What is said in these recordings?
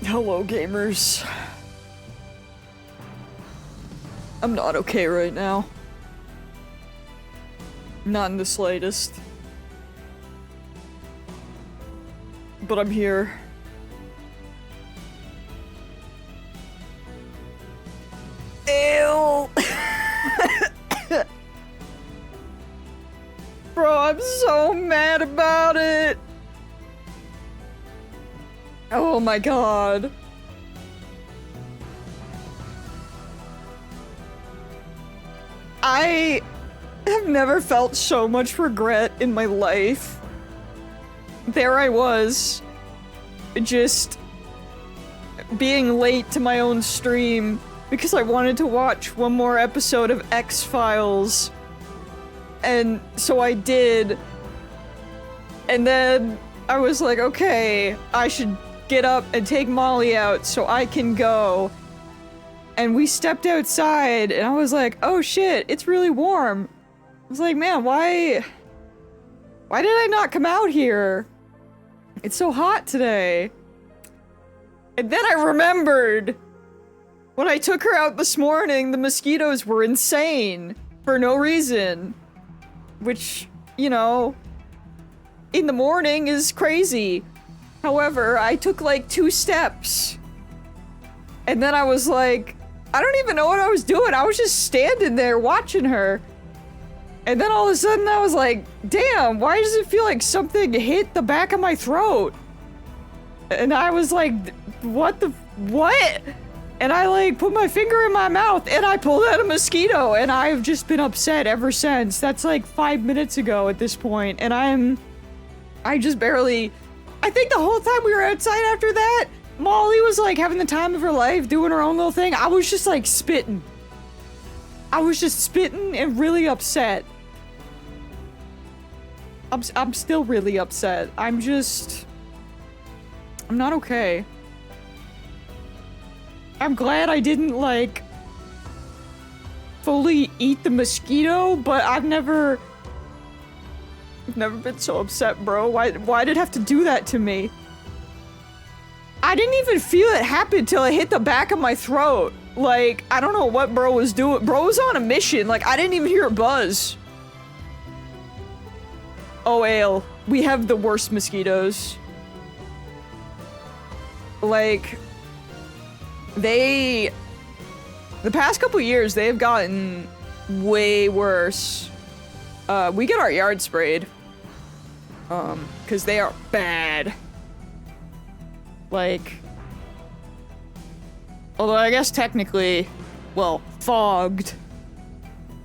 Hello, gamers. I'm not okay right now. Not in the slightest. But I'm here. Ew! Bro, I'm so mad about it! Oh my god. I have never felt so much regret in my life. There I was, just being late to my own stream because I wanted to watch one more episode of X-Files. And so I did. And then I was like, okay, I should get up and take Molly out so I can go. And we stepped outside and I was like, oh shit, it's really warm. I was like, man, why did I not come out here? It's so hot today. And then I remembered when I took her out this morning, the mosquitoes were insane for no reason. Which, you know, in the morning is crazy. However, I took like 2 steps. And then I was like, I don't even know what I was doing. I was just standing there watching her. And then all of a sudden I was like, damn, why does it feel like something hit the back of my throat? And I was like, what? And I like put my finger in my mouth and I pulled out a mosquito and I've just been upset ever since. That's like 5 minutes ago at this point. And I just barely, I think the whole time we were outside after that, Molly was like having the time of her life, doing her own little thing. I was just like spitting. I was just spitting and really upset. I'm still really upset. I'm not okay. I'm glad I didn't like fully eat the mosquito, but I've never been so upset, bro. Why did it have to do that to me? I didn't even feel it happen till it hit the back of my throat. Like, I don't know what bro was doing. Bro was on a mission. Like, I didn't even hear a buzz. Oh, Ale. We have the worst mosquitoes. Like, the past couple years, they've gotten way worse. We get our yard sprayed. Because they are bad. Like, although I guess technically, well, fogged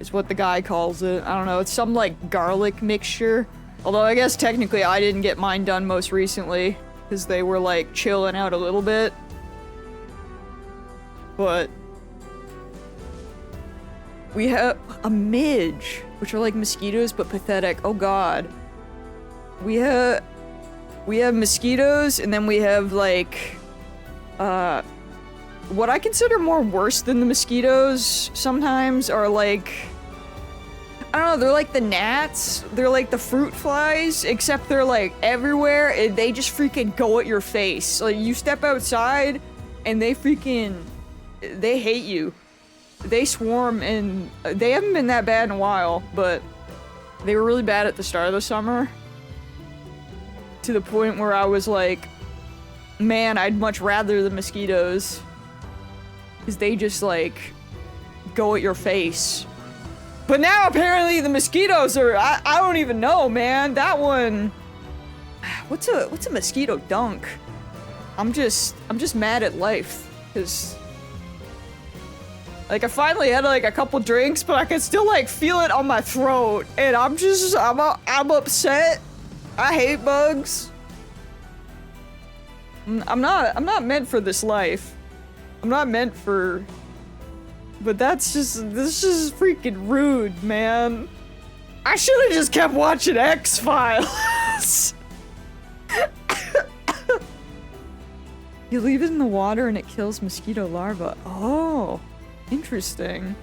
is what the guy calls it. I don't know, it's some like garlic mixture. Although I guess technically I didn't get mine done most recently because they were like chilling out a little bit. But we have a midge, which are like mosquitoes but pathetic. Oh god. We have mosquitoes, and then we have, like, what I consider more worse than the mosquitoes sometimes are, like, I don't know, they're like the gnats, they're like the fruit flies, except they're, like, everywhere, and they just freaking go at your face. Like, you step outside, and they hate you. They swarm, and they haven't been that bad in a while, but they were really bad at the start of the summer. To the point where I was like, man, I'd much rather the mosquitoes. Because they just, like, go at your face. But now, apparently, the mosquitoes are, I don't even know, man. That one, what's a mosquito dunk? I'm just mad at life. Because, like, I finally had, like, a couple drinks, but I can still, like, feel it on my throat. And I'm upset. I hate bugs. I'm not meant for this life. I'm not meant for... But this is freaking rude, man. I should've just kept watching X-Files. You leave it in the water and it kills mosquito larvae. Oh, interesting.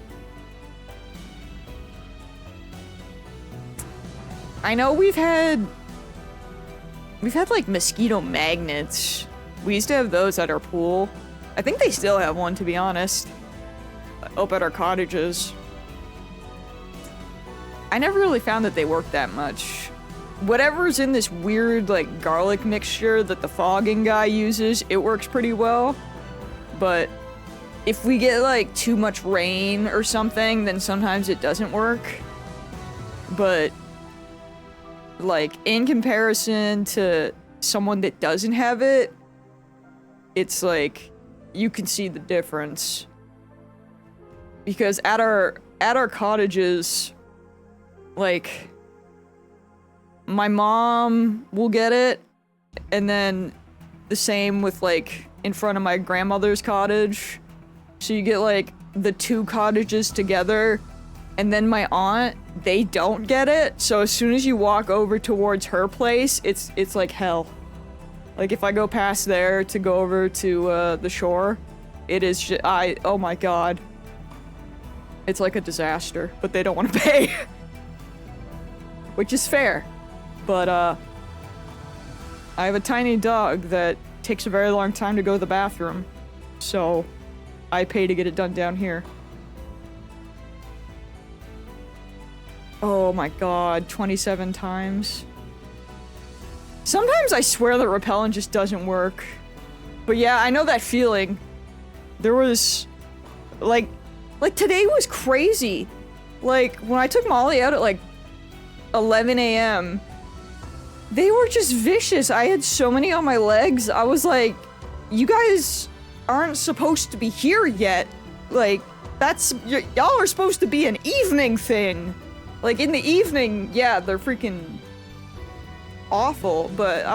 I know we've had like mosquito magnets We used to have those at our pool. I think they still have one, to be honest. Up at our cottages. I never really found that they worked that much. Whatever's in this weird, like, garlic mixture that the fogging guy uses, it works pretty well. But if we get, like, too much rain or something, then sometimes it doesn't work. But, like, in comparison to someone that doesn't have it, it's like, you can see the difference. Because at our cottages, like, my mom will get it, and then the same with, like, in front of my grandmother's cottage. So you get, like, the two cottages together, and then my aunt, they don't get it. So as soon as you walk over towards her place, it's like hell. Like, if I go past there to go over to, the shore, it is just, oh my god. It's like a disaster, but they don't want to pay. Which is fair. But, I have a tiny dog that takes a very long time to go to the bathroom. So, I pay to get it done down here. Oh my god, 27 times. Sometimes I swear that repellent just doesn't work. But yeah, I know that feeling. There was, like today was crazy. Like, when I took Molly out at like 11 a.m., they were just vicious. I had so many on my legs. I was like, you guys aren't supposed to be here yet. Like, y'all are supposed to be an evening thing. Like, in the evening, yeah, they're freaking awful, but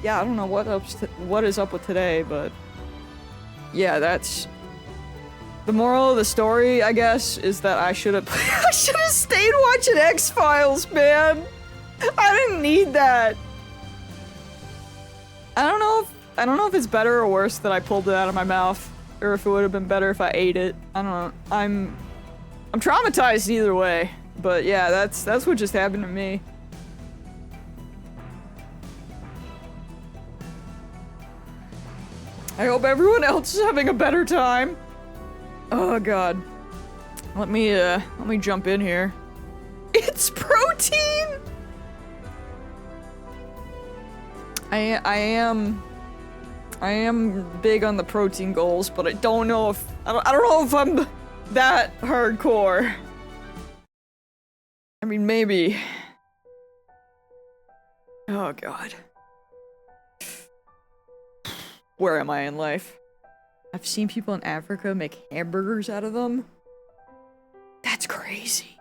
yeah, I don't know what is up with today, but yeah, that's the moral of the story, I guess, is that I should have stayed watching X-Files, man. I didn't need that. I don't know if it's better or worse that I pulled it out of my mouth, or if it would have been better if I ate it. I don't know. I'm traumatized either way. But yeah, that's what just happened to me. I hope everyone else is having a better time. Oh god. Let me jump in here. It's protein! I am big on the protein goals, but I don't know if I don't know if I'm that hardcore. I mean, maybe. Oh god. Where am I in life? I've seen people in Africa make hamburgers out of them. That's crazy.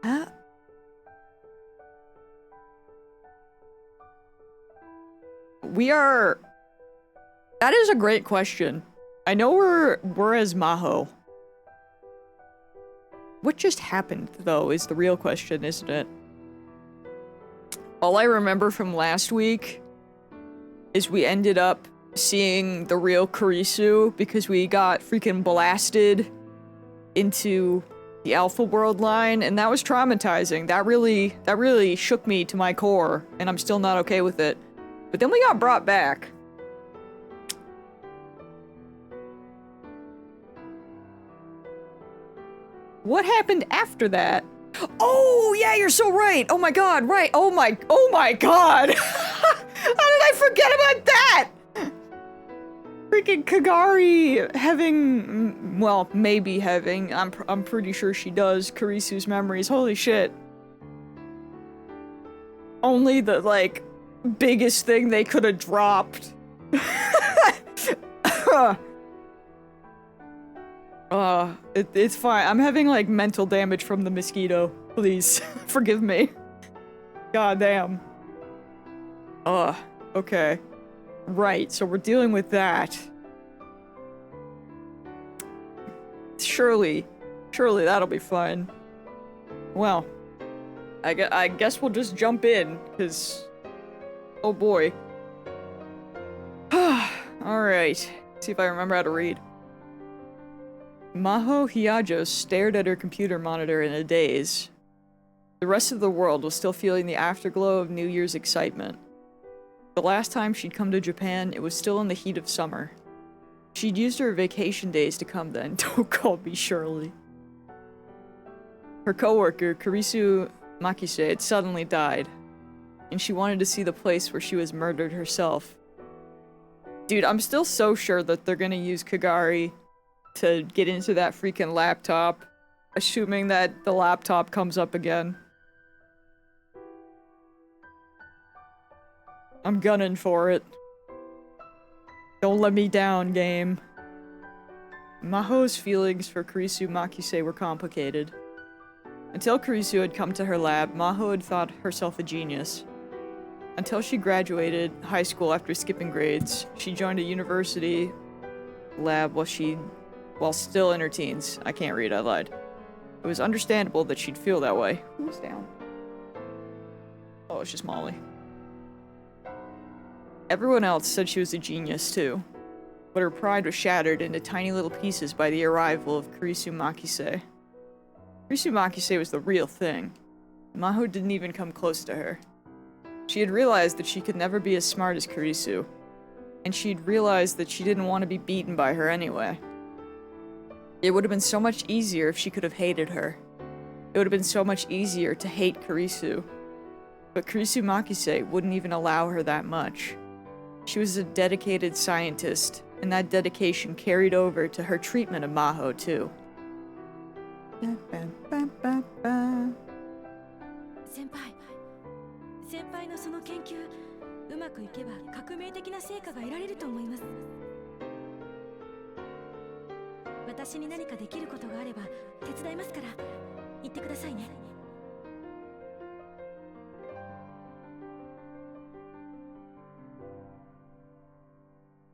Huh? That is a great question. I know we're as Maho. What just happened, though, is the real question, isn't it? All I remember from last week is we ended up seeing the real Kurisu because we got freaking blasted into the Alpha World line, and that was traumatizing. That really shook me to my core, and I'm still not okay with it. But then we got brought back. What happened after that? Oh, yeah, you're so right. Oh my god, right. Oh my god. How did I forget about that? Freaking Kagari having, well, maybe having, I'm pretty sure she does, Kurisu's memories. Holy shit. Only the, like, biggest thing they could have dropped. It's fine. I'm having, like, mental damage from the mosquito. Please, forgive me. God damn. Okay. Right, so we're dealing with that. Surely that'll be fun. Well, I guess we'll just jump in, because... oh boy. Alright, see if I remember how to read. Maho Hiajo stared at her computer monitor in a daze. The rest of the world was still feeling the afterglow of New Year's excitement. The last time she'd come to Japan, it was still in the heat of summer. She'd used her vacation days to come then. Don't call me Shirley. Her coworker, Kurisu Makise, had suddenly died, and she wanted to see the place where she was murdered herself. Dude, I'm still so sure that they're gonna use Kagari to get into that freaking laptop, assuming that the laptop comes up again. I'm gunning for it. Don't let me down, game. Maho's feelings for Kurisu Makise were complicated. Until Kurisu had come to her lab, Maho had thought herself a genius. Until she graduated high school after skipping grades, she joined a university lab while still in her teens. I can't read, I lied. It was understandable that she'd feel that way. Who's down? Oh, it's just Molly. Everyone else said she was a genius too, but her pride was shattered into tiny little pieces by the arrival of Kurisu Makise. Kurisu Makise was the real thing. Maho didn't even come close to her. She had realized that she could never be as smart as Kurisu, and she'd realized that she didn't want to be beaten by her anyway. It would have been so much easier if she could have hated her. It would have been so much easier to hate Kurisu. But Kurisu Makise wouldn't even allow her that much. She was a dedicated scientist, and that dedication carried over to her treatment of Maho, too. 先輩のその研究、うまくいけば革命的な成果が得られると思います。私に何かできることがあれば手伝いますから、言ってくださいね。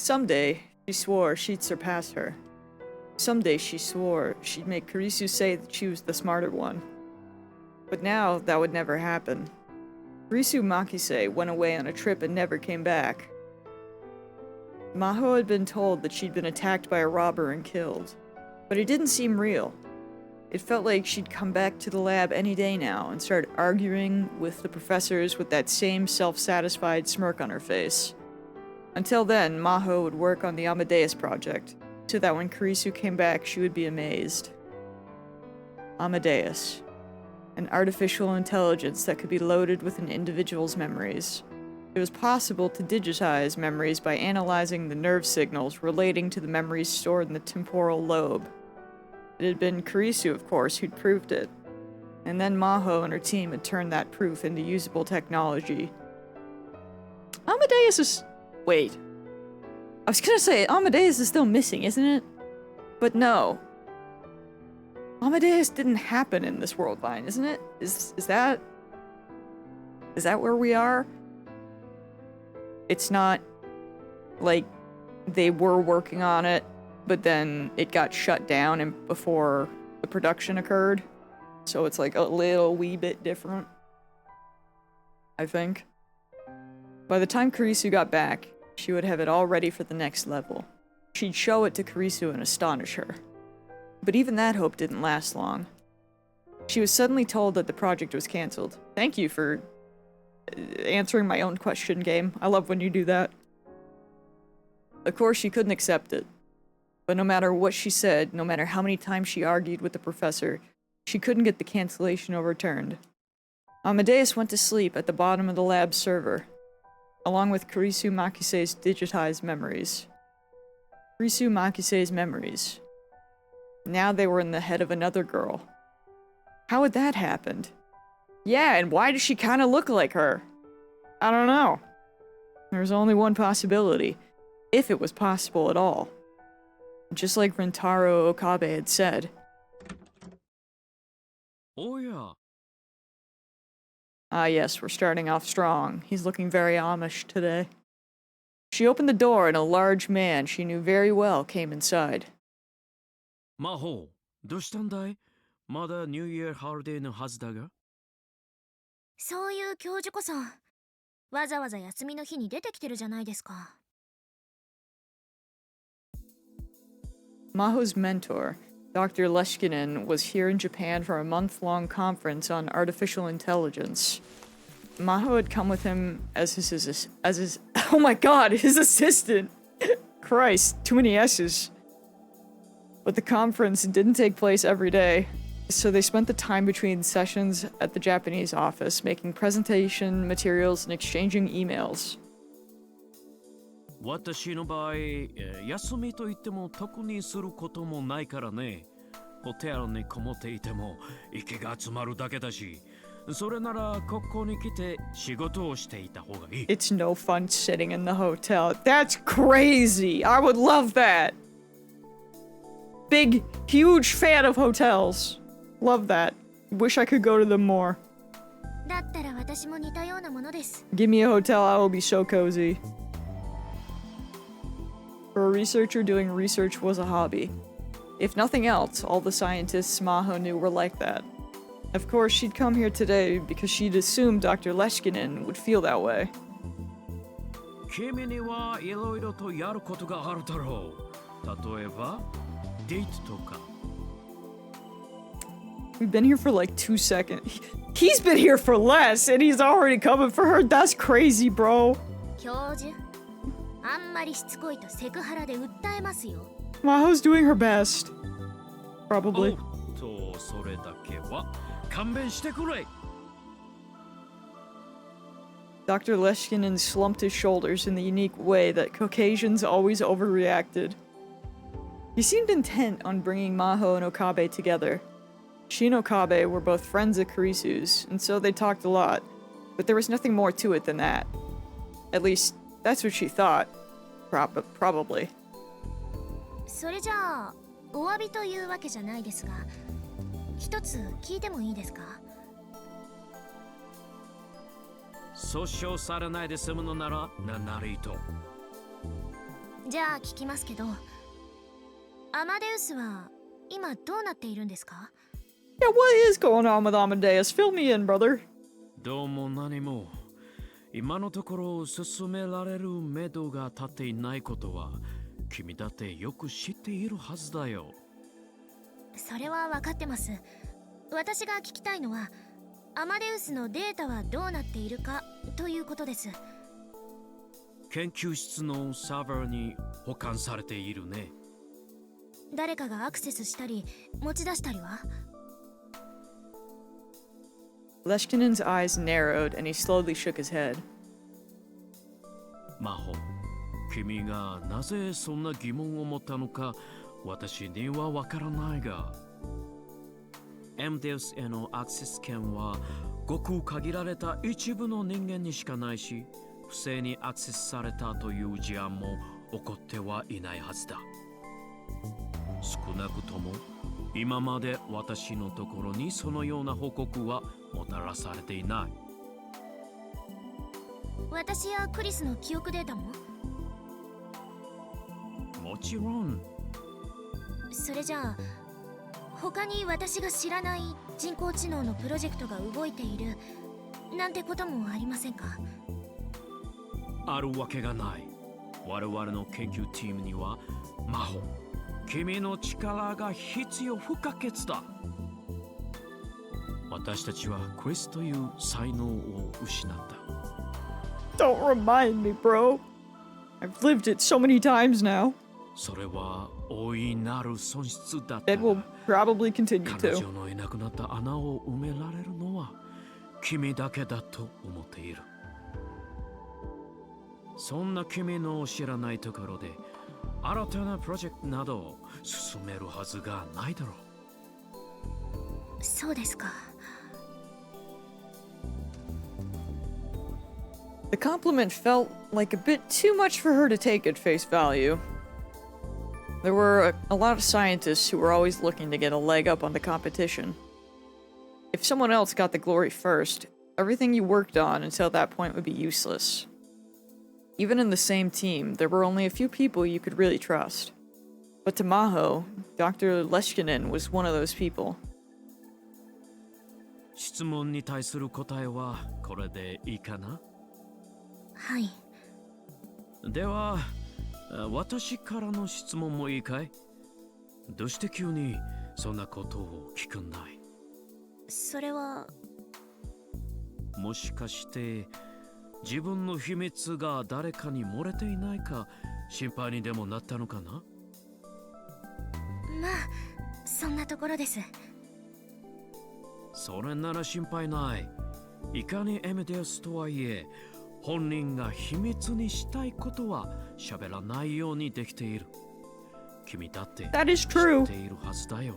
Someday, she swore she'd surpass her. Someday she swore she'd make Kurisu say that she was the smarter one. But now, that would never happen. Kurisu Makise went away on a trip and never came back. Maho had been told that she'd been attacked by a robber and killed, but it didn't seem real. It felt like she'd come back to the lab any day now and start arguing with the professors with that same self-satisfied smirk on her face. Until then, Maho would work on the Amadeus project, so that when Kurisu came back, she would be amazed. Amadeus. An artificial intelligence that could be loaded with an individual's memories. It was possible to digitize memories by analyzing the nerve signals relating to the memories stored in the temporal lobe. It had been Kurisu, of course, who'd proved it. And then Maho and her team had turned that proof into usable technology. Amadeus is... Wait. I was gonna say, Amadeus is still missing, isn't it? But no. Amadeus didn't happen in this world line, isn't it? Is that where we are? It's not like they were working on it, but then it got shut down and before the production occurred. So it's like a little wee bit different, I think. By the time Kurisu got back, she would have it all ready for the next level. She'd show it to Kurisu and astonish her. But even that hope didn't last long. She was suddenly told that the project was cancelled. Thank you for answering my own question, game. I love when you do that. Of course, she couldn't accept it. But no matter what she said, no matter how many times she argued with the professor, she couldn't get the cancellation overturned. Amadeus went to sleep at the bottom of the lab server, along with Kurisu Makise's digitized memories. Kurisu Makise's memories. Now they were in the head of another girl. How had that happened? Yeah, and why does she kind of look like her? I don't know. There's only one possibility, if it was possible at all. Just like Rentaro Okabe had said. Oh yeah. Ah yes, we're starting off strong. He's looking very Amish today. She opened the door and a large man she knew very well came inside. 魔法、どうしたんだい？まだニューイヤーハリデーのはずだが。そういう教授こそ、わざわざ休みの日に出てきてるじゃないですか。Maho's mentor, Dr. Leshkinin was here in Japan for a month-long conference on artificial intelligence. Maho had come with him as his oh my god, his assistant. Christ, too many S's. But the conference didn't take place every day, so they spent the time between sessions at the Japanese office making presentation materials and exchanging emails. 私の場合、休みといっても特にすることもないからね。ホテルにこもっていても息が詰まるだけだし、それならここに来て仕事をしていた方がいい。It's no fun sitting in the hotel. That's crazy. I would love that. Big, huge fan of hotels. Love that. Wish I could go to them more. だったら私も似たようなものです。 Give me a hotel, I will be so cozy. For a researcher, doing research was a hobby. If nothing else, all the scientists Maho knew were like that. Of course, she'd come here today because she'd assumed Dr. Leshkinin would feel that way. 君にはいろいろとやることがあるだろう。例えば、デートとか。We've been here for like 2 seconds. He's been here for less, and he's already coming for her. That's crazy, bro. 教授、あんまりしつこいとセクハラで訴えますよ。Maho's doing her best. Probably. おっと、それだけは勘弁してくれ。Dr. Leshkinin slumped his shoulders in the unique way that Caucasians always overreacted. He seemed intent on bringing Maho and Okabe together. She and Okabe were both friends at Kurisu's, and so they talked a lot, but there was nothing more to it than that. At least, that's what she thought. Probably. それじゃあ、お詫びというわけじゃないですが、一つ聞いてもいいですか？訴訟されないで済むのなら何なりと。じゃあ聞きますけど、アマデウスは今どうなっているんですか？ Yeah, what is going on with Amadeus? Fill me in, brother. どうも何も。今のところ進められる目処が立っていないことは君だってよく知っているはずだよ。それは分かってます。私が聞きたいのは、アマデウスのデータはどうなっているかということです。研究室のサーバーに保管されているね。誰かがアクセスしたり持ち出したりは？ Leshkinin's eyes narrowed and he slowly shook his head. マホ、君がなぜそんな疑問を持ったのか私にはわからないが、エムデウスへのアクセス権はごく限られた一部の人間にしかないし、不正にアクセスされたという事案も起こってはいないはずだ。少なくとも今まで私のところにそのような報告はもたらされていない。私やクリスの記憶データも？もちろん。それじゃあ、他に私が知らない人工知能のプロジェクトが動いているなんてこともありませんか？あるわけがない。我々の研究チームにはマホ、君の力が必要不可欠だ。私たちはクリスという才能を失った。Don't remind me, bro. I've lived it so many times now. それは大いなる損失だった。It will probably continue 彼 to. 女のいなくなった穴を埋められるのは君だけだと思っている。そんな君の知らないところで新たなプロジェクトなどを進めるはずがないだろう。そうですか。The compliment felt like a bit too much for her to take at face value. There were a lot of scientists who were always looking to get a leg up on the competition. If someone else got the glory first, everything you worked on until that point would be useless. Even in the same team, there were only a few people you could really trust. But to Maho, Dr. Leshkinin was one of those people. 質問に対する答えはこれでいいかな？はい。では、私からの質問もいいかい？どうして急にそんなことを聞くんない。それはもしかして自分の秘密が誰かに漏れていないか心配にでもなったのかな。まあそんなところです。それなら心配ない。いかにエメデウスとはいえ本人が秘密にしたいことは喋らないようにできている。君だって That is 知 true. っているはずだよ。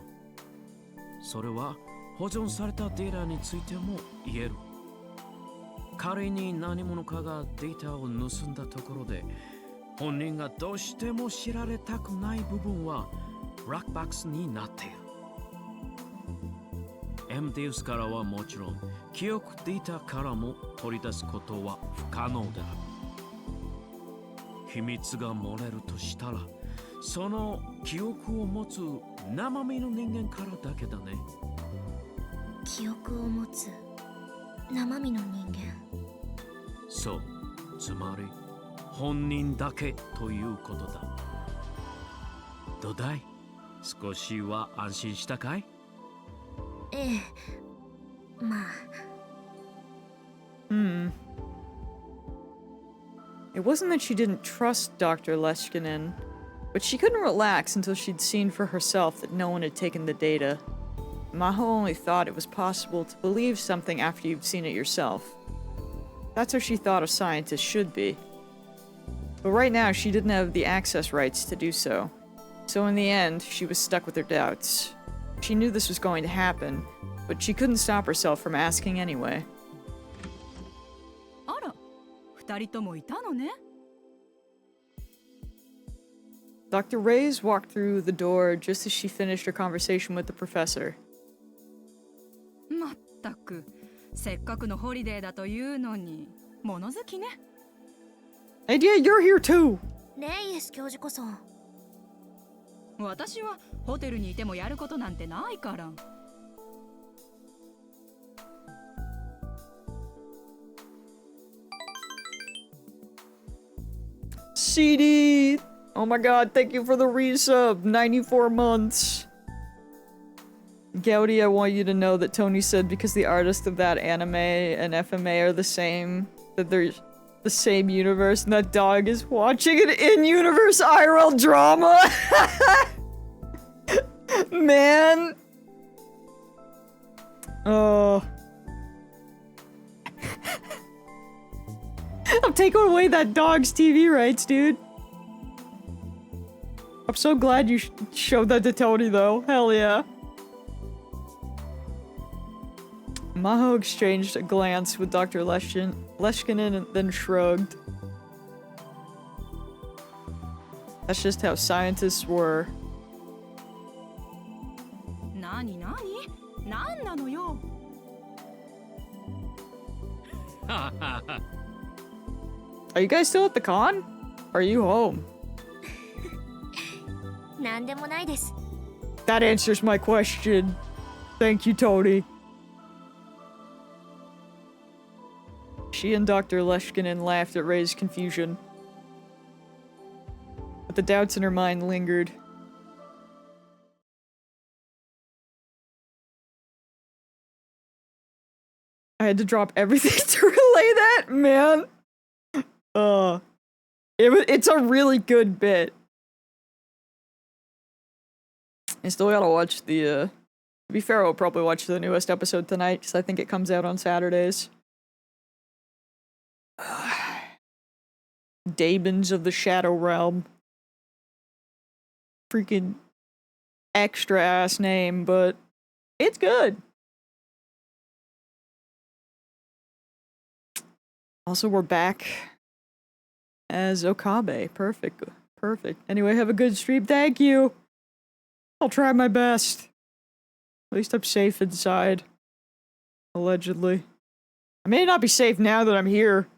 それは保存されたデータについても言える。仮に何者かがデータを盗んだところで本人がどうしても知られたくない部分はブラックボックスになっている。エムデウスからはもちろん記憶データからも取り出すことは不可能である。秘密が漏れるとしたらその記憶を持つ生身の人間からだけだね。記憶を持つ生身の人間。そう、つまり本人だけということだ。どうだい？少しは安心したかい？ええ、まあ。It wasn't that she didn't trust Dr. Leshkinen, but she couldn't relax until she'd seen for herself that no one had taken the data. Maho only thought it was possible to believe something after you've seen it yourself. That's how she thought a scientist should be. But right now, she didn't have the access rights to do so. So in the end, she was stuck with her doubts. She knew this was going to happen, but she couldn't stop herself from asking anyway. あら、二人ともいたのね。Dr. Reyes walked through the door just as she finished her conversation with the professor. まったく、せっかくのホリデーだというのに、物好きね。And yeah, you're here too! レイエス教授こそ。私はホテルにいてもやることなんてないから。CD! Oh my god, thank you for the resub! 94 months! Gowdy, I want you to know that Tony said because the artist of that anime and FMA are the same, that they're the same universe, and that dog is watching an in-universe IRL drama! Man! Oh. I'm taking away that dog's TV rights, dude. I'm so glad you showed that to Tony, though. Hell yeah. Maho exchanged a glance with Dr. Leshkinen and then shrugged. That's just how scientists were. なになに？なんなのよ。Are you guys still at the con? Or are you home? なんでもないです。 That answers my question. Thank you, Tony. She and Dr. Leshkinen laughed at Ray's confusion. But the doubts in her mind lingered. I had to drop everything to relay that, man. It's a really good bit. I still gotta watch the, to be fair, I'll probably watch the newest episode tonight, because I think it comes out on Saturdays. Demons of the Shadow Realm. Freaking extra ass name, but it's good. Also, we're back as Okabe. Perfect. Perfect. Anyway, have a good stream. Thank you. I'll try my best. At least I'm safe inside. Allegedly. I may not be safe now that I'm here.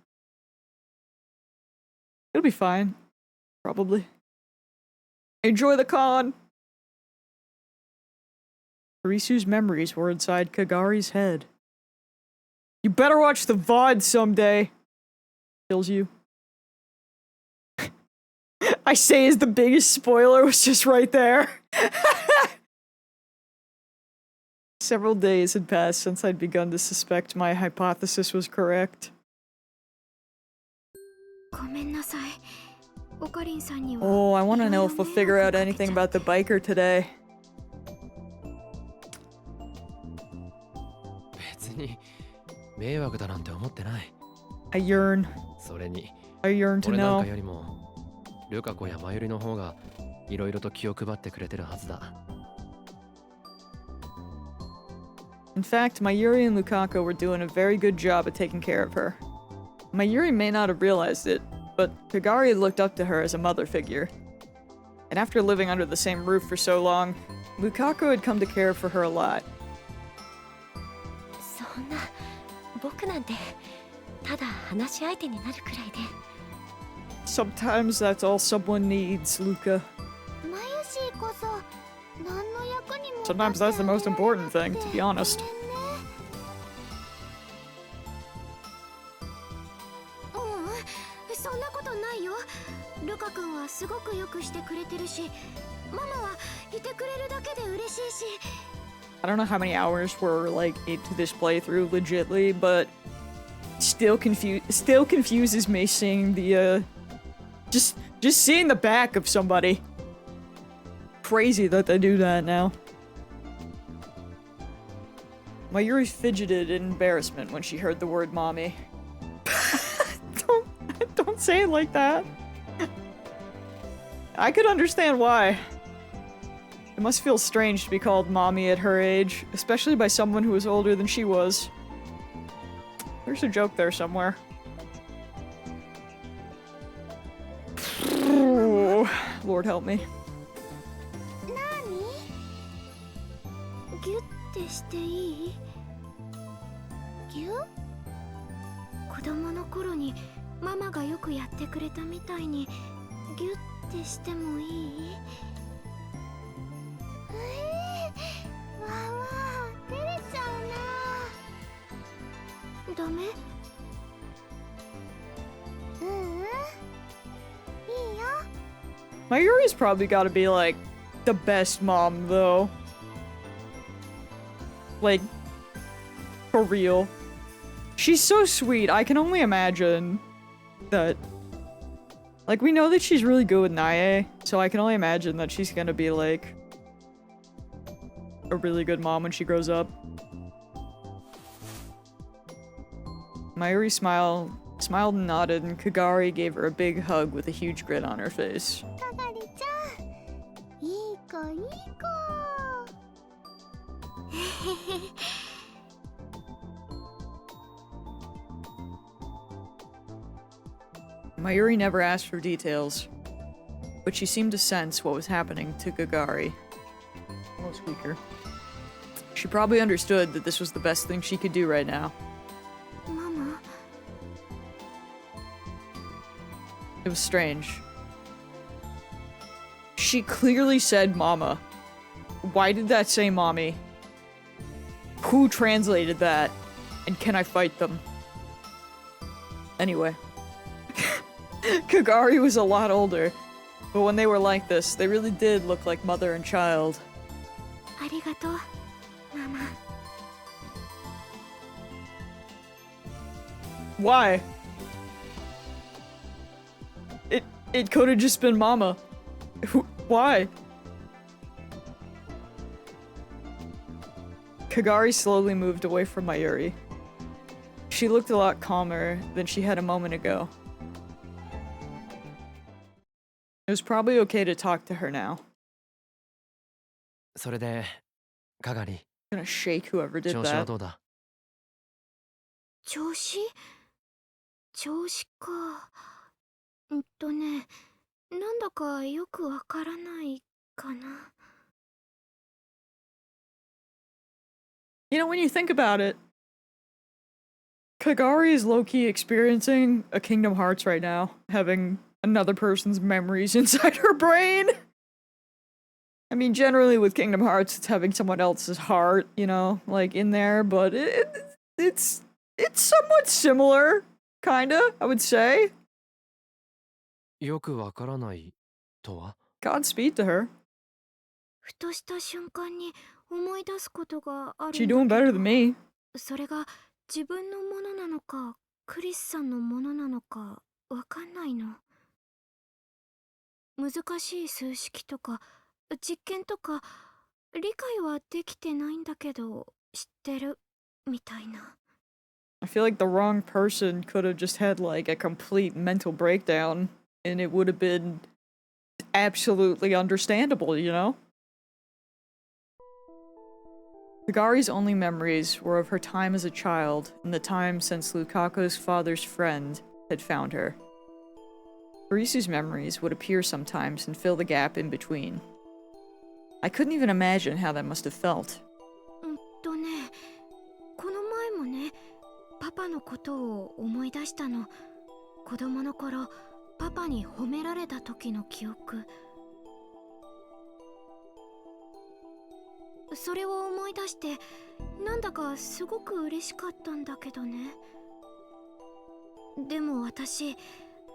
It'll be fine. Probably. Enjoy the con! Arisu's memories were inside Kagari's head. You better watch the VOD someday. Kills you. I say as the biggest spoiler was just right there. Several days had passed since I'd begun to suspect my hypothesis was correct. ごめんなさい。オカリンさんには Oh, I want to know if we'll figure out anything about the biker today. 別に迷惑だなんて思ってない。 I yearn. それに I yearn to 俺なん know. かよりもルカ子やマユリの方がいろいろと気を配ってくれてるはずだ。 In fact, Mayuri and Lukaku were doing a very good job at taking care of her. Mayuri may not have realized it, but Kagari looked up to her as a mother figure. And after living under the same roof for so long, Lukaku had come to care for her a lot. そんな僕なんてただ話し相手になるくらいで。 Sometimes that's all someone needs, Luka. マユシーこそ何の役にも Sometimes that's the most important thing, to be honest. そんなことないよ。ルカ君はすごくよくしてくれてるし、ママはいてくれるだけで嬉しいし。 I don't know how many hours we're like into this playthrough legitly, but still confuses me seeing the just seeing the back of somebody. Crazy that they do that now. Mayuri fidgeted in embarrassment when she heard the word mommy. Don't say it like that. I could understand why. It must feel strange to be called mommy at her age, especially by someone who was older than she was. There's a joke there somewhere. Lord help me. ギュッてしていい？ギュッ？子供の頃にママがよくやってくれたみたいにギュッてしてもいい？わわ照れちゃうな。ダメ？いいよ。 Mayuri's probably gotta be like the best mom though. Like, for real. She's so sweet. I can only imagine that. Like, we know that she's really good with Nae, so I can only imagine that she's gonna be like a really good mom when she grows up. Mayuri smiled and nodded, and Kagari gave her a big hug with a huge grin on her face. かがりちゃん、いい子いい子。Mayuri never asked for details, but she seemed to sense what was happening to Kagari. A little squeaker. She probably understood that this was the best thing she could do right now. ママ、 It was strange. She clearly said mama. Why did that say mommy? Who translated that? And can I fight them? Anyway. Kagari was a lot older, but when they were like this, they really did look like mother and child. ありがとう、ママ。 Why? It could have just been mama. Why? Kagari slowly moved away from Mayuri. She looked a lot calmer than she had a moment ago. It was probably okay to talk to her now. それで、かがり、 I'm gonna shake whoever did 調子は that. どうだ？調子？調子か。なんだかよくわからないかな。You know, when you think about it, Kagari is low-key experiencing a Kingdom Hearts right now, having another person's memories inside her brain. I mean, generally with Kingdom Hearts, it's having someone else's heart, you know, like in there, but it's somewhat similar, kinda, I would say. よくわからないとは？ Godspeed to her. ふとした瞬間に思い出すことがある She んだ doing け better ど than me. それが自分のものなのかクリスさんのものなのかわかんないの。難しい数式とか実験とか理解はできてないんだけど知ってるみたいな。 I feel like the wrong person could have just had like a complete mental breakdown and it would have been absolutely understandable, you know? Kagari's only memories were of her time as a child and the time since Lukaku's father's friend had found her. Karisu's memories would appear sometimes and fill the gap in between. I couldn't even imagine how that must have felt. この前もね、パパのことを思い出したの。子供の頃、パパに褒められた時の記憶。それを思い出して、なんだかすごく嬉しかったんだけどね。でも私、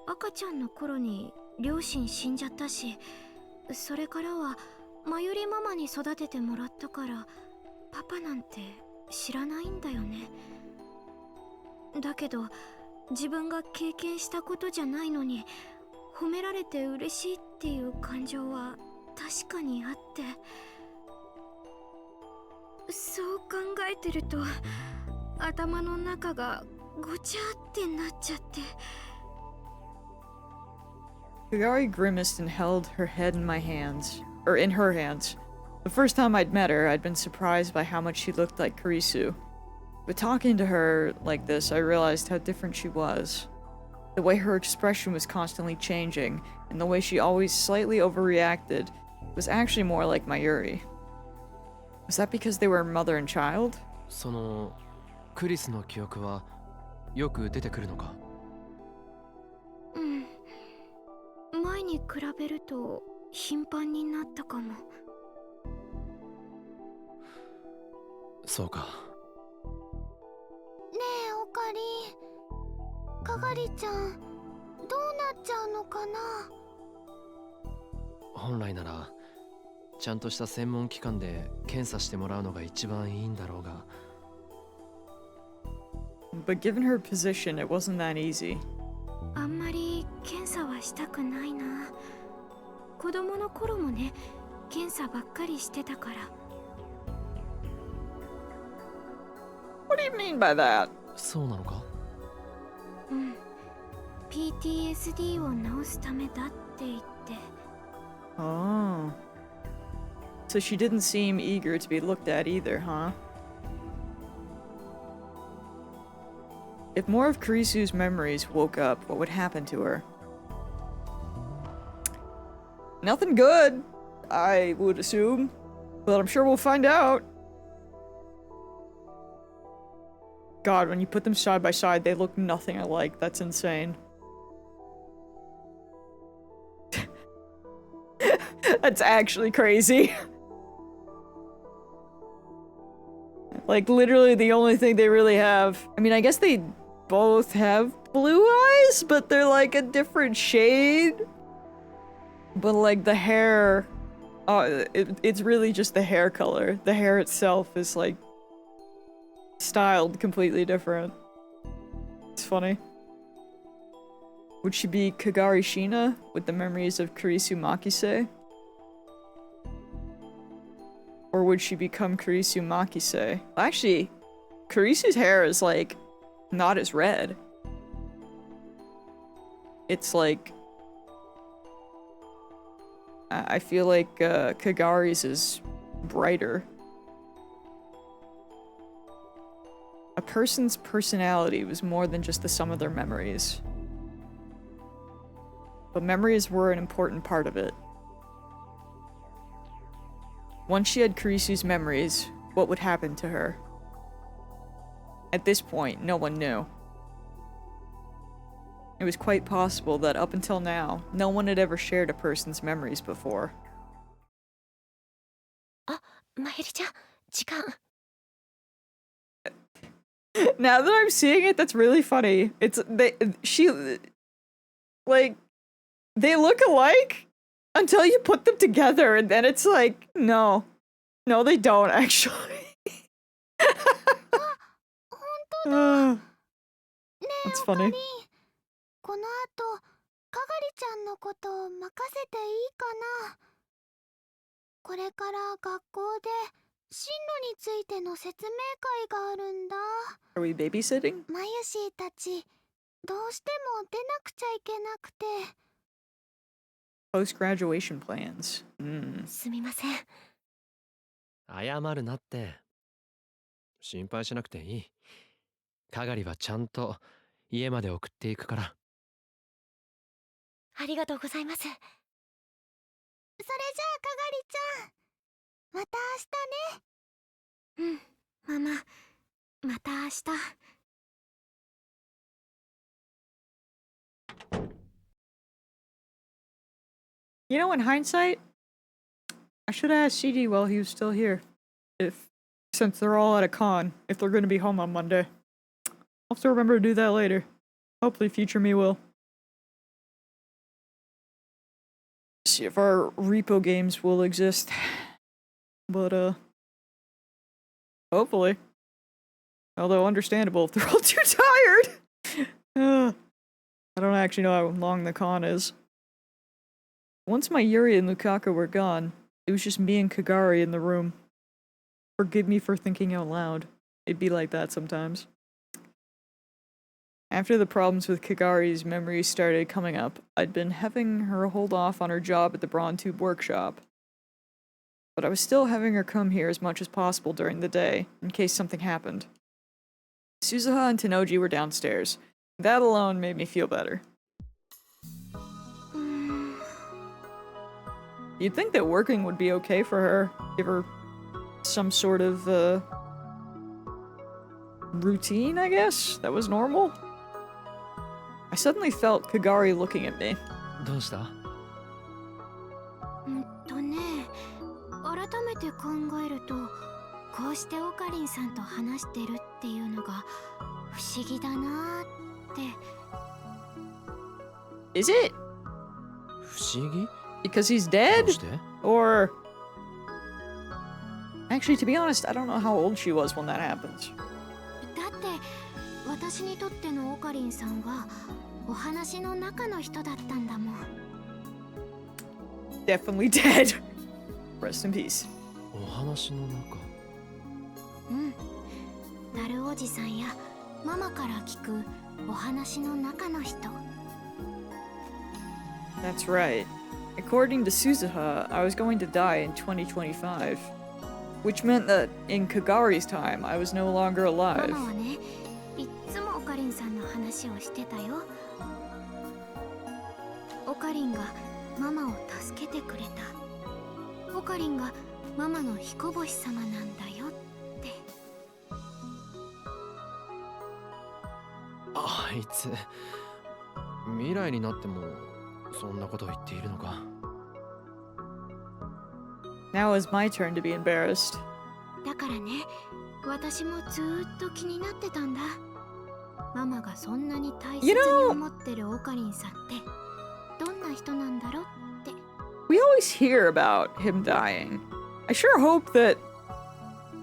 赤ちゃんの頃に両親死んじゃったし、それからはまゆりママに育ててもらったから、パパなんて知らないんだよね。だけど自分が経験したことじゃないのに褒められて嬉しいっていう感情は確かにあって、そう考えてると頭の中がごちゃってなっちゃって。 Kagari grimaced and held her head in my hands, or in her hands. The first time I'd met her, I'd been surprised by how much she looked like Karisu. But talking to her like this, I realized how different she was. The way her expression was constantly changing, and the way she always slightly overreacted, was actually more like Mayuri. Was that because they were mother and child? そのクリスの記憶はよく出てくるのか？うん。前に比べると頻繁になったかも。そうか。ねえ、おかり。かがりちゃん、どうなっちゃうのかな？本来ならちゃんとした専門機関で検査してもらうのが一番いいんだろうが。But given her position, it wasn't that easy. あんまり検査はしたくないな。子供の頃もね、検査ばっかりしてたから。What do you mean by that? そうなのか？うん。PTSD を治すためだって言って。Oh. So she didn't seem eager to be looked at either, huh? If more of Karisu's memories woke up, what would happen to her? Nothing good, I would assume. But I'm sure we'll find out. God, when you put them side by side, they look nothing alike. That's insane. That's actually crazy. Like, literally the only thing they really have... I mean, I guess they both have blue eyes, but they're like a different shade. But like the hair... it's really just the hair color. The hair itself is like... styled completely different. It's funny. Would she be Kagari Shina with the memories of Kurisu Makise? Or would she become Kurisu Makise? Actually, Kurisu's hair is like not as red. It's like I feel like Kagari's is brighter. A person's personality was more than just the sum of their memories. But memories were an important part of it. Once she had Kurisu's memories, what would happen to her? At this point, no one knew. It was quite possible that up until now, no one had ever shared a person's memories before. あ、まゆりちゃん、時間。Now that I'm seeing it, that's really funny. Like, they look alike until you put them together, and then it's like, no. No, they don't, actually. 本当だ。 Uh, ねえ That's おかり funny. ん、この後かがりちゃんのことを任せていいかな。これから学校で進路についての説明会があるんだ。 Are we babysitting? マユシーたちどうしても出なくちゃいけなくて。 Post-graduation plans. すみません。謝るなって。心配しなくていい。かがりはちゃんと家まで送っていくから。ありがとうございます。それじゃあかがりちゃん、また明日ね。ママ、また明日。 You know, in hindsight, I should have asked CD while he was still here. Since they're all at a con, if they're going to be home on Monday. I'll have to remember to do that later. Hopefully future me will. See if our repo games will exist. But, hopefully. Although understandable if they're all too tired. I don't actually know how long the con is. Once my Yuri and Lukaku were gone, it was just me and Kagari in the room. Forgive me for thinking out loud. It'd be like that sometimes. After the problems with Kagari's memories started coming up, I'd been having her hold off on her job at the Brawn Tube workshop. But I was still having her come here as much as possible during the day, in case something happened. Suzuha and Tenoji were downstairs. That alone made me feel better. You'd think that working would be okay for her. Give her some sort of, routine, I guess? That was normal? I suddenly felt Kagari looking at me. どうした？ね、改めて考えると、こうしてオカリンさんと話してるっていうのが不思議だなーって。 Is it? 不思議？ Because he's dead? どうして？ Or... Actually, to be honest, I don't know how old she was when that happens. だって私にとってのオカリンさんはお話の中の人だったんだもん。 Definitely dead. Rest in peace. お話の中。ダルおじさんやママから聞くお話の中の人。 That's right. According to Suzuha, I was going to die in 2025. Which meant that in Kagari's time, I was no longer マ alive. マはね、いっつもオカリンさんの話をしてたよ。オカリンがママを助けてくれた。オカリンがママの彦星様なんだよって。あいつ、未来になってもそんなこと言っているのか。 Now it's my turn to be embarrassed. だからね、私もずーっと気になってたんだ。ママがそんなに大切に思ってるオカリンさんってどんな人なんだろうって。 We always hear about him dying. I sure hope that,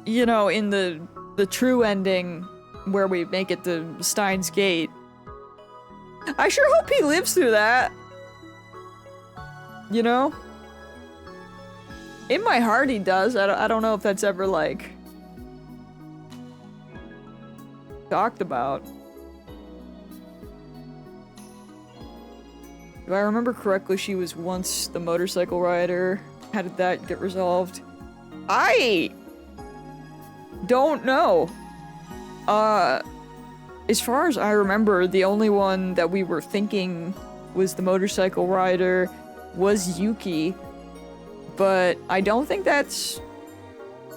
you know, in the true ending where we make it to Steins Gate, I sure hope he lives through that. You know? In my heart he does. I don't know if that's ever, like, talked about. If I remember correctly, she was once the motorcycle rider. How did that get resolved? I don't know. As far as I remember, the only one that we were thinking was the motorcycle rider was Yuki. But I don't think that's...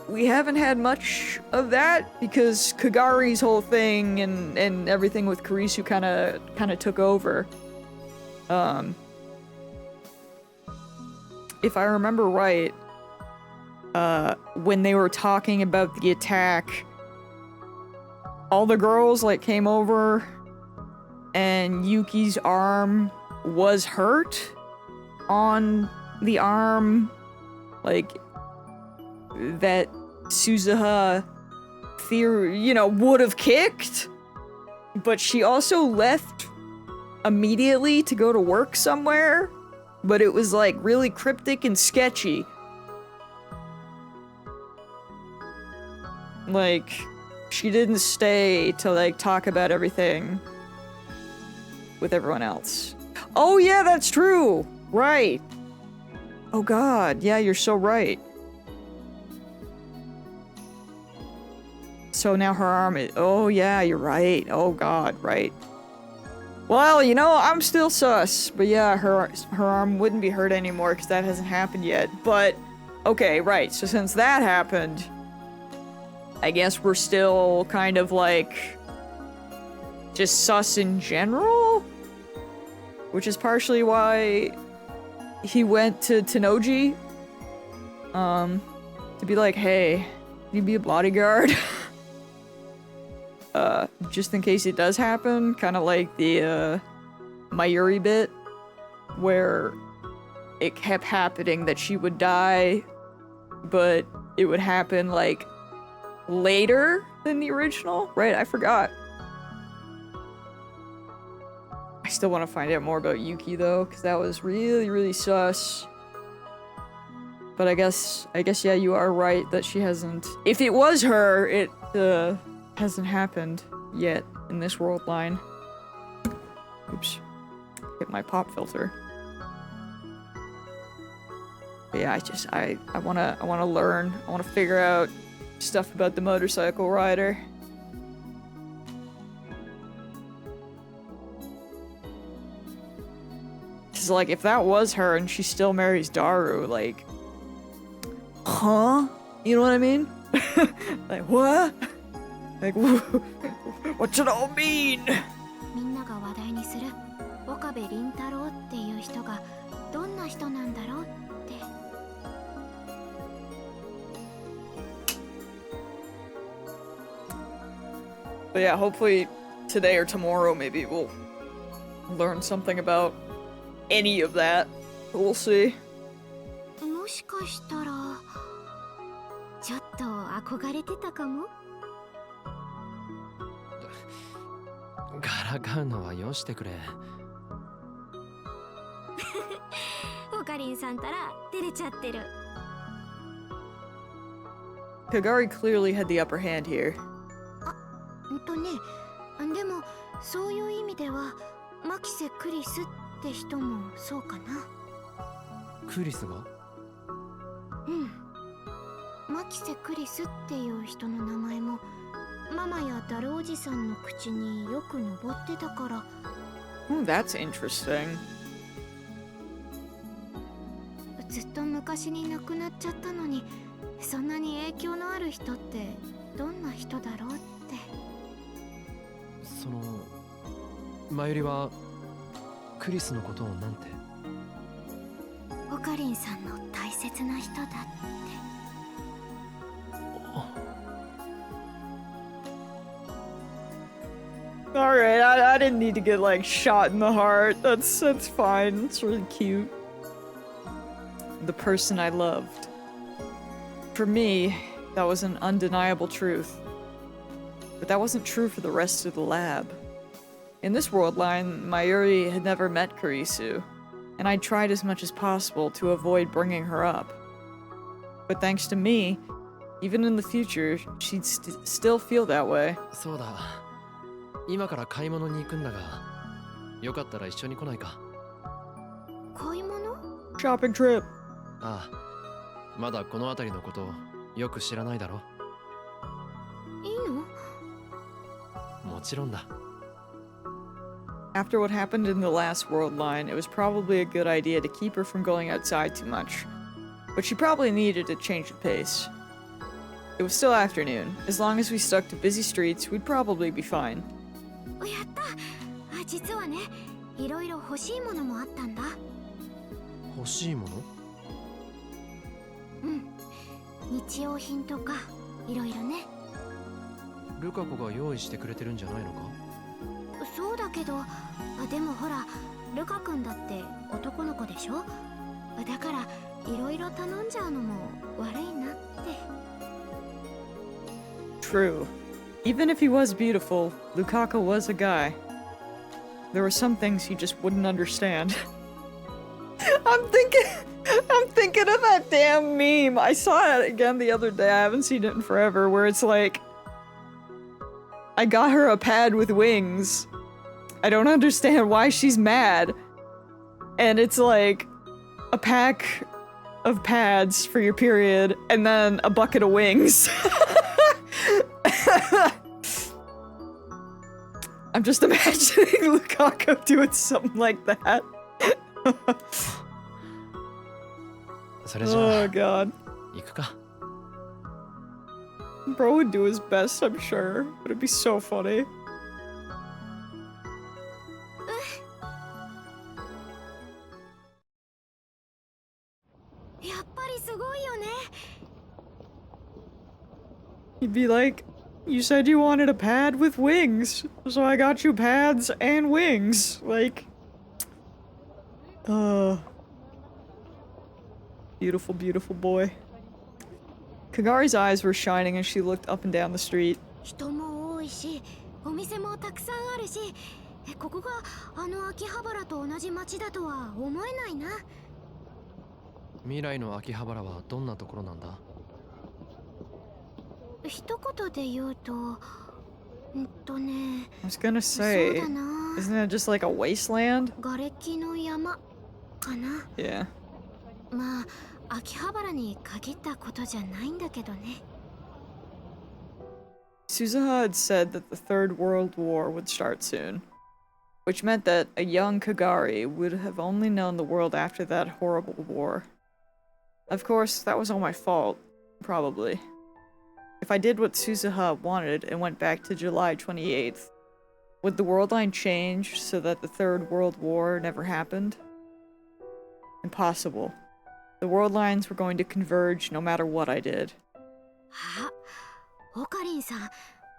We haven't had much of that because Kagari's whole thing and everything with Kurisu kind of took over. If I remember right, when they were talking about the attack, all the girls like came over and Yuki's arm was hurt on the arm. Like, that Suzuha would have kicked, but she also left immediately to go to work somewhere, but it was like really cryptic and sketchy. Like, she didn't stay to like talk about everything with everyone else. Oh yeah, that's true! Right. Oh god, yeah, you're so right. So now her arm is- oh yeah, you're right. Oh god, right. Well, I'm still sus, but yeah, her arm wouldn't be hurt anymore because that hasn't happened yet. But, okay, right, so since that happened, I guess we're still kind of like just sus in general? Which is partially why he went to Tenoji, to be like, hey, you be a bodyguard? Just in case it does happen, kind of like the, Mayuri bit, where it kept happening that she would die, but it would happen, like, later than the original, right? I forgot. I still want to find out more about Yuki, though, because that was really, really sus. But I guess, yeah, you are right that she hasn't... If it was her, it, hasn't happened yet in this world line. Oops. Hit my pop filter. But yeah, I wanna learn. I wanna figure out stuff about the motorcycle rider. Cause like, if that was her and she still marries Daru, like... Huh? You know what I mean? Like, what? Like, what's it all mean? みんなが話題にする岡部倫太郎っていう人がどんな人なんだろうって。 But yeah, hopefully today or tomorrow maybe we'll learn something about any of that. We'll see. もしかしたらちょっと憧れてたかも。からかうのはよしてくれ。オカリンさんたら照れちゃってる。 Kagari clearly had the upper hand here. でもそういう意味ではマキセ・クリスって人もそうかな。クリスが？うん。マキセ・クリスっていう人の名前もママやダルおじさんの口によく上ってたから。That's interesting. ずっと昔に亡くなっちゃったのに、そんなに影響のある人ってどんな人だろうって。そのマユリはクリスのことをなんて？オカリンさんの大切な人だって。Alright, I didn't need to get like shot in the heart. That's fine. It's really cute. The person I loved. For me, that was an undeniable truth. But that wasn't true for the rest of the lab. In this world line, Mayuri had never met Kurisu, and I tried as much as possible to avoid bringing her up. But thanks to me, even in the future, she'd still feel that way. そうだ。今から買い物に行くんだが、よかったら一緒に来ないか？買い物？ Shopping trip. ああ、まだこの辺りのことをよく知らないだろ？いいの？もちろんだ。After what happened in the last world line, it was probably a good idea to keep her from going outside too much. But she probably needed to change the pace. It was still afternoon. As long as we stuck to busy streets, we'd probably be fine. やった。実はね、いろいろ欲しいものもあったんだ。欲しいもの？うん。日用品とかいろいろね。ルカ子が用意してくれてるんじゃないのか？そうだけど、でもほら、ルカ君だって男の子でしょ？だからいろいろ頼んじゃうのも悪いなって。True. Even if he was beautiful, Lukaku was a guy. There were some things he just wouldn't understand. I'm thinking of that damn meme. I saw it again the other day. I haven't seen it in forever, where it's like, I got her a pad with wings. I don't understand why she's mad. And it's like a pack of pads for your period and then a bucket of wings. I'm just imagining Lukaku doing something like that. それじゃ Oh あ god. 行くか。 Bro would do his best, I'm sure. But it'd be so funny. やっぱりすごいよね。 He'd be like, you said you wanted a pad with wings, so I got you pads and wings. Like, beautiful, beautiful boy. Kagari's eyes were shining as she looked up and down the street. 人も多いし、お店もたくさんあるし、ここがあの秋葉原と同じ街だとは思えないな。未来の秋葉原はどんなところなんだ？一言で言うと、I was gonna say, そうだな。 isn't it just like a wasteland? 瓦礫の山かな。 Yeah. まあ、秋葉原に限ったことじゃないんだけどね。 Suzuha had said that the Third World War would start soon, which meant that a young Kagari would have only known the world after that horrible war. Of course, that was all my fault, probably. If I did what Suzuha wanted and went back to July 28th, would the world line change so that the Third World War never happened? Impossible. The world lines were going to converge no matter what I did. あ、オカリンさん、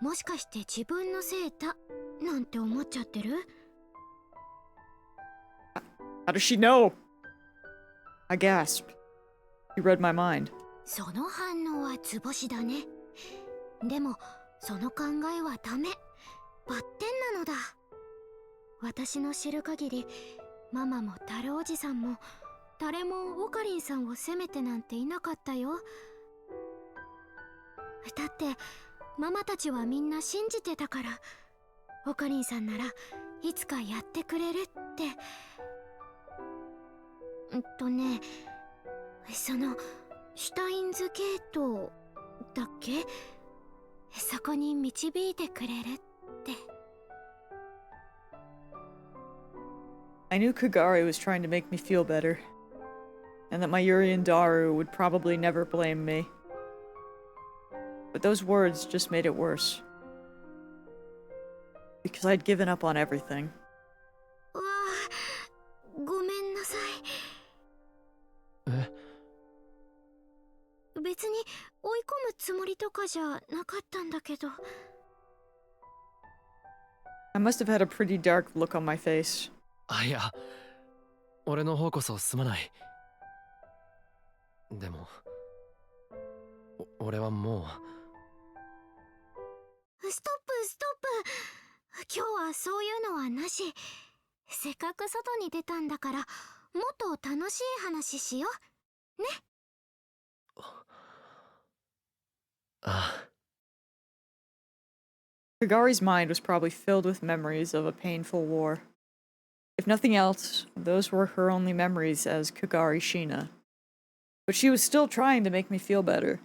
もしかして自分のせいだなんて思っちゃってる？ How does she know? I gasped. He read my mind. その反応は図星だね。でも、その考えはダメ。バッテンなのだ。私の知る限り、ママもタルおじさんも、誰もオカリンさんを責めてなんていなかったよ。だって、ママたちはみんな信じてたから、オカリンさんならいつかやってくれるって。そのシュタインズゲートだっけ？そこに導いてくれるって。 I knew Kagari was trying to make me feel better, and that my Yuri and Daru would probably never blame me. But those words just made it worse. Because I'd given up on everything. わあ、ごめんなさい。え？別に追い込むつもりとかじゃなかったんだけど。 I must have had a pretty dark look on my face. あ、いや、俺の方こそすまない。でも、俺はもう。ストップストップ。今日はそういうのはなし。せっかく外に出たんだから、もっと楽しい話しよう。ね。ああ。 Kagari's mind was probably filled with memories of a painful war. If nothing else, those were her only memories as Kagari Shina. But she was still trying to make me feel better.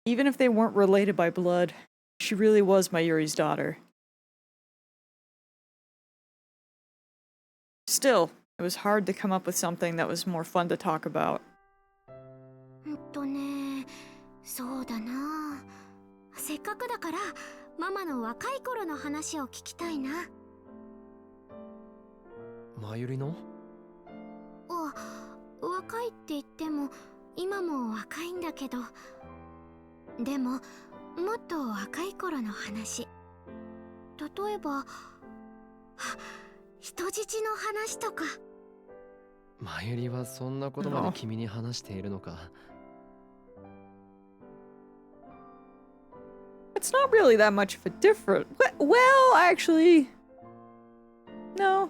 Even if they weren't related by blood, she really was my Yuri's daughter. Still, it was hard to come up with something that was more fun to talk about. そうだな。せっかくだから、ママの若い頃の話を聞きたいな。まゆりの？若いって言っても、今も若いんだけど。でも、もっと若い頃の話。例えば、人質の話とか。まゆりはそんなことまで君に話しているのか。It's not really that much of a difference. Well, actually... No.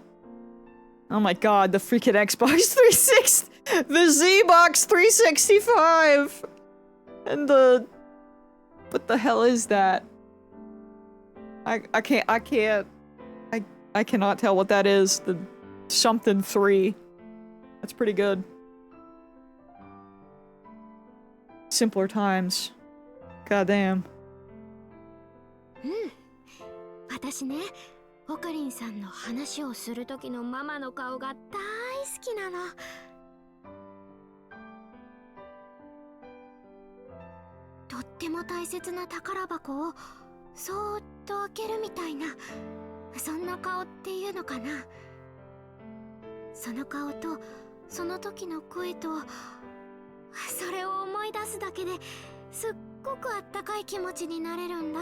Oh my god, the freaking Xbox 360! The Z-Box 365! And the... What the hell is that? I cannot tell what that is. The something 3. That's pretty good. Simpler times. Goddamn. 私ね、オカリンさんの話をする時のママの顔が大好きなの。とっても大切な宝箱をそーっと開けるみたいな、そんな顔っていうのかな。その顔とその時の声と、それを思い出すだけですっごくあったかい気持ちになれるんだ。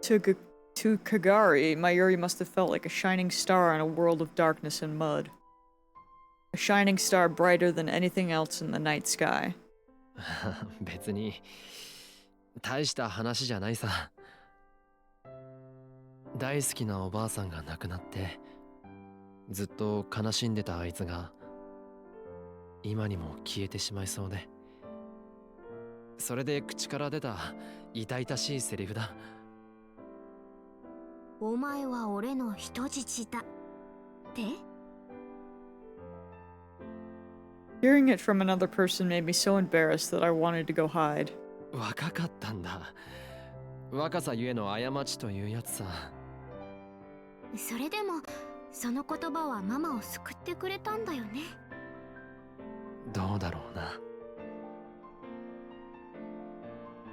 To Kagari, Mayuri must have felt like a shining star in a world of darkness and mud. A shining star brighter than anything else in the night sky. 別に大した話じゃないさ。大好きなおばあさんが亡くなってずっと悲しんでたあいつが今にも消えてしまいそうで、それで口から出た痛々しいセリフだ。お前は俺の人質だって？ Hearing it from another person made me so embarrassed that I wanted to go hide. 若かったんだ。若さゆえの過ちというやつさ。それでもその言葉はママを救ってくれたんだよね。どうだろうな。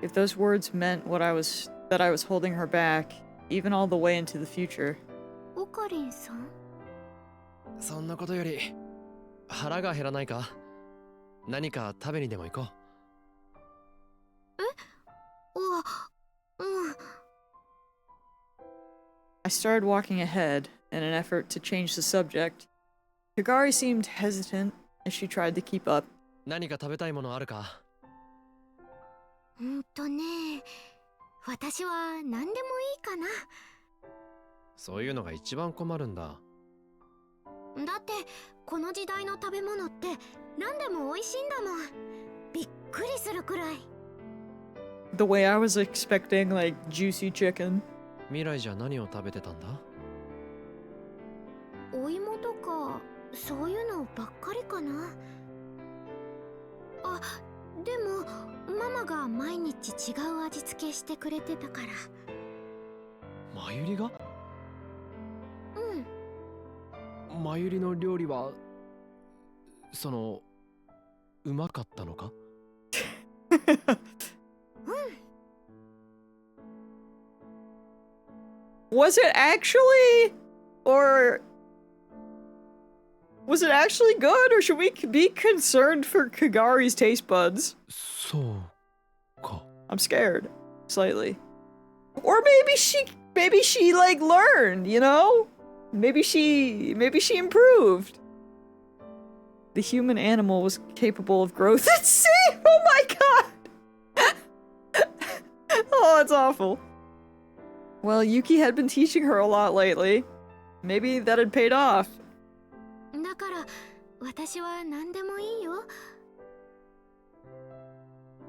If those words meant that I was holding her back, even all the way into the future. オカリンさん？そんなことより腹が減らないか？何か食べにでも行こう。I started walking ahead in an effort to change the subject. Kagari seemed hesitant as she tried to keep up. 何か食べたいものあるか？私は何でもいいかな。そういうのが一番困るんだ。だってこの時代の食べ物って何でも美味しいんだもん。びっくりするくらい。The way I was expecting, like, juicy chicken. 未来じゃ何を食べてたんだ？お芋とかそういうのばっかりかな。あ、でもママが毎日違う味付けしてくれてたから。まゆりが？うん。まゆりの料理はうまかったのか？Was it actually? Or was it actually good? Or should we be concerned for Kagari's taste buds? そうか。I'm scared. Slightly. Or maybe she like learned, you know? Maybe she improved. The human animal was capable of growth at sea! Oh my god! Oh, that's awful. Well, Yuki had been teaching her a lot lately. Maybe that had paid off. だから私は何でもいいよ。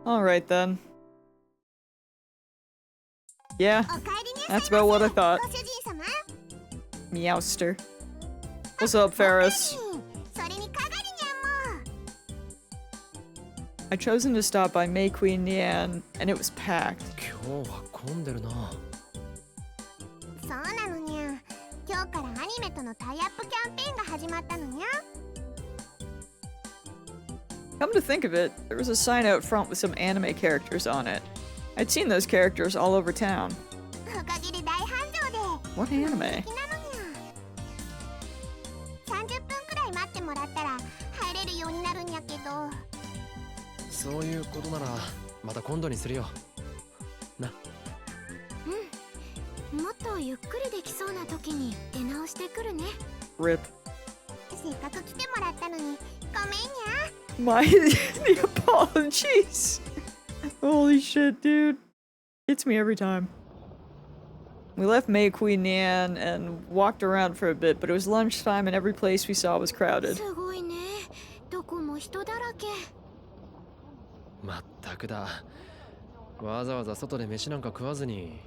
Alright then. Yeah, that's about what I thought. Meowster. What's up, Ferris? I'd chosen to stop by May Queen Nian, and it was packed. 今日は混んでるな。そうなのにゃ。今日からアニメとのタイアップキャンペーンが始まったのにゃ。Come to think of it, there was a sign out front with some anime characters on it. I'd seen those characters all over town. おかげで大繁盛で。 What anime? 素敵なのにゃ。30分くらい待ってもらったら入れるようになるんやけど。そういうことならまた今度にするよ。な。もっとゆっくりできそうな時に出直してくるね。Rip. せっかく来てもらったのにごめんにゃ。My the apologies. Holy shit, dude. Hits me every time. We left May Queen Nian and walked around for a bit, but it was lunchtime and every place we saw was crowded. すごいね。どこも人だらけ。まったくだ。わざわざ外で飯なんか食わずに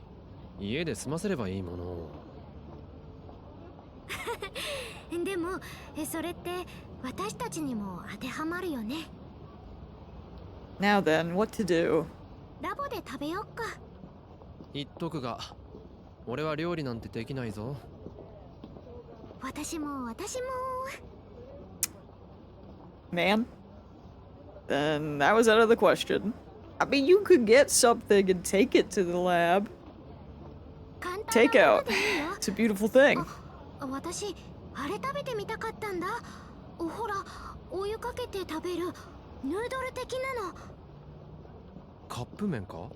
家で済ませればいいもの。でもそれって私たちにも当てはまるよね。 Now then, what to do? ラボで食べよっか。言っとくが、俺は料理なんてできないぞ。私も。 Man? Then that was out of the question. I mean, you could get something and take it to the lab. 簡単なもの Takeout. でいいよ。 It's a beautiful thing. 私あれ食べてみたかったんだ。ほら、お湯かけて食べるヌードル的なの。カップ麺か？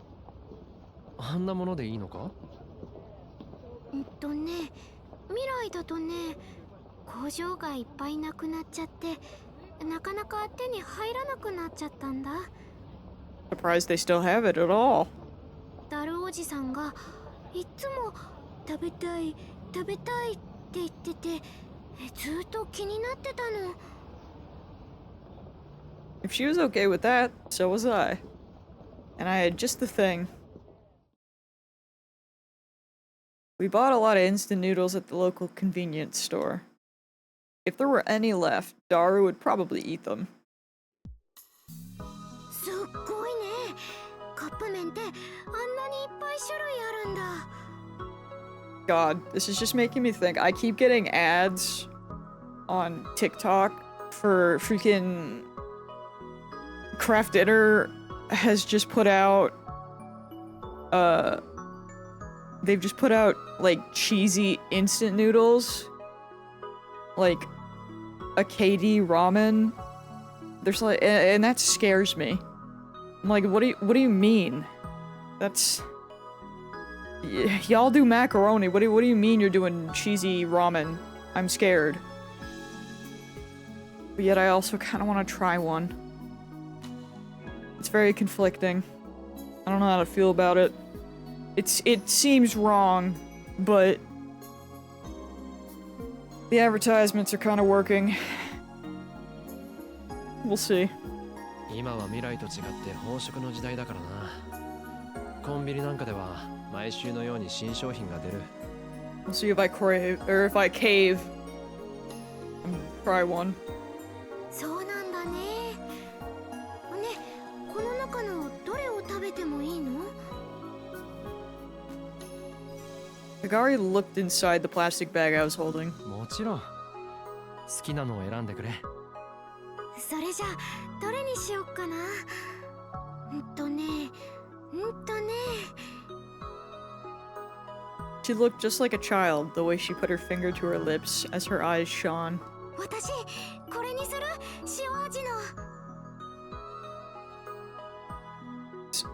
あんなものでいいのか？未来だとね、工場がいっぱいなくなっちゃって、なかなか手に入らなくなっちゃったんだ。 Surprised they still have it at all. ダルおじさんがいつも食べたいって言ってて、ずっと気になってたの。 If she was okay with that, so was I. And I had just the thing. We bought a lot of instant noodles at the local convenience store. If there were any left, Daru would probably eat them. すっごいね。カップ麺ってあんなにいっぱい種類あるんだ。 God, this is just making me think. I keep getting ads on TikTok for freaking Kraft Dinner has just put out they've just put out like cheesy instant noodles, like a KD ramen. There's like, and that scares me. I'm like, what do you mean? That's y'all do macaroni. What do you mean you're doing cheesy ramen? I'm scared. But yet I also kind of want to try one. It's very conflicting. I don't know how to feel about it. It seems wrong, but the advertisements are kind of working. We'll see. 今は未来と違って飽食の時代だからな。コンビニなんかでは毎週のように新商品が出る。We'll see if I crave or if I cave and try one. そうなんだね。この中のどれを食べてもいいの？ Hagari looked inside the plastic bag I was holding. もちろん。好きなのを選んでくれ。それじゃどれにしよっかな。She looked just like a child, the way she put her finger to her lips as her eyes shone. 私これにする。塩味の。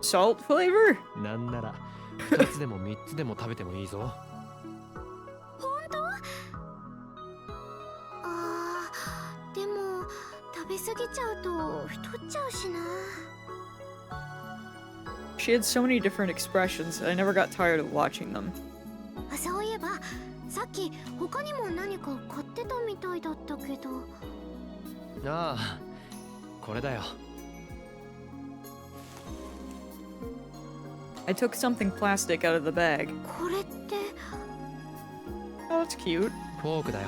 Salt flavor? なんなら2つでも3つでも食べてもいいぞ。本当？でも食べ過ぎちゃうと太っちゃうしな。 She had so many different expressions, I never got tired of watching them. そういえばさっき他にも何か買ってたみたいだったけど。ああ、これだよ。I took something plastic out of the bag. これって。 Oh, it's cute. フォークだよ。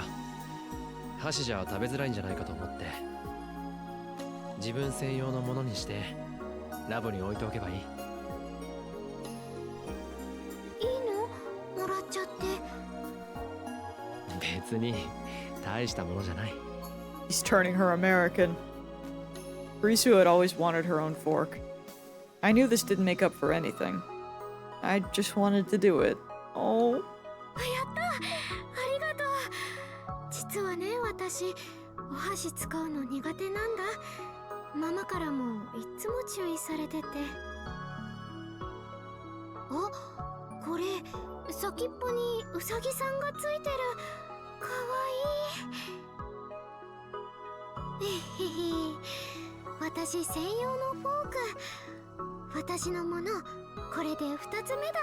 箸じゃ食べづらいんじゃないかと思って。自分専用のものにしてラボに置いておけばいい。いいの？もらっちゃって。別に大したものじゃない。 He's turning her American. Risu had always wanted her own fork. I knew this didn't make up for anything. I just wanted to do it. Oh. やった！ありがとう。実はね、私お箸使うの苦手なんだ。ママからもいつも注意されてて。あ、これ先っぽにウサギさんがついてる。かわいい。えへへ。私専用のフォーク。私のもの、これで2つ目だ。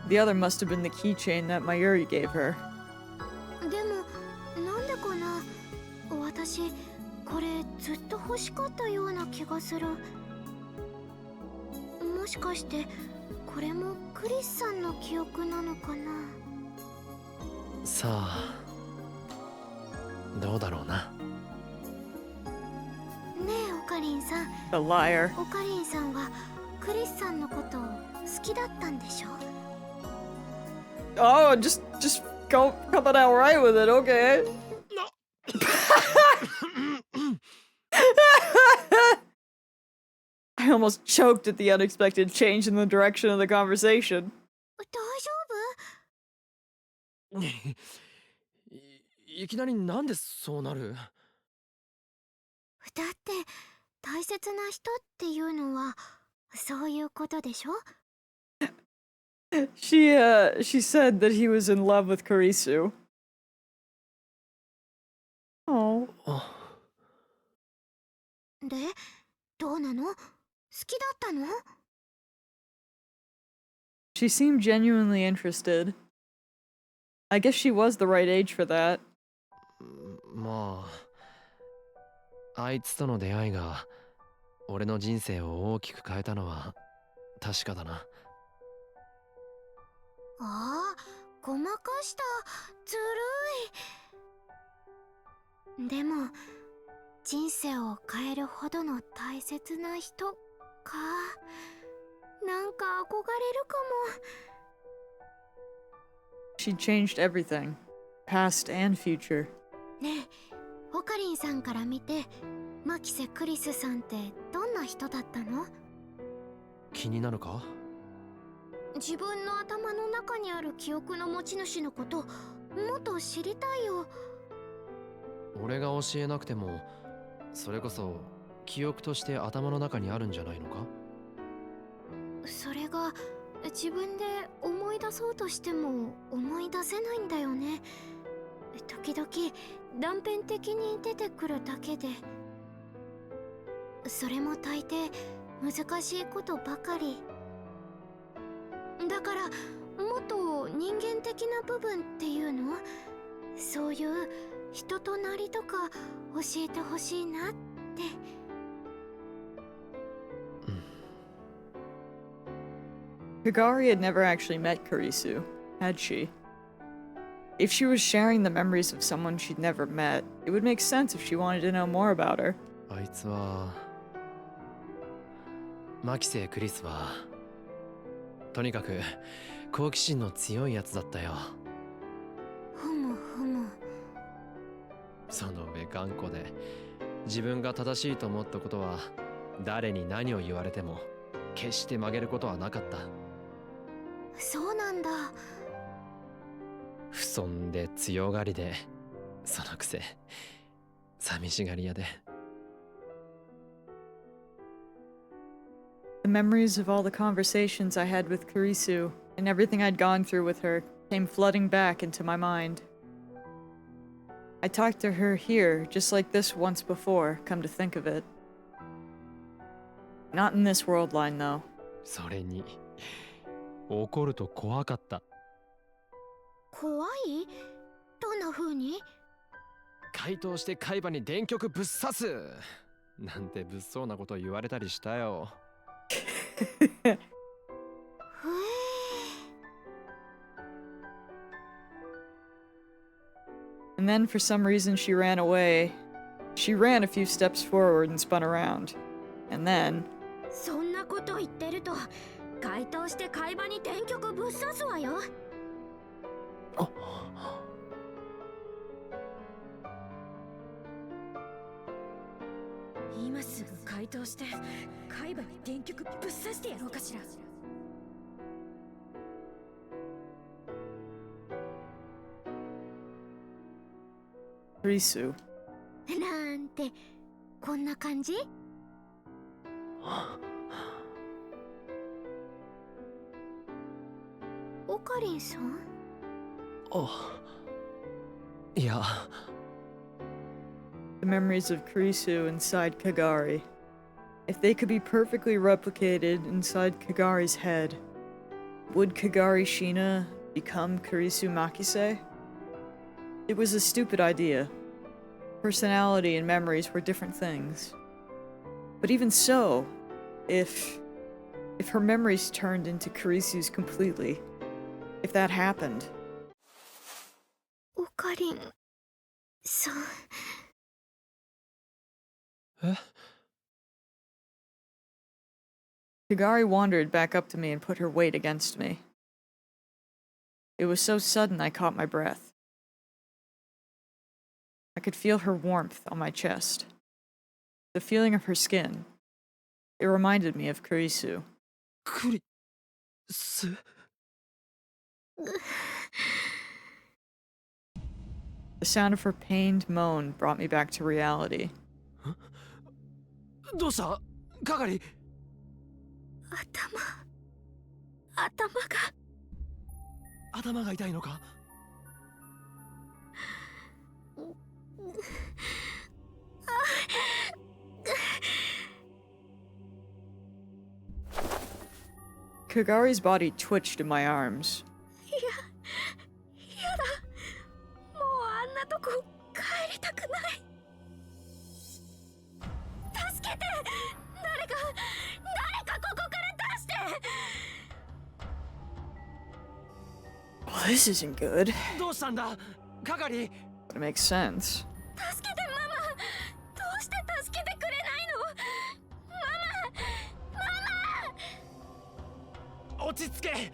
The other must have been the keychain that Mayuri gave her. でもなんでかな、私これずっと欲しかったような気がする。もしかしてこれもクリスさんの記憶なのかな。さあ、どうだろうな。ねえオカリンさん、 A liar. オカリンさんはクリスさんのことを好きだったんでしょ。 Oh, just go coming out right with it, okay. I almost choked at the unexpected change in the direction of the conversation. 大丈いきなりなんでそうなる？夫？だって大切な人っていうのはそういうことでしょ。 She said that he was in love with Kurisu. Oh. で、どうなの？好きだったの？ She seemed genuinely interested. I guess she was the right age for that. まあ、あいつとの出会いが俺の人生を大きく変えたのは確かだな。ああ、ごまかした。ずるい。でも人生を変えるほどの大切な人か。なんか憧れるか She changed everything, past and future. も。ねえ、オカリンさんから見てマキセ・クリスさんってどんな人だったの？気になるか？自分の頭の中にある記憶の持ち主のこともっと知りたいよ。俺が教えなくてもそれこそ記憶として頭の中にあるんじゃないのか？それが自分で思い出そうとしても思い出せないんだよね。時々断片的に出てくるだけで、それも大抵難しいことばかりだから、もっと人間的な部分っていうの、そういう人となりとか教えてほしいなって。Kagari had never actually met Kurisu, had she? If she was sharing the memories of someone she'd never met, it would make sense if she wanted to know more about her. あいつはマキセ・クリスはとにかく好奇心の強いやつだったよ。ふむふむ。その上頑固で自分が正しいと思ったことは誰に何を言われても決して曲げることはなかった。そうなんだ。不遜で強がりで、そのくせ寂しがり屋で。The memories of all the conversations I had with Kurisu and everything I'd gone through with her came flooding back into my mind. I talked to her here, just like this once before, come to think of it. Not in this world line, though. それに怒ると怖かった。怖い？どんな風に？回答して海馬に電極ぶっ刺すなんて物騒なこと言われたりしたよ。And then for some reason she ran away. She ran a few steps forward and spun around. And then... そんなこと言ってると回答して海馬に電極ぶっ刺すわよ。今すぐ回答して海馬に電極ぶっ刺してやろうかしら。Kurisu. なんてこんな感じ？オカリンさん？いや。The memories of Kurisu inside Kagari. If they could be perfectly replicated inside Kagari's head, would Kagari Shina become Kurisu Makise? It was a stupid idea. Personality and memories were different things. But even so, if her memories turned into Kurisu's completely, if that happened... オカリンさん。え Kagari wandered back up to me and put her weight against me. It was so sudden I caught my breath. I could feel her warmth on my chest. The feeling of her skin. It reminded me of Kurisu. クリス The sound of her pained moan brought me back to reality. どうした係頭が痛いのか Kagari's body twitched in my arms. やだ。もうあんなとこ帰りたくない。助けて。誰かここから出して。 Well, this isn't good. どうしたんだ係 But it makes sense. 助けてママ。どうして助けてくれないの。ママ。落ち着け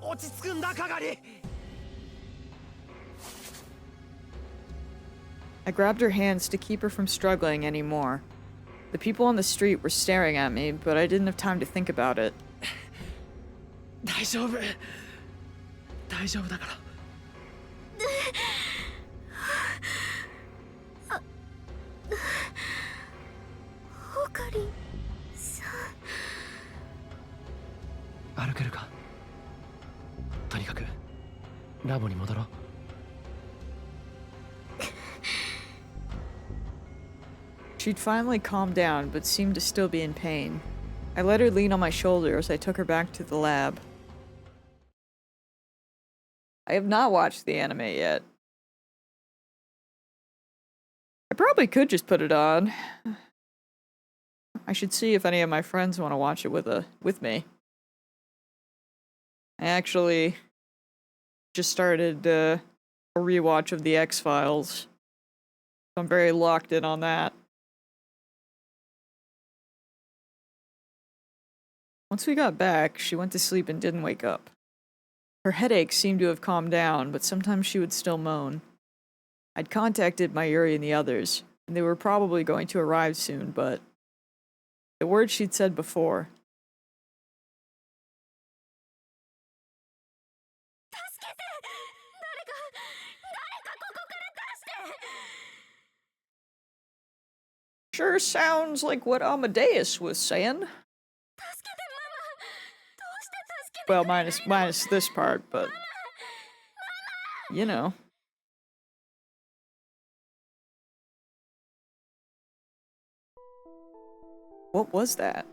落ち着くんだ係 I grabbed her hands to keep her from struggling anymore. The people on the street were staring at me, but I didn't have time to think about it. 大丈夫大丈夫だから オカリンさん。歩けるかとにかくラボに戻ろう She'd finally calmed down, but seemed to still be in pain. I let her lean on my shoulder as I took her back to the lab. I have not watched the anime yet. I probably could just put it on. I should see if any of my friends want to watch it with me. I actually just started a rewatch of the X-Files. So I'm very locked in on that. Once we got back, she went to sleep and didn't wake up. Her headache seemed to have calmed down, but sometimes she would still moan. I'd contacted Mayuri and the others, and they were probably going to arrive soon, but the words she'd said before. Sure sounds like what Amadeus was saying. Well, minus this part, but you know. What was that?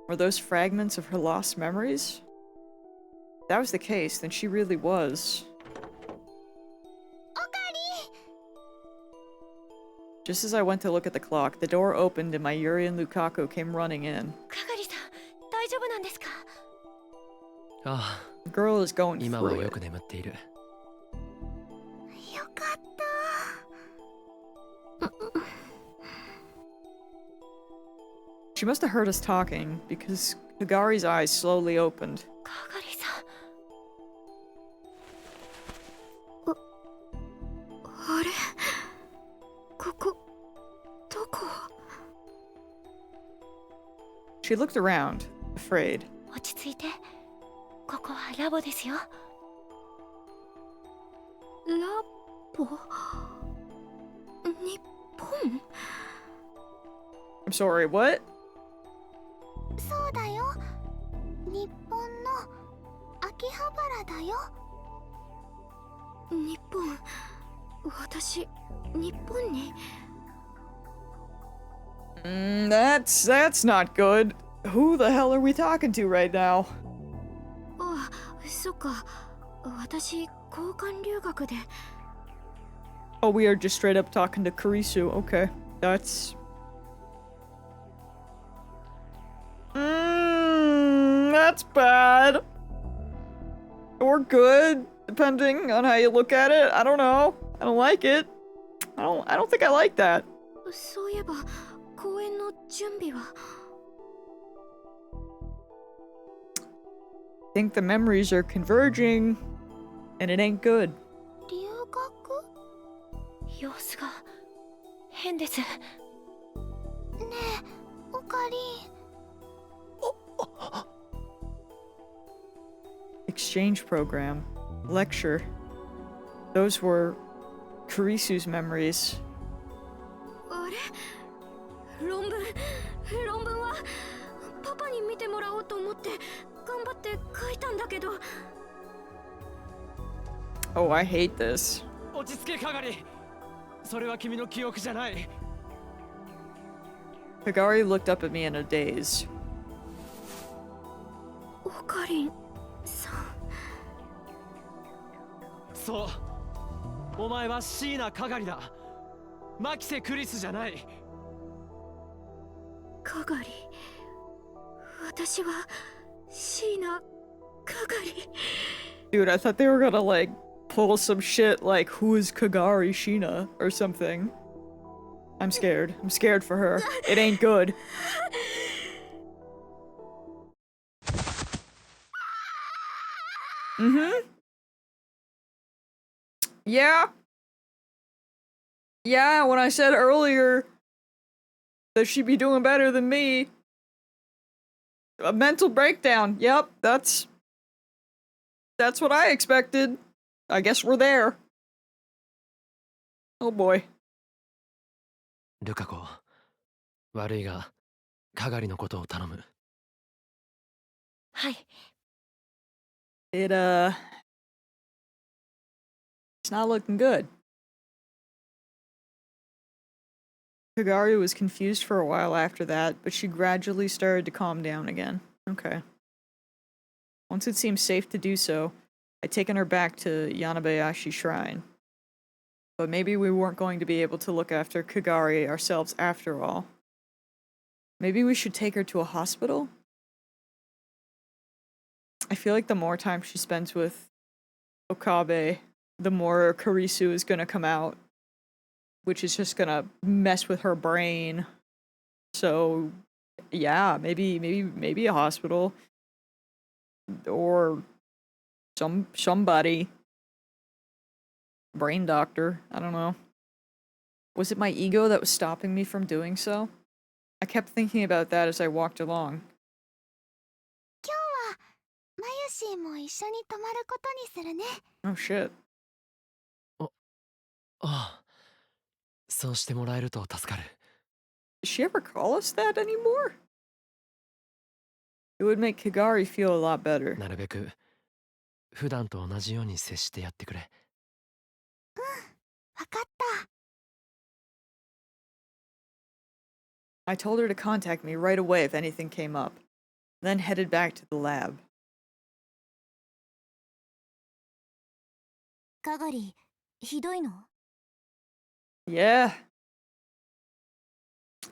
Were those fragments of her lost memories? If that was the case, then she really was. Just as I went to look at the clock, the door opened and Mayuri and Lukaku came running in. 係さん、大丈夫なんですか。あ The girl is あ going 今は through よ it. く眠っている よかった。She must have heard us talking, because Kagari's eyes slowly opened. 係さん。あれここ、どこ。 She looked around, afraid. 落ち着いて。ここはラボですよ。ラボ日本 I'm sorry, what? そうだよ。日本の秋葉原だよ。日本、私、日本に。That's not good. Who the hell are we talking to right now? あ、そっか。私、交換留学で。Oh, we are just straight up talking to Kurisu. Okay, that's... that's bad. Or good, depending on how you look at it. I don't know. I don't like it. I don't think I like that. そういえば、公演の準備は。I think the memories are converging, and it ain't good. 留学？様子が変です。ねえ、おかりん。Exchange program, lecture. Those were Kurisu's memories. あれ？論文はパパに見てもらおうと思って頑張って書いたんだけど。Oh, I hate this. 落ち着け係。それは君の記憶じゃない。Higari looked up at me in a daze. おかりんさん。そう。お前は椎名係だ。牧瀬クリスじゃない。係。私は椎名係。Dude, I thought they were gonna like pull some shit like who is Kagari Shina or something. I'm scared. I'm scared for her. It ain't good. Yeah. Yeah, when I said earlier that she'd be doing better than me. A mental breakdown. Yep, that's what I expected. I guess we're there. Oh boy. ルカ子、悪いが、係のことを頼む。はい。It, it's not looking good. Kagari was confused for a while after that, but she gradually started to calm down again. Okay. Once it seemed safe to do so, I'd taken her back to Yanabayashi Shrine. But maybe we weren't going to be able to look after Kagari ourselves after all. Maybe we should take her to a hospital? I feel like the more time she spends with Okabe, the more Kurisu is gonna come out, which is just gonna mess with her brain. So, yeah, maybe a hospital or somebody, brain doctor. I don't know. Was it my ego that was stopping me from doing so? I kept thinking about that as I walked along. 今日はマユシーも一緒に泊まることにするね。 Oh shit. ああ、そうしてもらえると助かる。Does she ever call us that anymore? It would make Kagari feel a lot better. なるべく普段と同じように接してやってくれ。わかった。 I told her to contact me right away if anything came up, then headed back to the lab. 係、ひどいの？ Yeah.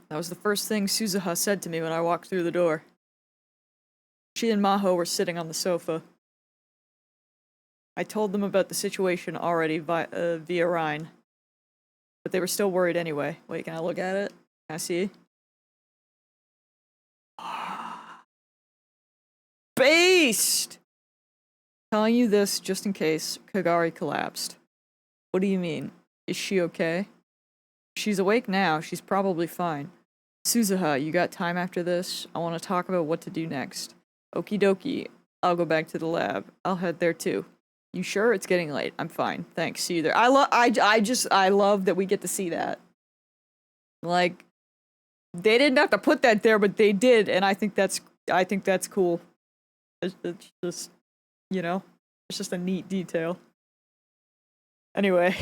That was the first thing Suzuha said to me when I walked through the door. She and Maho were sitting on the sofa. I told them about the situation already via Rhine, but they were still worried anyway. Wait, can I look at it? Can I see? Based! Telling you this just in case Kagari collapsed. What do you mean? Is she okay? She's awake now. She's probably fine. Suzuha, you got time after this? I want to talk about what to do next. Okie dokie. I'll go back to the lab. I'll head there too. You sure? It's getting late. I'm fine. Thanks. See you there. I love that we get to see that. Like, they didn't have to put that there, but they did, and I think that's cool. It's just, you know, it's just a neat detail. Anyway,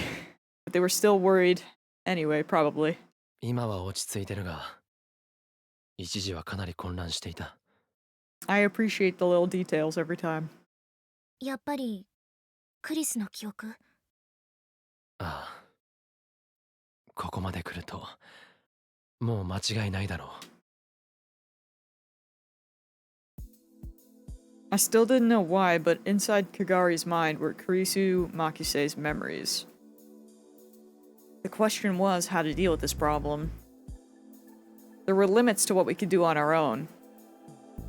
but they were still worried anyway, probably. 今は落ち着いてるが、一時はかなり混乱していた。 I appreciate the little details every time. やっぱりクリスの記憶？ああ、ここまで来るともう間違いないだろう。 I still didn't know why, but inside Kagari's mind were Kurisu Makise's memories. The question was how to deal with this problem. There were limits to what we could do on our own.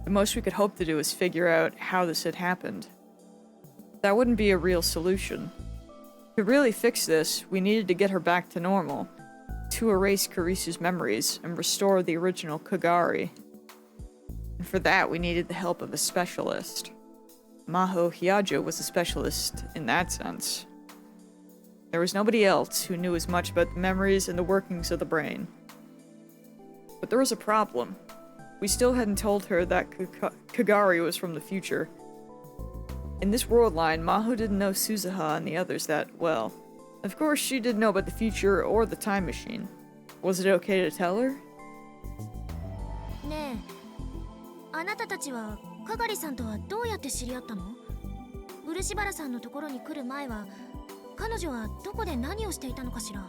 The most we could hope to do was figure out how this had happened. That wouldn't be a real solution. To really fix this, we needed to get her back to normal, to erase Kurisu's memories and restore the original Kagari. And for that, we needed the help of a specialist. Maho Hyajo was a specialist in that sense. There was nobody else who knew as much about the memories and the workings of the brain. But there was a problem. We still hadn't told her that Kagari was from the future. In this world line, Maho didn't know Suzuha and the others that well. Of course, she didn't know about the future or the time machine. Was it okay to tell her? ねえ、あなたたちはかがりさんとはどうやって知り合ったの？漆原さんのところに来る前は彼女はどこで何をしていたのかしら？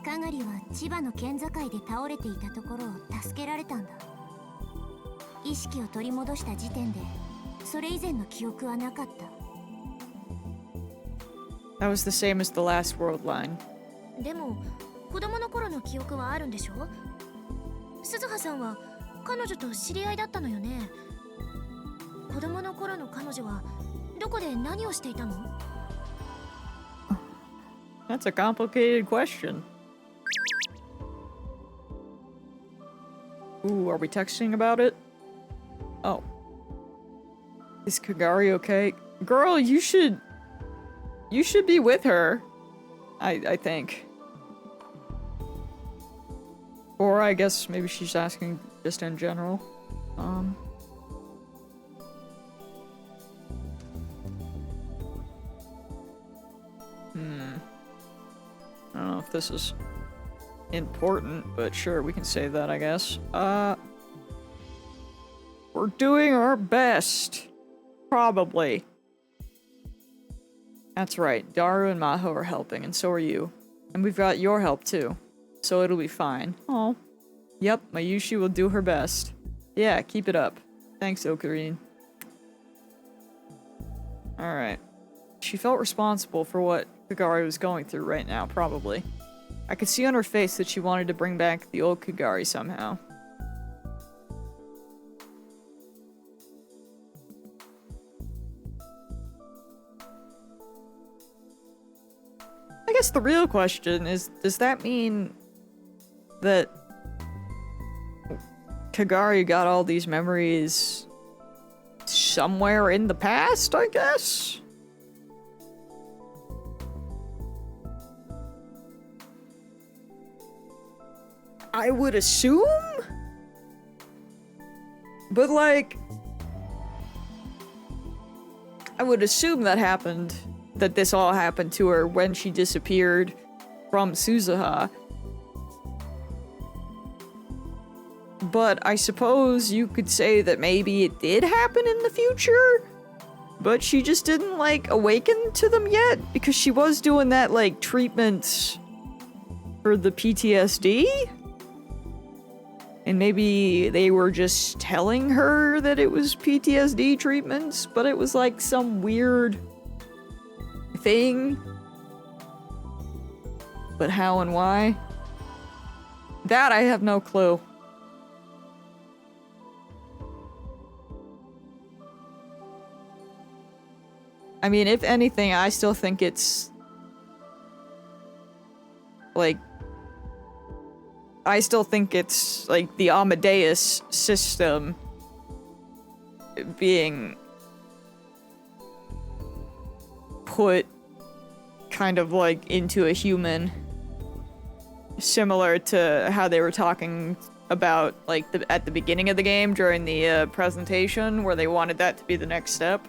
かがりは千葉の県境で倒れていたところを助けられたんだ。意識を取り戻した時点でそれ以前の記憶はなかった。 That was the same as the last world line. でも子供の頃の記憶はあるんでしょ？鈴葉さんは彼女と知り合いだったのよね。子供の頃の彼女はどこで何をしていたの？ That's a complicated question. Ooh, are we texting about it? Oh. Is Kagari okay? Girl, you should be with her. I think. Or I guess maybe she's asking just in general. I don't know if this is important, but sure, we can save that, I guess. We're doing our best. Probably. That's right, Daru and Maho are helping, and so are you. And we've got your help too. So it'll be fine. Oh. Yep, Mayushi will do her best. Yeah, keep it up. Thanks, Ocarine. Alright. She felt responsible for what Kagari was going through right now, probably. I could see on her face that she wanted to bring back the old Kagari somehow. I guess the real question is, does that mean that Kagari got all these memories somewhere in the past, I guess? I would assume? But like, I would assume that happened, that this all happened to her when she disappeared from Suzuha. But I suppose you could say that maybe it did happen in the future, but she just didn't, like, awaken to them yet, because she was doing that, like, treatment for the PTSD? And maybe they were just telling her that it was PTSD treatments, but it was, like, some weird thing. But how and why? That I have no clue. I mean, if anything, I still think it's like, I still think it's like the Amadeus system being put kind of like into a human, similar to how they were talking about like at the beginning of the game during the presentation, where they wanted that to be the next step.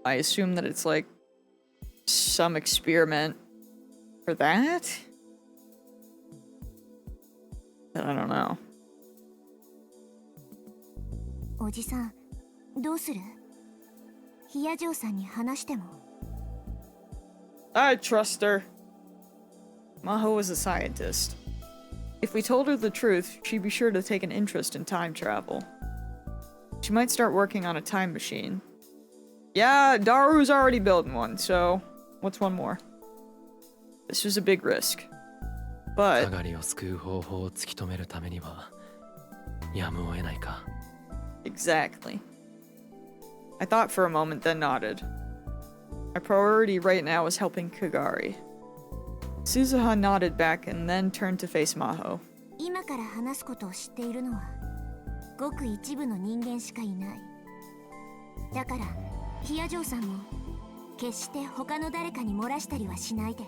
I assume that it's like some experiment for that? then I don't know. おじさん、どうする？ヒヤジョーさんに話しても。I trust her. Maho was a scientist. If we told her the truth, she'd be sure to take an interest in time travel. She might start working on a time machine. Yeah, Daru's already building one, so what's one more? This was a big risk. But かがりを救う方法を突き止めるためにはやむを得ないか。 exactly. I thought for a moment, then nodded. My priority right now is helping Kagari. Suzuha nodded back and then turned to face Maho. 今から話すことを知っているのはごく一部の人間しかいない。だからヒヤジョーさんも決して他の誰かに漏らしたりはしないで。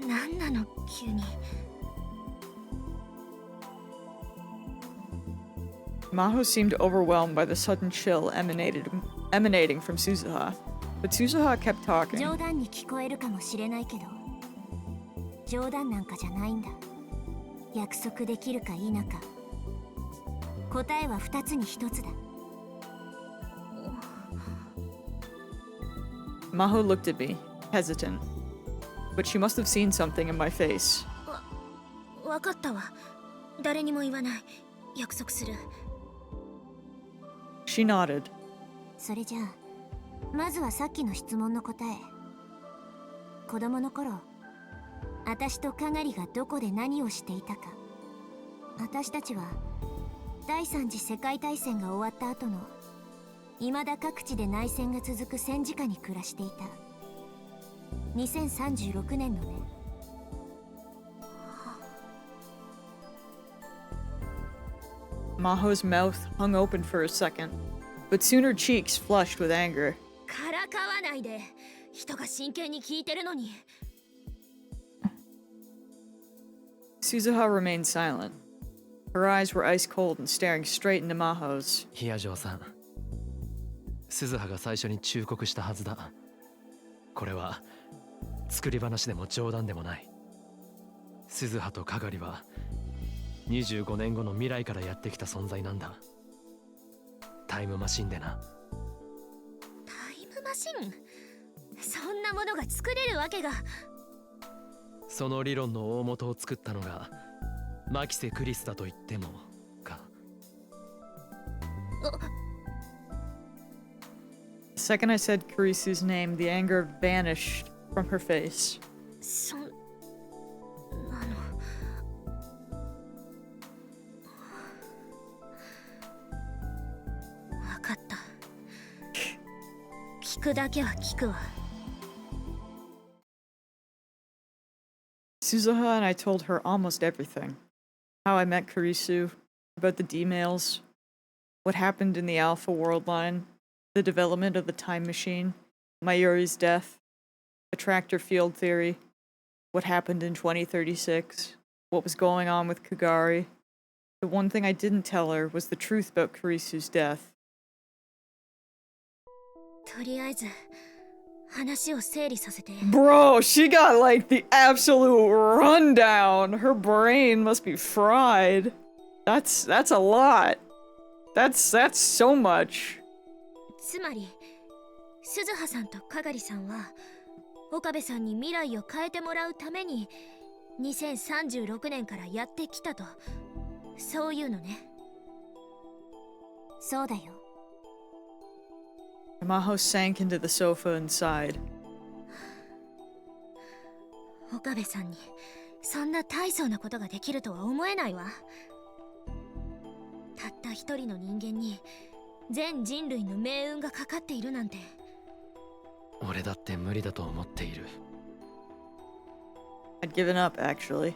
なんなの急に。Maho seemed overwhelmed by the sudden chill emanating from Suzuha, but Suzuha kept talking. 冗談に聞こえるかもしれないけど、冗談なんかじゃないんだ。約束できるか否か。答えは2つに1つだ。Maho looked at me, hesitant, but she must have seen something in my face. わかったわ。誰にも言わない。約束する。She nodded. それじゃあ、まずはさっきの質問の答え。子供の頃、私とかがりがどこで何をしていたか。私たちは第三次世界大戦が終わった後の未だ各地で内戦が続く戦時下に暮らしていた。2036年のね。Maho's mouth hung open for a second, but soon her cheeks flushed with anger. からかわないで。人が真剣に聞いてるのに。Suzuha remained silent. Her eyes were ice cold and staring straight into Maho's. ヒヤジョーさん、鈴葉が最初に忠告したはずだ。これは作り話でも冗談でもない。鈴葉とかがりは25年後の未来からやってきた存在なんだ。タイムマシンでな。タイムマシン？そんなものが作れるわけが。その理論の大元を作ったのがマキセ・クリスだと言ってもか。The second I said Kurisu's name, the anger vanished from her face. そんなの。わかった。聞くだけは聞くわ。Suzuha and I told her almost everything. How I met Kurisu, about the D-mails, what happened in the Alpha World Line, the development of the time machine, Mayuri's death, the tractor field theory, what happened in 2036, what was going on with Kagari. The one thing I didn't tell her was the truth about Kurisu's death. とりあえず話を整理させて。 Bro, she got like the absolute rundown. Her brain must be fried. That's a lot. That's so much. つまり鈴葉さんとかがりさんは岡部さんに未来を変えてもらうために2036年からやってきたと、そういうのね。そうだよ。 Maho sank into the sofa and sighed. 岡部さんにそんな大層なことができるとは思えないわ。たった一人の人間に全人類の命運がかかっているなんて。俺だって無理だと思っている。 I'd given up, actually.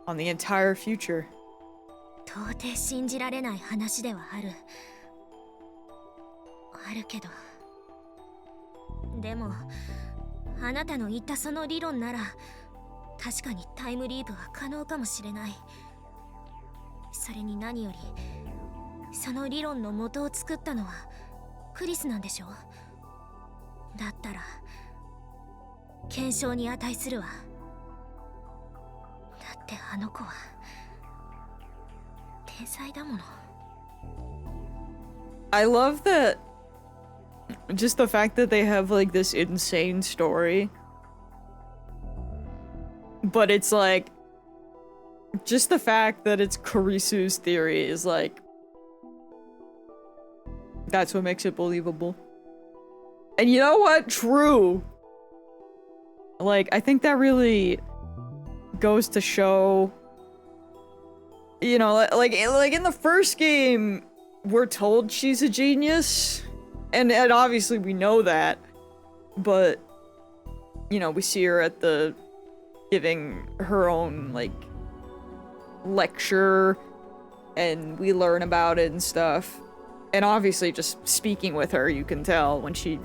On the entire future. 到底信じられない話ではある。あるけど。でも、あなたの言ったその理論なら、確かにタイムリープは可能かもしれない。それに何より、その理論の元を作ったのはクリスなんでしょ？だったら検証に値するわ。ってあの子は天才だもの。 I love that. Just the fact that they have like this insane story. But it's like, just the fact that it's Kurisu's theory is like, that's what makes it believable. And you know what? True. Like, I think that really goes to show, you know, like in the first game, we're told she's a genius, and obviously we know that, but, you know, we see her at the giving her own, like, lecture, and we learn about it and stuff. And obviously just speaking with her, you can tell when she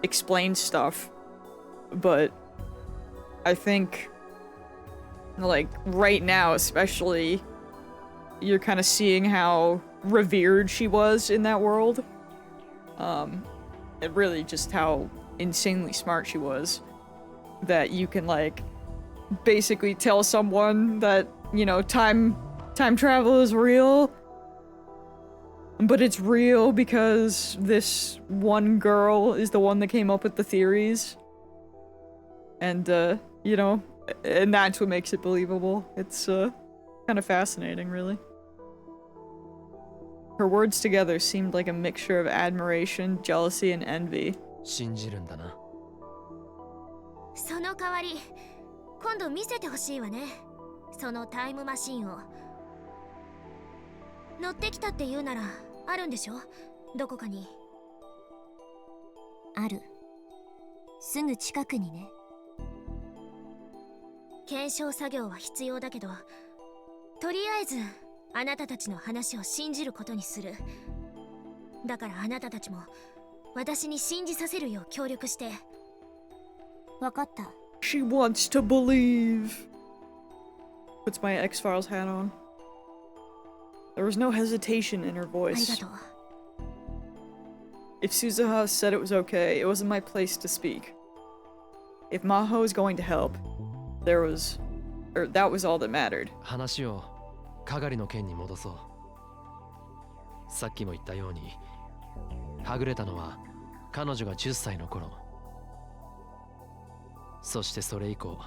explains stuff. But I think, like, right now especially, you're kind of seeing how revered she was in that world. And really just how insanely smart she was. That you can, like, basically tell someone that, you know, time travel is real, but it's real because this one girl is the one that came up with the theories. And, you know, and that's what makes it believable. It's, kind of fascinating, really. Her words together seemed like a mixture of admiration, jealousy, and envy. 信じるんだな。その代わり今度見せてほしいわね、そのタイムマシンを。乗ってきたって言うならあるんでしょ、どこかに。ある、すぐ近くにね。検証作業は必要だけど、とりあえずあなたたちの話を信じることにする。だからあなたたちも私に信じさせるよう協力して。わかった。 She wants to believe. Puts my X-Files hat on. There was no hesitation in her あり voice. がとう。 If Suzuha said it was okay, it wasn't my place to speak. If Maho was going to help, that was all that mattered. 話をかがりの件に戻そう。さっきも言ったように、はぐれたのは彼女が10歳の頃。そしてそれ以降、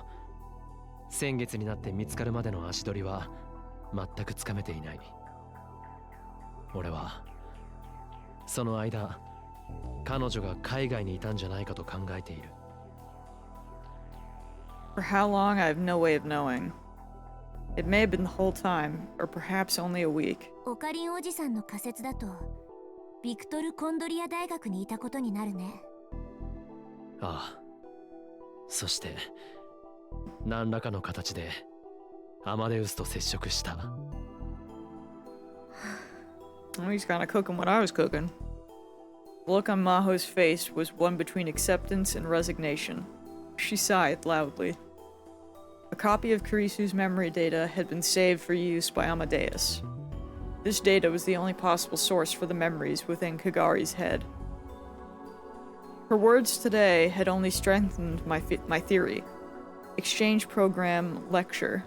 先月になって見つかるまでの足取りは全くつかめていない。俺はその間、彼女が海外にいたんじゃないかと考えている。For how long, I have no way of knowing. It may have been the whole time, or perhaps only a week. オカリンおじさんの仮説だと、ビクトル・コンドリア大学にいたことになるね。ああ。そして何らかの形でアマデウスと接触した。Well, he's kind of cooking what I was cooking. The look on Maho's face was one between acceptance and resignation. She sighed loudly. A copy of Kurisu's memory data had been saved for use by Amadeus. This data was the only possible source for the memories within Kagari's head. Her words today had only strengthened my theory. Exchange program lecture.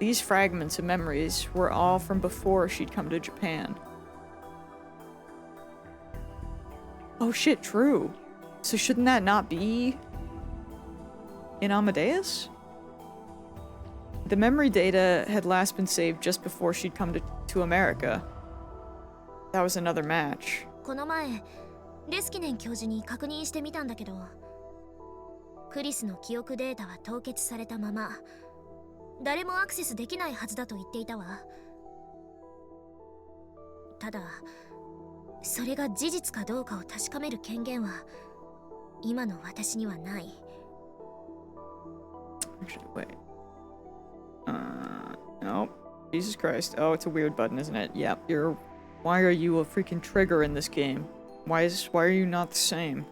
These fragments of memories were all from before she'd come to Japan. Oh shit, true. So shouldn't that not be in Amadeus? The memory data had last been saved just before she'd come to America. That was another match. この前レスキネン教授に確認してみたんだけど、クリスの記憶データは凍結されたまま、誰もアクセスできないはずだと言っていたわ。ただ、それが事実かどうかを確かめる権限は今の私にはない。Actually, wait. No. Jesus Christ. Oh, it's a weird button, isn't it? Yep, Why are you a freaking trigger in this game? Why are you not the same?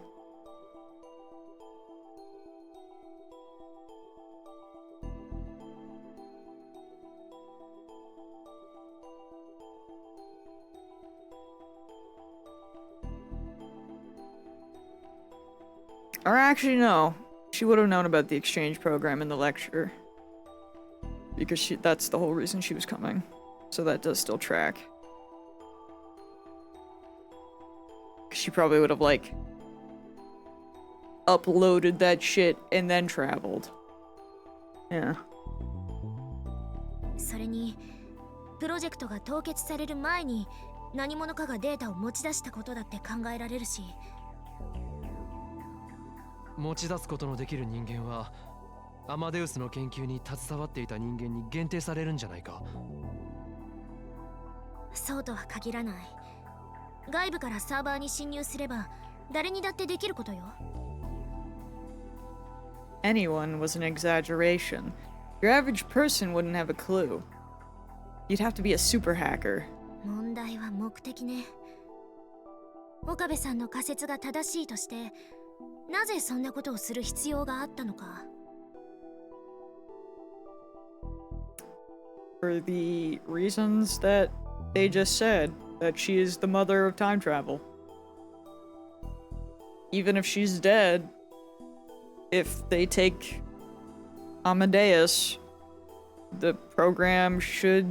Or actually, no. She would have known about the exchange program in the lecture. because that's the whole reason she was coming. So that does still track. 'Cause she probably would have, like, uploaded that shit and then traveled. Yeah. それにプロジェクトが凍結される前に何者かがデータを持ち出したことだって考えられるし、持ち出すことのできる人間はアマデウスの研究に携わっていた人間に限定されるんじゃないか。そうとは限らない。外部からサーバーに侵入すれば誰にだってできることよ。Anyone was an exaggeration. Your average person wouldn't have a clue. You'd have to be a super hacker. 問題は目的ね。岡部さんの仮説が正しいとして、なぜそんなことをする必要があったのか。For the reasons that they just said, that she is the mother of time travel. Even if she's dead, if they take Amadeus, the program should,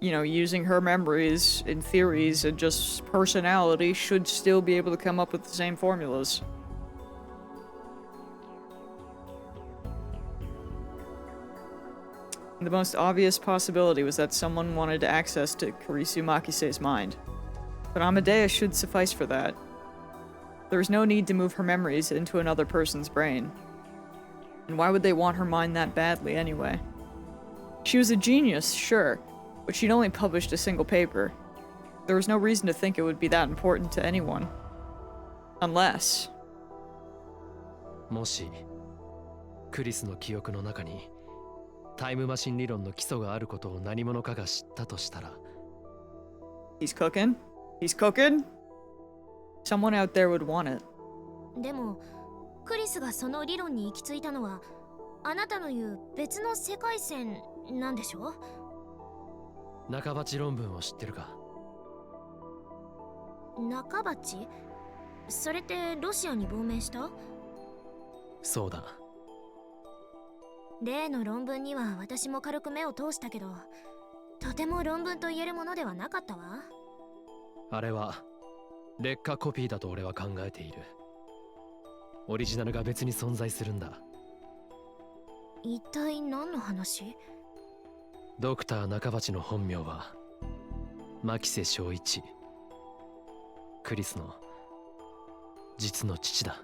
you know, using her memories and theories and just personality, should still be able to come up with the same formulas. The most obvious possibility was that someone wanted access to Kurisu Makise's mind. But Amadeus should suffice for that. There was no need to move her memories into another person's brain. And why would they want her mind that badly anyway? She was a genius, sure, but she'd only published a single paper. There was no reason to think it would be that important to anyone. Unless... もしクリスの記憶の中にタイムマシン理論の基礎があることを何者かが知ったとしたら。 He's cooking? He's cooking? Someone out there would want it. でもクリスがその理論に行き着いたのはあなたの言う別の世界線なんでしょ？中鉢論文を知ってるか？中鉢？それってロシアに亡命した？そうだ。例の論文には私も軽く目を通したけど、とても論文と言えるものではなかったわ。あれは劣化コピーだと俺は考えている。オリジナルが別に存在するんだ。一体何の話？ドクター中鉢の本名は牧瀬正一。クリスの実の父だ。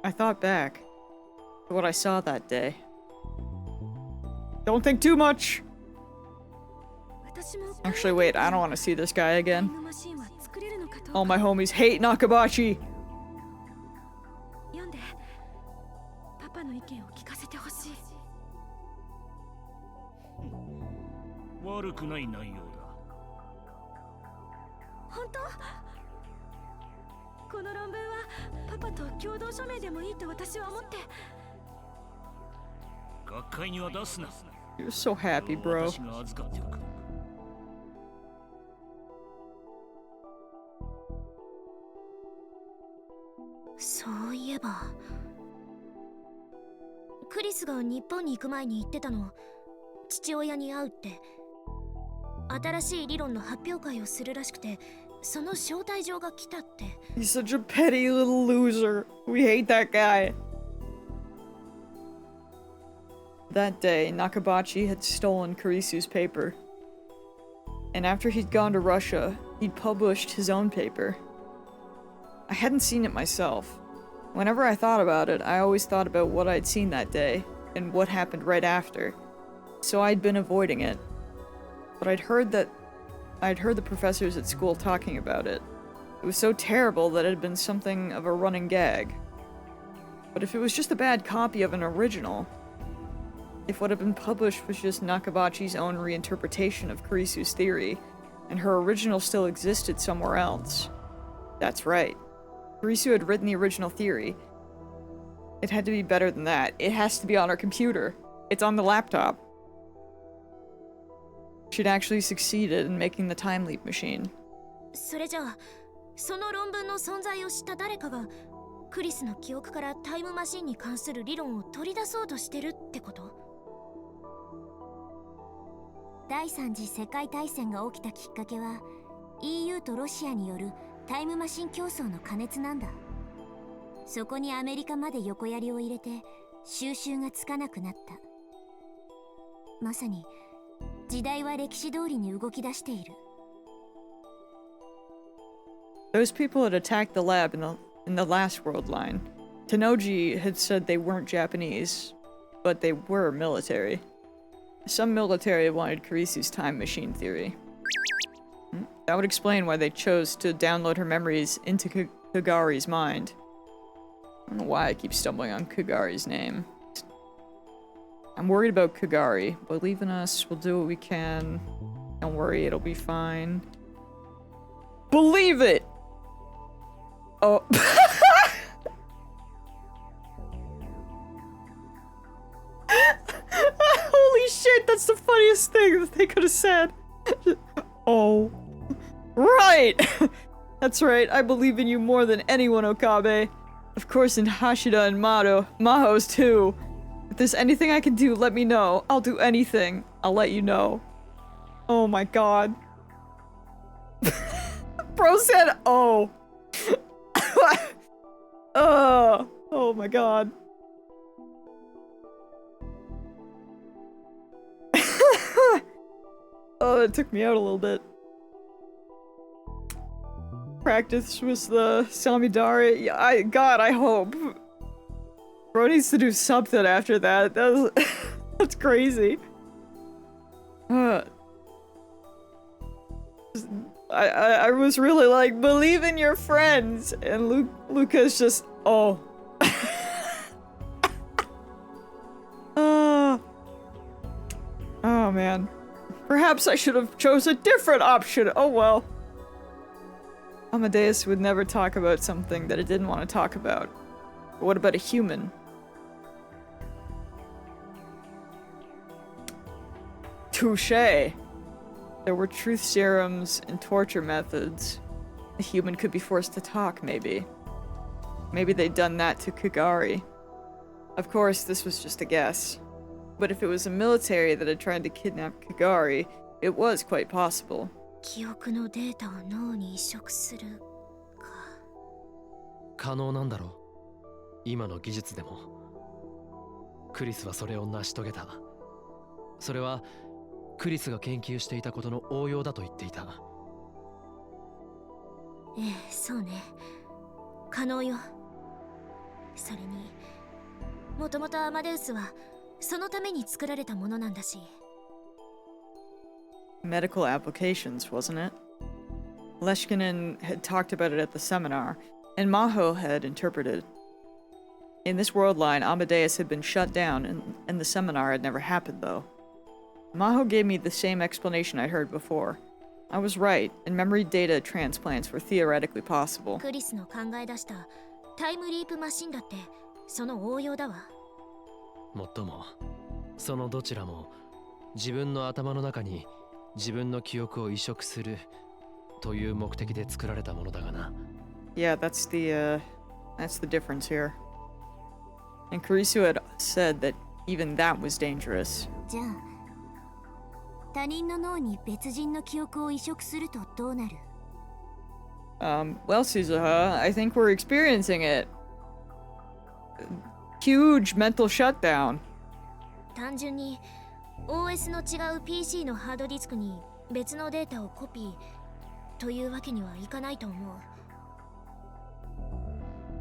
I thought back to what I saw that day. Don't think too much! Actually, wait, I don't want to see this guy again. All my homies hate Nakabashi! 読んでパパの意見を聞かせてほしい。悪くない内容だ。本当？この論文はパパと共同署名でもいいと私は思って。学会には出すな。 You're so happy, bro. 私が預かっておく。そういえばクリスが日本に行く前に言ってたの、父親に会うって。新しい理論の発表会をするらしくて、その招待状が来たって。 He's such a petty little loser. We hate that guy. That day, Nakabachi had stolen Kurisu's paper. And after he'd gone to Russia, he'd published his own paper. I hadn't seen it myself. Whenever I thought about it, I always thought about what I'd seen that day, and what happened right after. So I'd been avoiding it. But I'd heard the professors at school talking about it. It was so terrible that it had been something of a running gag. But if it was just a bad copy of an original, if what had been published was just Nakabachi's own reinterpretation of Kurisu's theory, and her original still existed somewhere else. That's right. Kurisu had written the original theory. It had to be better than that. It has to be on her computer. It's on the laptop. She'd actually succeeded in making the time leap machine. それじゃあその論文の存在を知った誰かがクリスの記憶からタイムマシンに関する理論を取り出そうとしてるってこと？第三次世界大戦が起きたきっかけは EU とロシアによるタイムマシン競争の過熱なんだ。そこにアメリカまで横槍を入れて収拾がつかなくなった。まさに時代は歴史通りに動き出している。Those people had attacked the lab in the last world line. Tenoji had said they weren't Japanese, but they were military. Some military wanted Kurisu's time machine theory. That would explain why they chose to download her memories into Kagari's mind. I don't know why I keep stumbling on Kagari's name. I'm worried about Kagari. Believe in us, we'll do what we can. Don't worry, it'll be fine. Believe it! Oh. Holy shit, that's the funniest thing that they could have said. Oh. Right! That's right, I believe in you more than anyone, Okabe. Of course in Hashida and Maho's too. If there's anything I can do, let me know. I'll do anything. I'll let you know. Oh my god. Bro said, oh. Oh my god. Oh, it took me out a little bit. Practice was the Samidare. Yeah, God, I hope. Bro needs to do something after that. That's crazy. I was really like, believe in your friends, and Luca's just, oh. Oh man. Perhaps I should have chose a different option. Oh well. Amadeus would never talk about something that it didn't want to talk about. But what about a human? Touché. There were truth serums and torture methods. A human could be forced to talk, maybe. Maybe they'd done that to Kagari. Of course, this was just a guess. But if it was a military that had tried to kidnap Kagari, it was quite possible. 記憶のデータを脳に移植するか。可能なんだろう、今の技術でも。クリスはそれを成し遂げた。それはクリスが研究していたことの応用だと言っていた。ええ、そうね。可能よ。それに、もともとアマデウスはそのために作られたものなんだし。Medical applications, wasn't it? Leshkinen had talked about it at the seminar, and Maho had interpreted. In this world line, Amadeus had been shut down, and the seminar had never happened, though. Maho gave me the same explanation I heard before. I was right, and memory data transplants were theoretically possible. クリスの考え出したタイムリープマシンだってその応用だわ。もっとも、そのどちらも自分の頭の中に自分の記憶を移植するという目的で作られたものだがな。Yeah, that's the difference here. And Kurisu had said that even that was dangerous. じゃあ、他人の脳に別人の記憶を移植するとどうなる？ Well, Suzuha, I think we're experiencing it. Huge mental shutdown. 単純に OS の違う PC のハードディスクに別のデータをコピーというわけにはいかないと思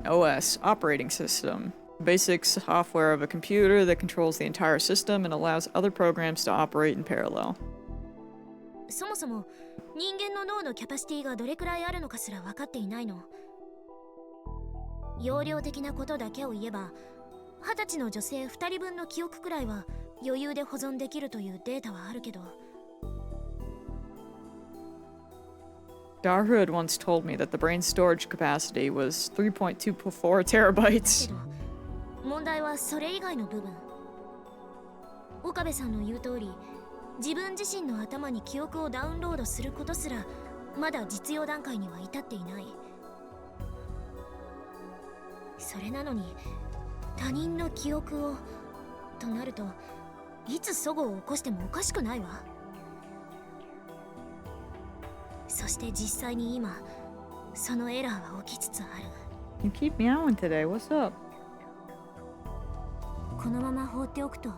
う。OS, operating system. Basic software of a computer that controls the entire system and allows other programs to operate in parallel. そもそも人間の脳のキャパシティがどれくらいあるのかすら分かっていないの。容量的なことだけを言えば、20歳の女性2人分の記憶くらいは余裕で保存できるというデータはあるけど。Daru had once told me that the brain storage capacity was 3.24 terabytes. けど問題はそれ以外の部分。岡部さんの言う通り、自分自身の頭に記憶をダウンロードすることすらまだ実用段階には至っていない。それなのに他人の記憶をとなると、いつ齟齬を起こしてもおかしくないわ。そして実際に今そのエラーは起きつつある。 You keep meowing today. What's up? このまま放っておくと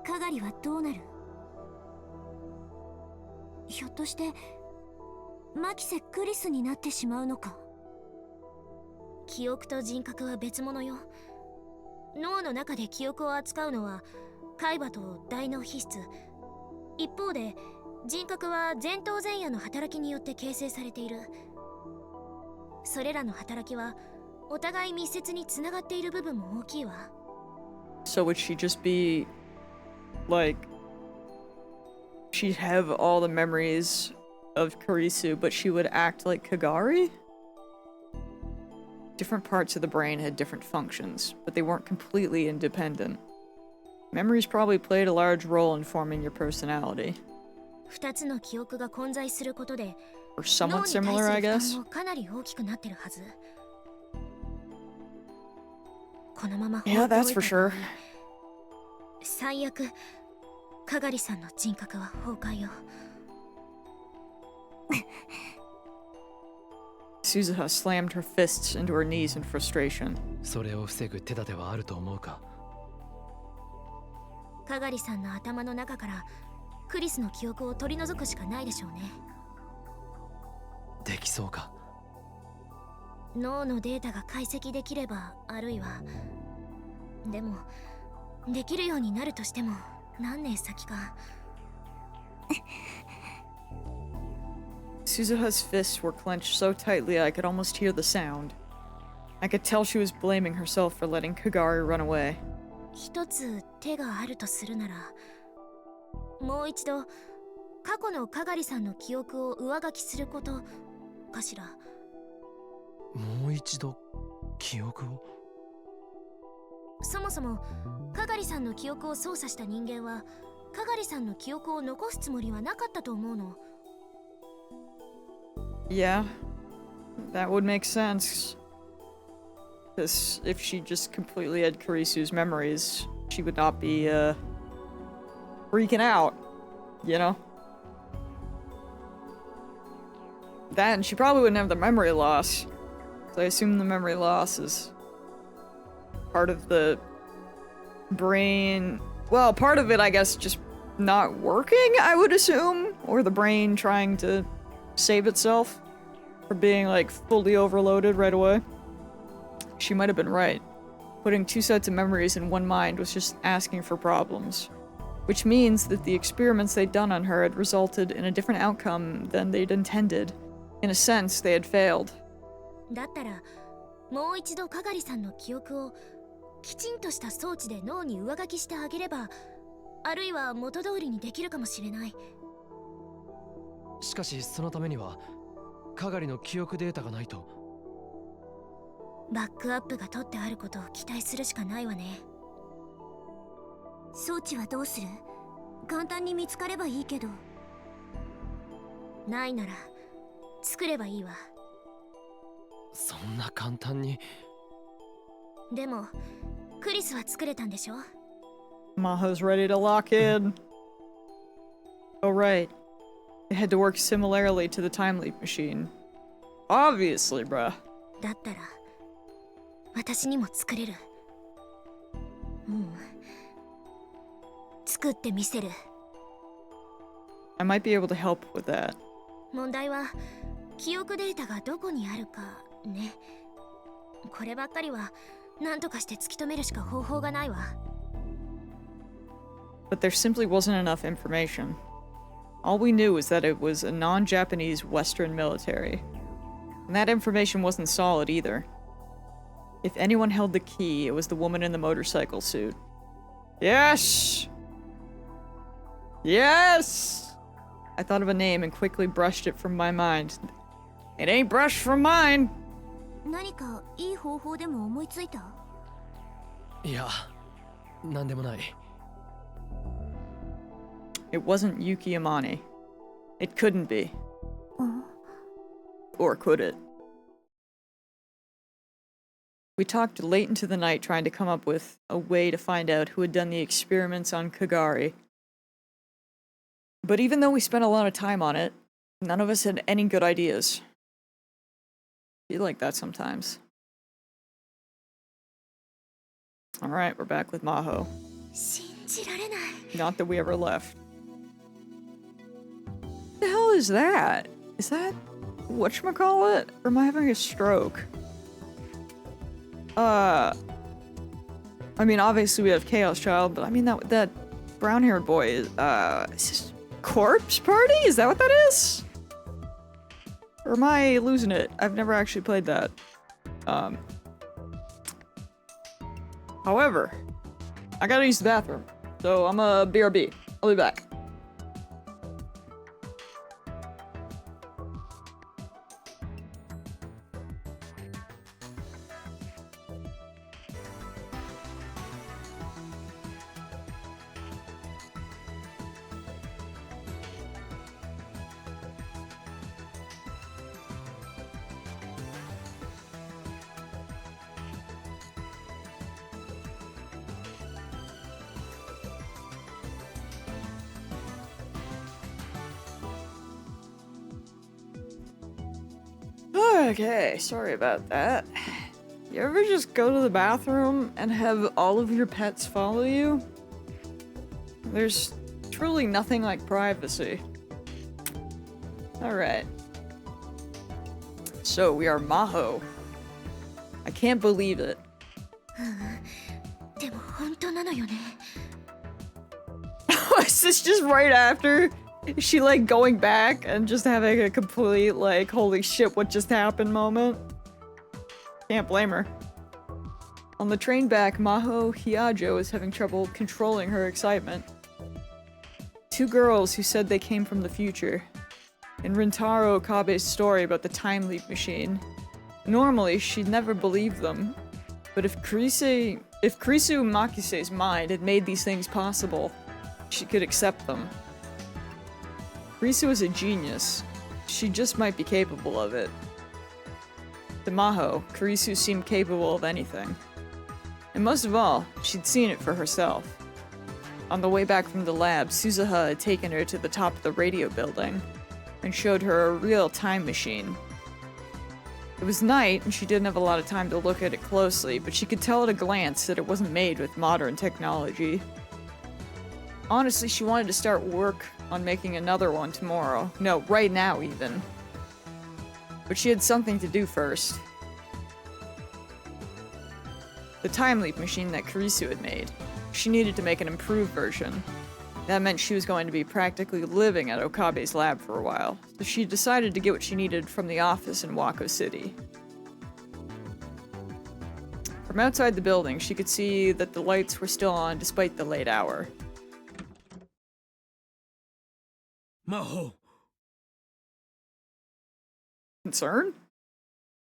かがりはどうなる？ひょっとしてマキセ・クリスになってしまうのか？記憶と人格は別物よ。脳の中で記憶を扱うのは海馬と大脳皮質。一方で人格は前頭前野の働きによって形成されている。それらの働きはお互い密接につながっている部分も大きいわ。 So would she just be like, she'd have all the memories of Kurisu, but she would act like Kagari? Different parts of the brain had different functions, but they weren't completely independent. Memories probably played a large role in forming your personality. 二つの記憶が混在することで Or somewhat 脳に対す similar, る I 負担 guess. もかなり大きくなってるはず。このまま放 Yeah, っておい that's た for 場合 sure. 最悪かがりさんの人格は崩壊よ。Suzuha slammed her fists into her knees in frustration. それを防ぐ手立てはあると思うか？かがりさんの頭の中からクリスの記憶を取り除くしかないでしょうね。できそうか？脳のデータが解析できれば、あるいはでもできるようになるとしても何年先か。Suzuha's fists were clenched so tightly I could almost hear the sound. I could tell she was blaming herself for letting Kagari run away. 一つ手があるとするなら、もう一度過去のかがりさんの記憶を上書きすることかしら。もう一度記憶を？そもそもかがりさんの記憶を操作した人間はかがりさんの記憶を残すつもりはなかったと思うの。 Yeah, that would make sense. Because if she just completely had Kurisu's memories, she would not be, freaking out, you know? That, and she probably wouldn't have the memory loss. So I assume the memory loss is part of the brain. Well, part of it, I guess, just not working, I would assume. Or the brain trying to save itself for being, like, fully overloaded right away. She might have been right. Putting two sets of memories in one mind was just asking for problems. Which means that the experiments they'd done on her had resulted in a different outcome than they'd intended. In a sense, they had failed. だったらもう一度かがりさんの記憶をきちんとした装置で脳に上書きしてあげれば、あるいは元通りにできるかもしれない。しかしそのためにはかがりの記憶データがないと。バックアップが取ってあることを期待するしかないわね。装置はどうする？簡単に見つかればいいけど。ないなら作ればいいわ。そんな簡単に。でもクリスは作れたんでしょ？ Maho's ready to lock in. Oh, right. It had to work similarly to the time leap machine. Obviously, bruh. だったら私にも作れる。うん。作ってみせる。I might be able to help with that. 問題は記憶データがどこにあるかね。こればっかりは何とかして突き止めるしか方法がないわ。But there simply wasn't enough information. All we knew was that it was a non-Japanese Western military. And that information wasn't solid either. If anyone held the key, it was the woman in the motorcycle suit. Yes! Yes! I thought of a name and quickly brushed it from my mind. It ain't brushed from mine! 何かいい方法でも思いついた？いや、なんでもない。It wasn't Yuki Amane. It couldn't be. Or could it? We talked late into the night trying to come up with a way to find out who had done the experiments on Kagari. But even though we spent a lot of time on it, none of us had any good ideas. Be like that sometimes. Alright, we're back with Maho. 信じられない。 Not that we ever left. What the hell is that? Is that whatchamacallit? Or am I having a stroke? I mean, obviously we have Chaos Child, but I mean that brown-haired boy is this Corpse Party? Is that what that is? Or am I losing it? I've never actually played that. However, I gotta use the bathroom, so I'm a BRB. I'll be back. Okay, sorry about that. You ever just go to the bathroom and have all of your pets follow you? There's truly nothing like privacy. Alright. So, we are Maho. I can't believe it. でも本当なのよね。 Is this just right after? Is she like going back and just having a complete like holy shit what just happened moment? Can't blame her. On the train back, Maho Hiajo is having trouble controlling her excitement. Two girls who said they came from the future. In Rintaro Okabe's story about the time leap machine, normally she'd never believe them. But if Kurisu Makise's mind had made these things possible, she could accept them. Kurisu is a genius. She just might be capable of it. To Maho, Kurisu seemed capable of anything. And most of all, she'd seen it for herself. On the way back from the lab, Suzuha had taken her to the top of the radio building and showed her a real time machine. It was night, and she didn't have a lot of time to look at it closely, but she could tell at a glance that it wasn't made with modern technology. Honestly, she wanted to start work on making another one tomorrow. No, right now even. But she had something to do first. The time leap machine that Kurisu had made. She needed to make an improved version. That meant she was going to be practically living at Okabe's lab for a while, so she decided to get what she needed from the office in Wako City. From outside the building, she could see that the lights were still on despite the late hour. Maho! Concern?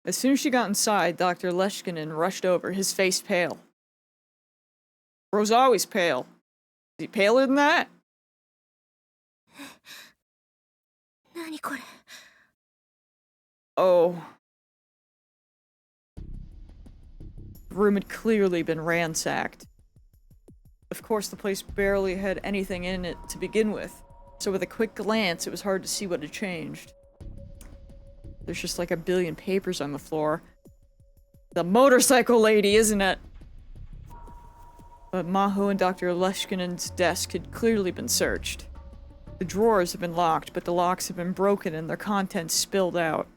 As soon as she got inside, Dr. Leshkinen rushed over, his face pale. Bro's always pale. Is he paler than that? 何これ。 Oh. The room had clearly been ransacked. Of course, the place barely had anything in it to begin with, so with a quick glance, it was hard to see what had changed. There's just like a billion papers on the floor. The motorcycle lady, isn't it? But Maho and Dr. Leshkinen's desk had clearly been searched. The drawers had been locked, but the locks had been broken and their contents spilled out.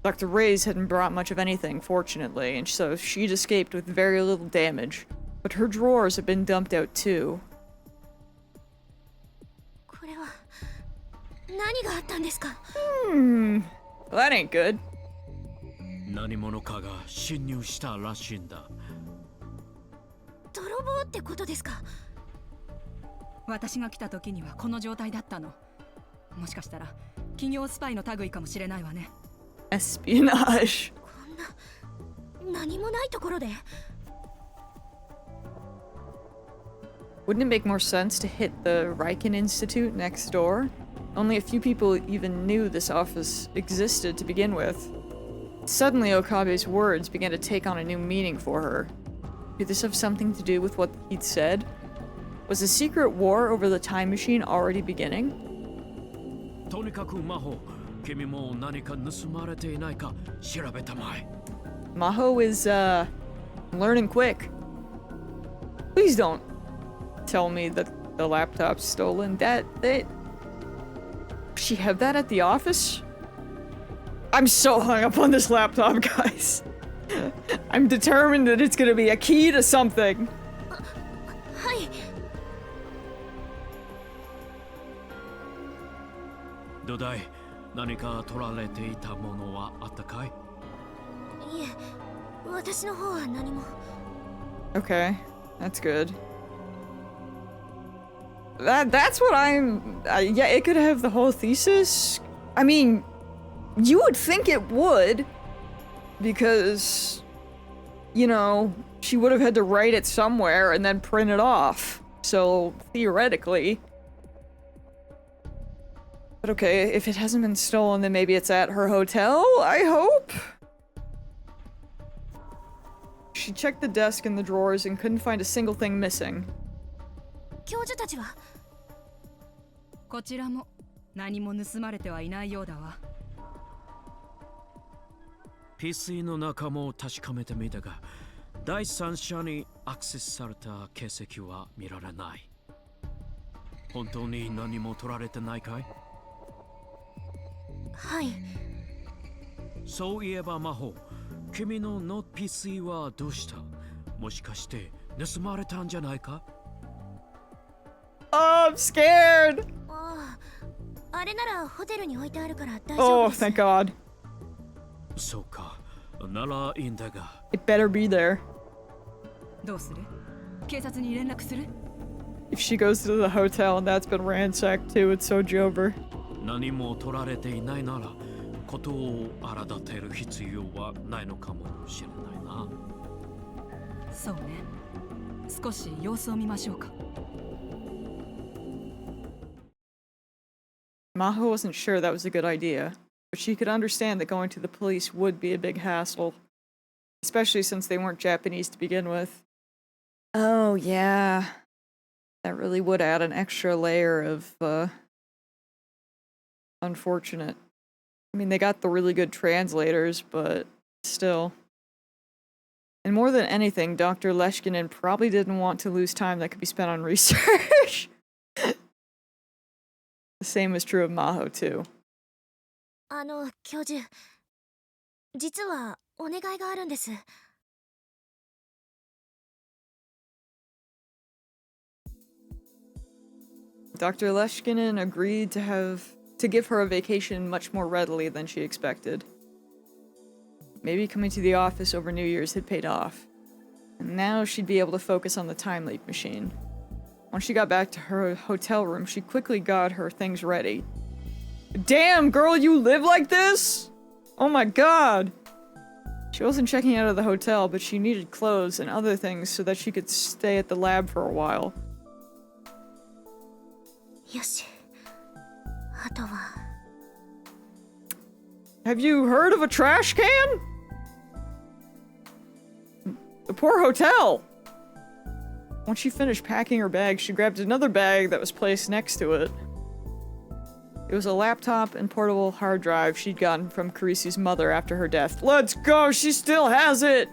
Dr. Reyes hadn't brought much of anything, fortunately, and so she'd escaped with very little damage. But her drawers had been dumped out too. これは何があったんですか。 Well, that ain't good. 何者かが侵入したらしいんだ。泥棒ってことですか。私が来た時にはこの状態だったの。もしかしたら企業スパイの類かもしれないわね。Espionage. こんな何もないところで。 Wouldn't it make more sense to hit the Riken Institute next door? Only a few people even knew this office existed to begin with. It Suddenly, Okabe's words began to take on a new meaning for her. Could this have something to do with what he'd said? Was a secret war over the time machine already beginning? とにかく魔法、君も何か盗まれていないか調べたまえ。Maho is, learning quick. Please don't tell me that the laptop's stolen. She had that at the office? I'm so hung up on this laptop, guys. I'm determined that it's gonna be a key to something. はい。どうだい、何か取られていたものはあったかい？いえ、私の方は何も。Okay, that's good. That's what I'm... yeah, it could have the whole thesis. I mean, you would think it would, because, you know, she would have had to write it somewhere and then print it off. So, theoretically. But okay, if it hasn't been stolen, then maybe it's at her hotel, I hope? She checked the desk and the drawers and couldn't find a single thing missing. 教授たちは？こちらも何も盗まれてはいないようだわ。PC の中も確かめてみたが、第三者にアクセスされた形跡は見られない。本当に何も取られてないかい？はい。そういえば魔法、君のノート PC はどうした？もしかして盗まれたんじゃないか？ Oh, I'm scared! ああ、あれならホテルに置いてあるから大丈夫 Oh, です。 thank God. そうか、ならいいんだが。It better be there. どうする？警察に連絡する？ If she goes to the hotel and that's been ransacked too, it's so Jover. 何も取られていないなら、ことを荒立てる必要はないのかもしれないな。そうね。少し様子を見ましょうか。Maho wasn't sure that was a good idea, but she could understand that going to the police would be a big hassle, especially since they weren't Japanese to begin with. Oh, yeah. That really would add an extra layer of, unfortunate. I mean, they got the really good translators, but still. And more than anything, Dr. Leshkinen probably didn't want to lose time that could be spent on research. The same is true of Maho, too. 教授、実はお願いがあるんです。Dr. Leshkinen agreed to give her a vacation much more readily than she expected. Maybe coming to the office over New Year's had paid off. And now she'd be able to focus on the time leap machine. Once she got back to her hotel room, she quickly got her things ready. Damn, girl, you live like this? Oh my god! She wasn't checking out of the hotel, but she needed clothes and other things so that she could stay at the lab for a while. よし。あとは。Have you heard of a trash can? The poor hotel! Once she finished packing her bag, she grabbed another bag that was placed next to it. It was a laptop and portable hard drive she'd gotten from Karisu's mother after her death. Let's go! She still has it!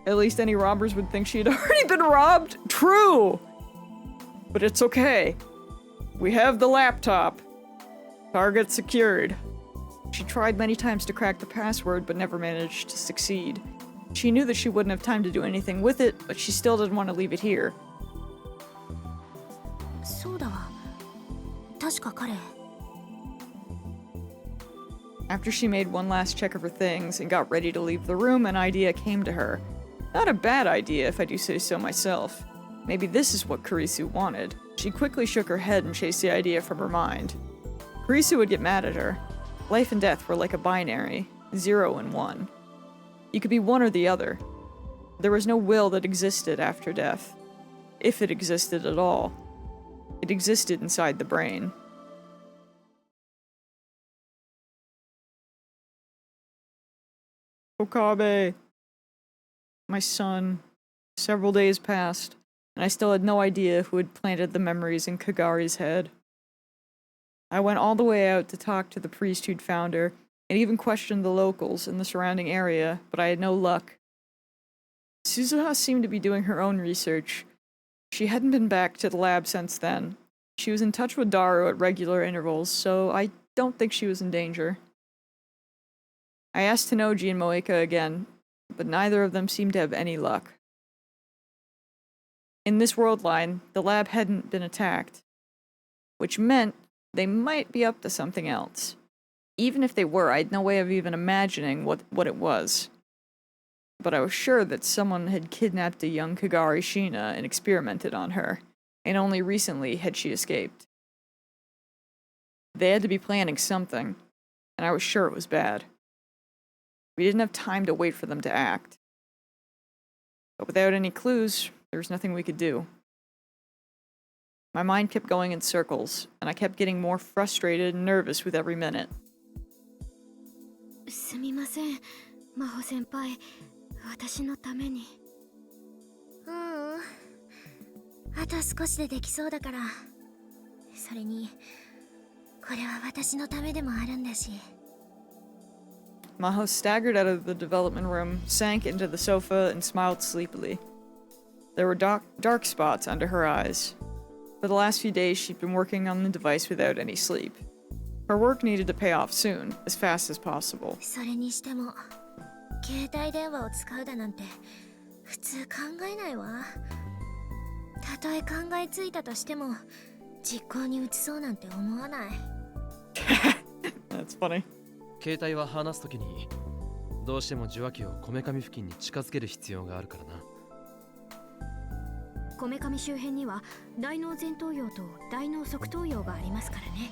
At least any robbers would think she'd already been robbed. True! But it's okay. We have the laptop. Target secured. She tried many times to crack the password, but never managed to succeed. She knew that she wouldn't have time to do anything with it, but she still didn't want to leave it here. そうだわ。確か彼。After she made one last check of her things and got ready to leave the room, an idea came to her. Not a bad idea, if I do say so myself. Maybe this is what Kurisu wanted. She quickly shook her head and chased the idea from her mind. Kurisu would get mad at her. Life and death were like a binary, 0 and 1. You could be one or the other. There was no will that existed after death. If it existed at all. It existed inside the brain. Okabe. My son. Several days passed, and I still had no idea who had planted the memories in Kagari's head. I went all the way out to talk to the priest who'd found her, and even questioned the locals in the surrounding area, but I had no luck. Suzuha seemed to be doing her own research. She hadn't been back to the lab since then. She was in touch with Daru at regular intervals, so I don't think she was in danger. I asked Tenoji and Moeka again, but neither of them seemed to have any luck. In this world line, the lab hadn't been attacked, which meant they might be up to something else. Even if they were, I had no way of even imagining what it was. But I was sure that someone had kidnapped a young Kagari Shina and experimented on her, and only recently had she escaped. They had to be planning something, and I was sure it was bad. We didn't have time to wait for them to act. But without any clues, there was nothing we could do. My mind kept going in circles, and I kept getting more frustrated and nervous with every minute. すみません、真帆先輩。私のために。あと少しでできそうだから。それに、これは私のためでもあるんだし。Maho staggered out of the development room, sank into the sofa, and smiled sleepily. There were dark spots under her eyes. For the last few days, she'd been working on the device without any sleep. Her work needed to pay off soon, as fast as possible. それにしても、携帯電話を使うだなんて普通考えないわ。たとえ考えついたとしても、実行に移そうなんて思わない。That's funny. 携帯は離すときにどうしても受話器をこめかみ付近に近づける必要があるからな。こめかみ周辺には大脳前頭葉と大脳側頭葉がありますからね。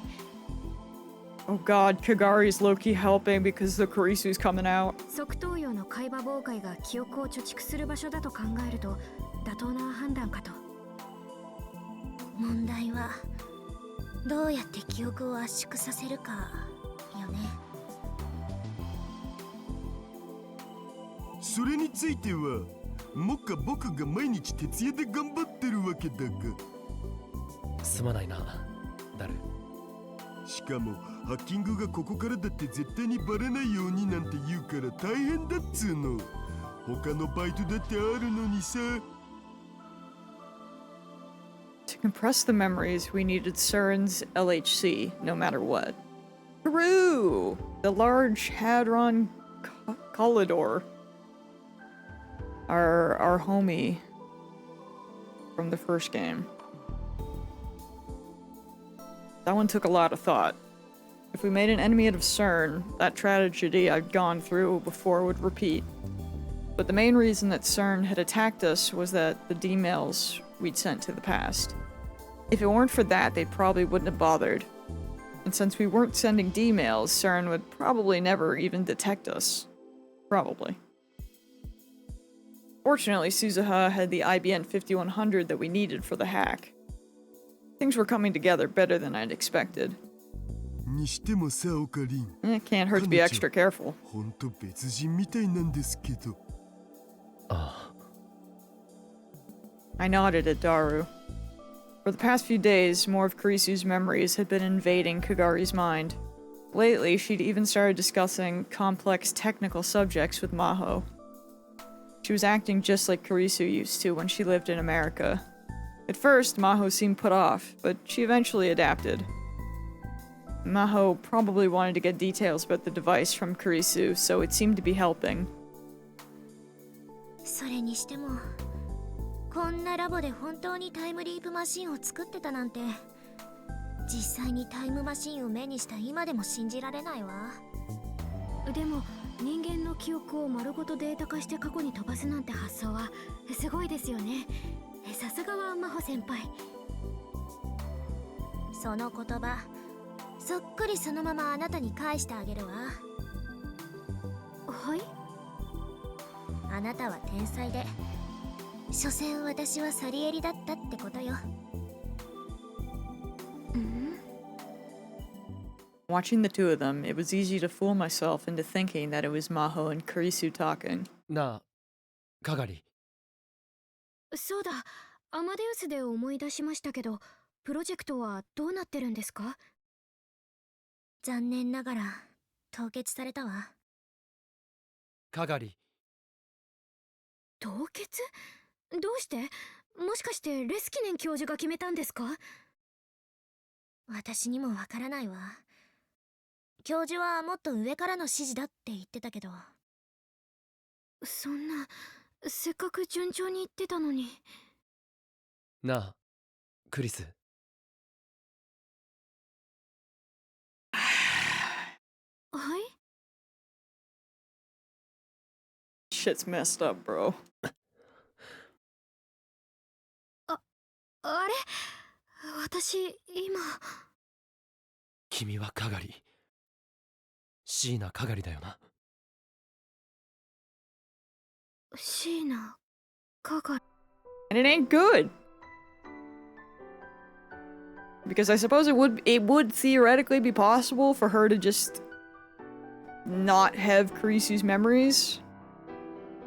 Oh god, Kagari's low-key helping because the Kurisu's coming out. 側頭葉の海馬妨害が記憶を貯蓄する場所だと考えると妥当な判断かと。問題はどうやって記憶を圧縮させるかよね。それについてはもっか僕が毎日徹夜で頑張ってるわけだが。すまないな、ダル。しかもハッキングがここからだって絶対にバレないようになんて言うから大変だっつうの。他のバイトだってあるのにさ。To compress the memories, we needed CERN's LHC, no matter what. Peru! The large Hadron Collider. Our homie from the first game. That one took a lot of thought. If we made an enemy out of CERN, that tragedy I'd gone through before would repeat. But the main reason that CERN had attacked us was that the D-mails we'd sent to the past. If it weren't for that, they probably wouldn't have bothered. And since we weren't sending D-mails, CERN would probably never even detect us. Probably. Fortunately, Suzuha had the IBN 5100 that we needed for the hack. Things were coming together better than I'd expected. にしてもさ、オカリン。It can't hurt to be extra careful. ほんと別人みたいなんですけど。I nodded at Daru. For the past few days, more of Kurisu's memories had been invading Kagari's mind. Lately, she'd even started discussing complex technical subjects with Maho. She was acting just like Kurisu used to when she lived in America. At first, Maho seemed put off, but she eventually adapted. Maho probably wanted to get details about the device from Kurisu, so it seemed to be helping. それにしても、こんなラボで本当にタイムリープマシンを作ってたなんて、実際にタイムマシンを目にした今でも信じられないわ。でも人間の記憶を丸ごとデータ化して過去に飛ばすなんて発想はすごいですよね。さすがは真帆先輩。その言葉、そっくりそのままあなたに返してあげるわ。はい？あなたは天才で、所詮私はサリエリだったってことよ。Watching the two of them, it was easy to fool myself into thinking that it was Maho and Kurisu talking. なあ、かがり。そうだ、アマデウスで思い出しましたけど、プロジェクトはどうなってるんですか？残念ながら凍結されたわ。かがり。凍結？どうして？もしかしてレスキネン教授が決めたんですか？私にもわからないわ。教授はもっと上からの指示だって言ってたけど。そんな、せっかく順調に言ってたのに。なあ、クリス。はい？ Shit's messed up, bro. あれ？私、今。君はかがり。椎名かがりだよな。椎名かがり。And it ain't good. Because I suppose it would theoretically be possible for her to just not have Kurisu's memories.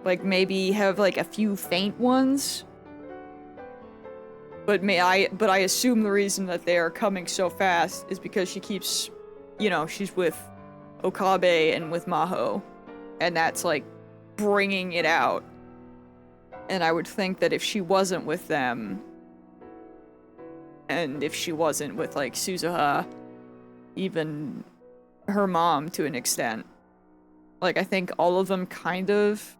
Like maybe have like a few faint ones. But I assume the reason that they are coming so fast is because she keeps, you know, she's with Okabe and with Maho. And that's like bringing it out. And I would think that if she wasn't with them, and if she wasn't with like Suzuha, even her mom to an extent, like I think all of them kind of,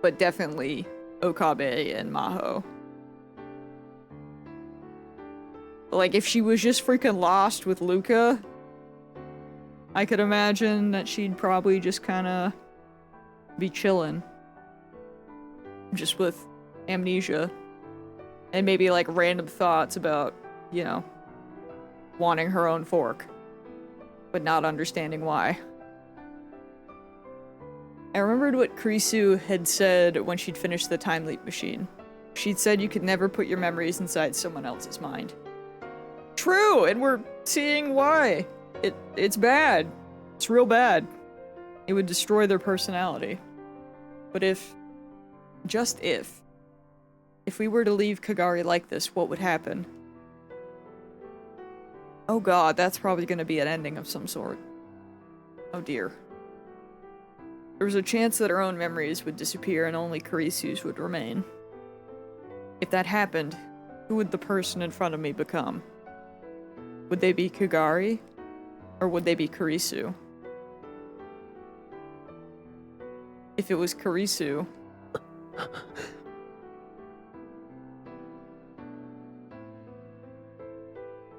but definitely Okabe and Maho. Like if she was just freaking lost with Luca, I could imagine that she'd probably just kind of be chilling. Just with amnesia. And maybe like random thoughts about, you know, wanting her own fork. But not understanding why. I remembered what Kurisu had said when she'd finished the time leap machine. She'd said you could never put your memories inside someone else's mind. True, and we're seeing why. It's bad. It's real bad. It would destroy their personality. But just if we were to leave Kagari like this, what would happen? Oh god, that's probably gonna be an ending of some sort. Oh dear. There was a chance that our own memories would disappear and only Kurisu's would remain. If that happened, who would the person in front of me become? Would they be Kagari? Or would they be Kurisu? If it was Kurisu...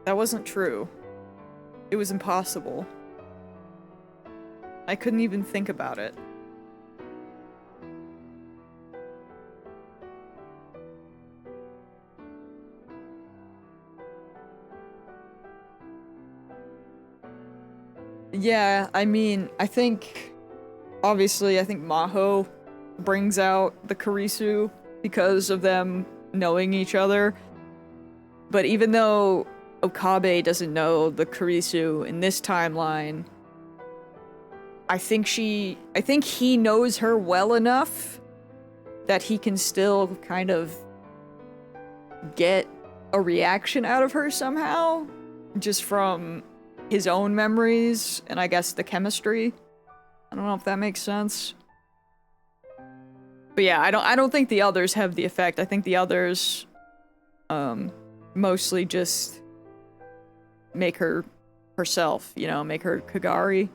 That wasn't true. It was impossible. I couldn't even think about it. Yeah, I mean, I think Maho brings out the Kurisu because of them knowing each other. But even though Okabe doesn't know the Kurisu in this timeline, I think he knows her well enough that he can still kind of get a reaction out of her somehow, just from his own memories and I guess the chemistry. I don't know if that makes sense. But yeah, I don't think the others have the effect. I think the others mostly just make her herself, you know, make her Kagari.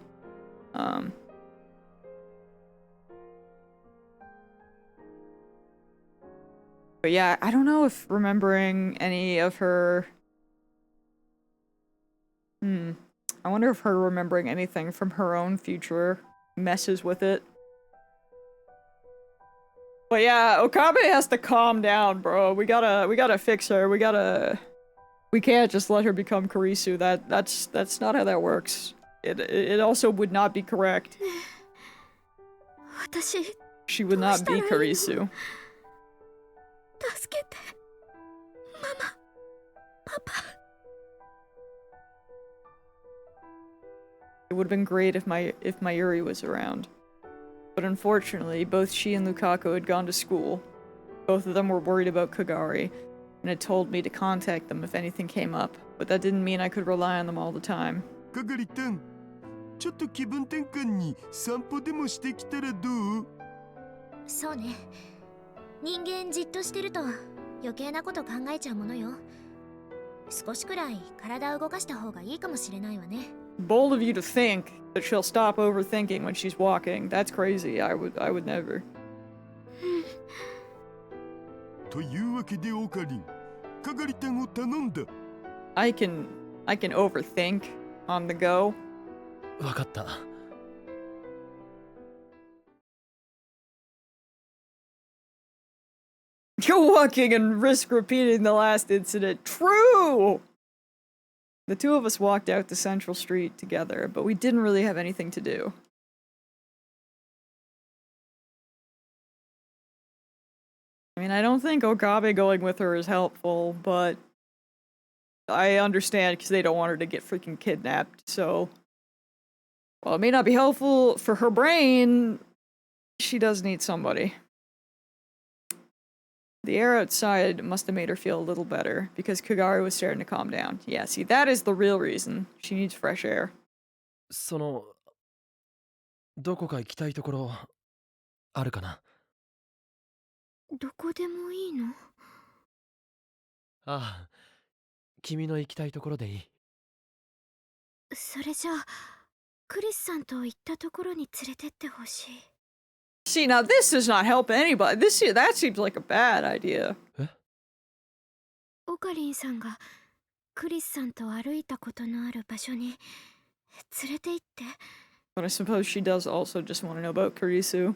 But yeah, I don't know if remembering any of her... I wonder if her remembering anything from her own future messes with it. But yeah, Okabe has to calm down, bro. We gotta fix her. We can't just let her become Kurisu. That's not how that works. It also would not be correct. She would not be Kurisu. 助けて、ママ、パパ。would have been great if Mayuri was around. But unfortunately, both she and Lukaku had gone to school. Both of them were worried about Kagari, and had told me to contact them if anything came up, but that didn't mean I could rely on them all the time. かがりたん、ちょっと気分転換に散歩でもしてきたらどう？そうね。人間じっとしてると余計なこと考えちゃうものよ。少しくらい体を動かした方がいいかもしれないわね。Bold of you to think that she'll stop overthinking when she's walking. That's crazy. I would never. というわけでオカリン、かがりたんを頼んだ。I can overthink on the go. わかった。You're walking and risk repeating the last incident. True! The two of us walked out to Central Street together, but we didn't really have anything to do. I mean, I don't think Okabe going with her is helpful, but I understand because they don't want her to get freaking kidnapped, so... While it may not be helpful for her brain, she does need somebody. The air outside must have made her feel a little better, because Kagari was starting to calm down. Yeah, see, that is the real reason. She needs fresh air. その、どこか行きたいところ、あるかな？どこでもいいの？ああ、君の行きたいところでいい。それじゃあ、クリスさんと行ったところに連れてってほしい。See, now this does not help anybody. That seems like a bad idea. オカリンさんがクリスさんと歩いたことのある場所に連れて行って。But I suppose she does also just want to know about Kurisu.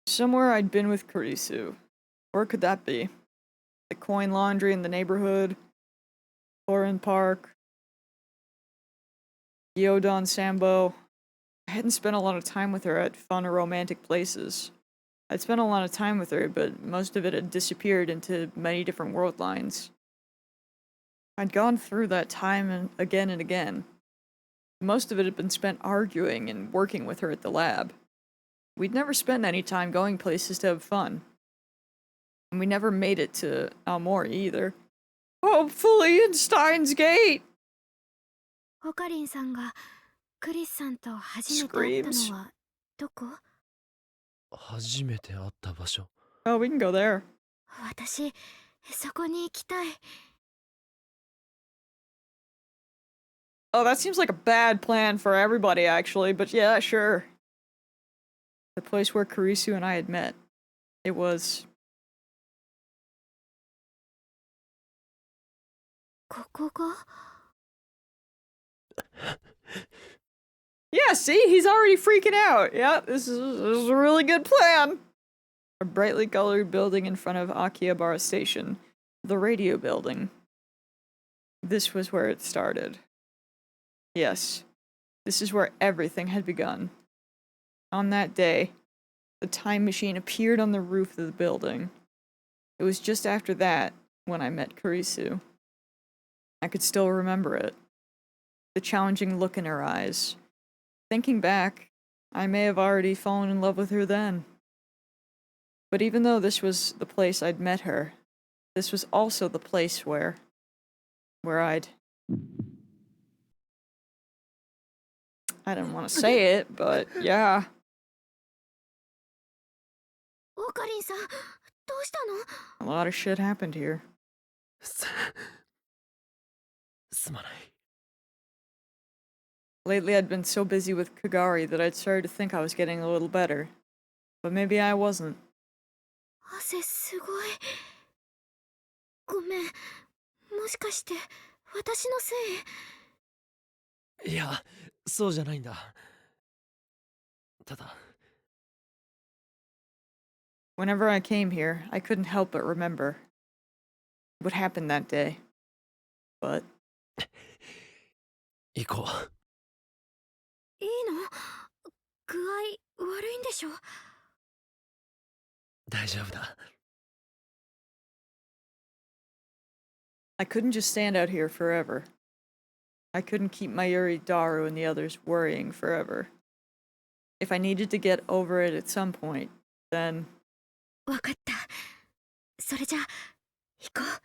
Somewhere I'd been with Kurisu. Where could that be? The coin laundry in the neighborhood? Foreign Park? Gyodon Sambo? I hadn't spent a lot of time with her at fun or romantic places. I'd spent a lot of time with her, but most of it had disappeared into many different world lines. I'd gone through that time and again. Most of it had been spent arguing and working with her at the lab. We'd never spent any time going places to have fun. And we never made it to Almor either. Hopefully in Steins Gate! オカリンさんがクリスさんと初めて会ったのはどこ？初めて会った場所。Oh, we can go there. 私、そこに行きたい。Oh, that seems like a bad plan for everybody, actually, but yeah, sure. The place where Kurisu and I had met. It was... ここが？ Yeah, see? He's already freaking out. Yeah, this is a really good plan. A brightly colored building in front of Akihabara Station. The radio building. This was where it started. Yes, this is where everything had begun. On that day, the time machine appeared on the roof of the building. It was just after that when I met Kurisu. I could still remember it. The challenging look in her eyes. Thinking back, I may have already fallen in love with her then. But even though this was the place I'd met her, this was also the place where I'd... I didn't want to say it, but yeah. オカリンさん、どうしたの？ A lot of shit happened here. すまない。Lately I'd been so busy with Kagari that I'd started to think I was getting a little better. But maybe I wasn't. 汗すごい。ごめん。もしかして私のせい？いや、そうじゃないんだ。ただ。Whenever I came here, I couldn't help but remember what happened that day. But... 行こう。いいの？具合悪いんでしょ？大丈夫だ。I couldn't just stand out here forever. I couldn't keep Mayuri, Daru, and the others worrying forever. If I needed to get over it at some point, then... わかった。それじゃ、行こう。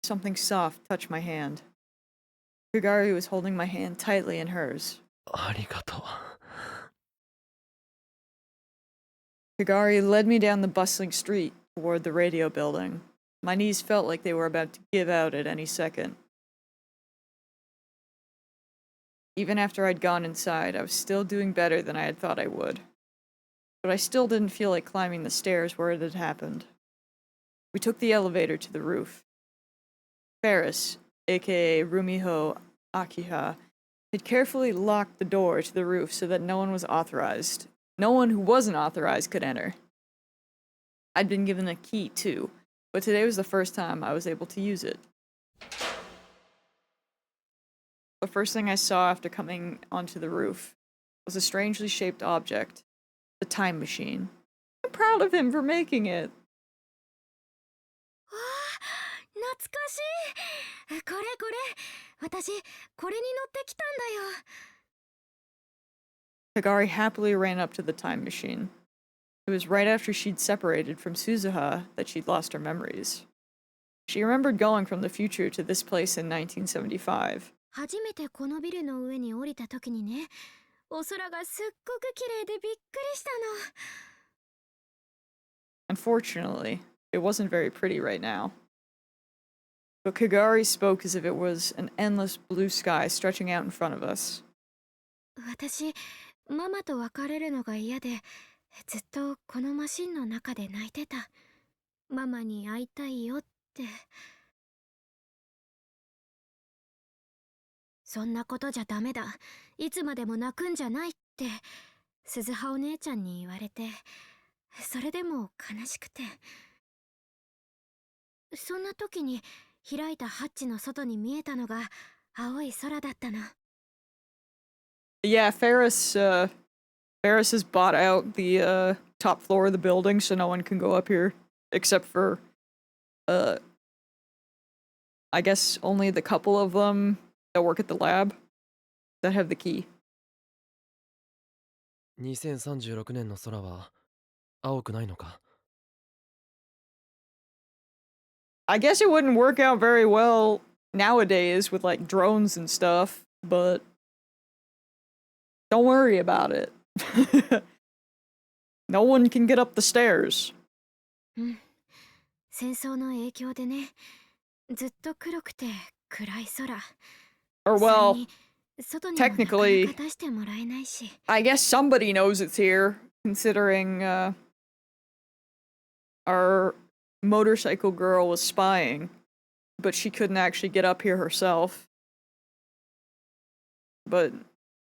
Something soft touched my hand. Kugari was holding my hand tightly in hers. ありがとう。Kagari led me down the bustling street toward the radio building. My knees felt like they were about to give out at any second. Even after I'd gone inside, I was still doing better than I had thought I would. But I still didn't feel like climbing the stairs where it had happened. We took the elevator to the roof. Ferris, aka Rumiho Akiha, had carefully locked the door to the roof so that no one who wasn't authorized could enter. I'd been given a key too, but today was the first time I was able to use it. The first thing I saw after coming onto the roof was a strangely shaped object, the time machine. I'm proud of him for making it. わあ、懐かしい。これこれ。私、これに乗ってきたんだよ。 Kagari happily ran up to the time machine. It was right after she'd separated from Suzuha that she'd lost her memories. She remembered going from the future to this place in 1975. 初めてこのビルの上に降りた時にね、お空がすっごく綺麗でびっくりしたの。 Unfortunately, it wasn't very pretty right now. But Kagari spoke as if it was an endless blue sky stretching out in front of us. 私、ママと別れるのが嫌で、ずっとこのマシンの中で泣いてた。ママに会いたいよって。そんなことじゃダメだ。いつまでも泣くんじゃないって、鈴葉お姉ちゃんに言われて、それでも悲しくて。そんな時に開いたハッチの外に見えたのが青い空だったの。Yeah, Ferris has bought out the top floor of the building so no one can go up here except for I guess only the couple of them that work at the lab that have the key. 2036年の空は青くないのか？ I guess it wouldn't work out very well nowadays with like drones and stuff, but don't worry about it. No one can get up the stairs. うん。戦争の影響でね、ずっと黒くて暗い空。 Or well, 外にもなかなか technically, 出してもらえないし。 I guess somebody knows it's here, considering our motorcycle girl was spying, but she couldn't actually get up here herself. But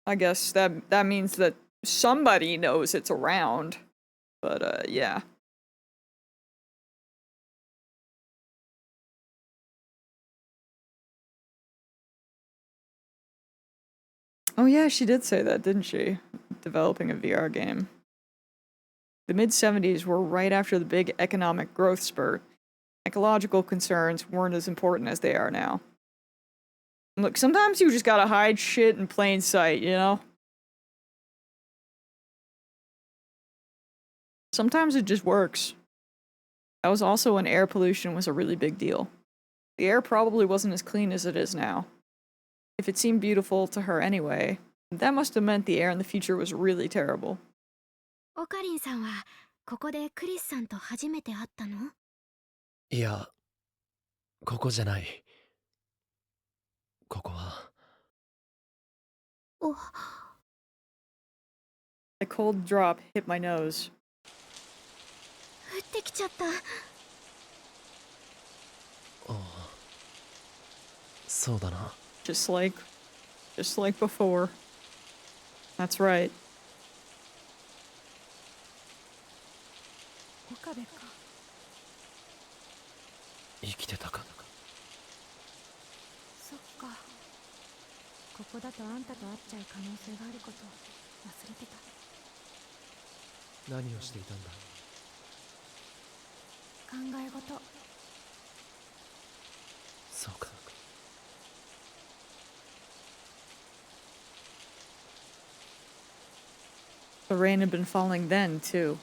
I guess that means that somebody knows it's around. But yeah. Oh yeah, she did say that, didn't she? Developing a VR game. The mid-70s were right after the big economic growth spurt. Ecological concerns weren't as important as they are now. Look, sometimes you just gotta hide shit in plain sight, you know? Sometimes it just works. That was also when air pollution was a really big deal. The air probably wasn't as clean as it is now. If it seemed beautiful to her anyway, that must have meant the air in the future was really terrible. オカリンさんはここでクリスさんと初めて会ったの？いや、ここじゃない。ここは。お。 A cold drop hit my nose. 降ってきちゃった。ああ、そうだな。Just like before. That's right. 岡部か。生きてたか。そっか。ここだとあんたと会っちゃう可能性があること忘れてた。何をしていたんだ？考え事。そうか。The rain had been falling then, too.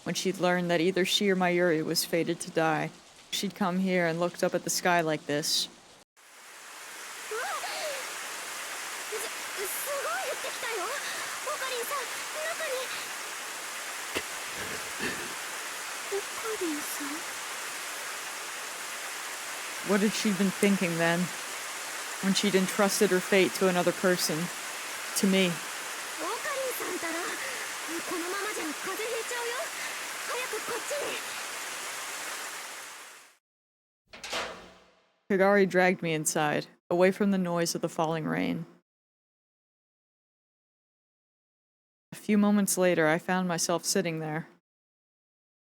When she'd learned that either she or Mayuri was fated to die, she'd come here and looked up at the sky like this. すごい降ってきたよ。オカリンさん、中に。オカリンさん。 What had she been thinking then, when she'd entrusted her fate to another person, to me? オカリンさんたら、このままじゃ風邪ひいちゃうよ。早くこっちに。 Kagari dragged me inside, away from the noise of the falling rain. A few moments later, I found myself sitting there.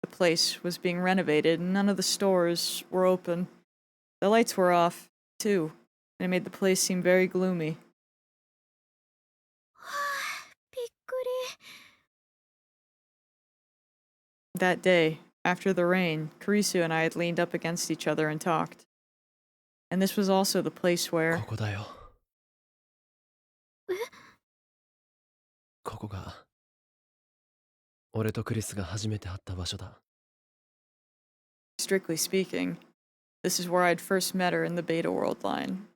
The place was being renovated, and none of the stores were open. The lights were off, too, and it made the place seem very gloomy. びっくり。 That day, after the rain, Kurisu and I had leaned up against each other and talked. And this was also the place where... ここだよ。ここが俺とクリスが初めて会った場所だ。 Strictly speaking, this is where I'd first met her in the Beta World line.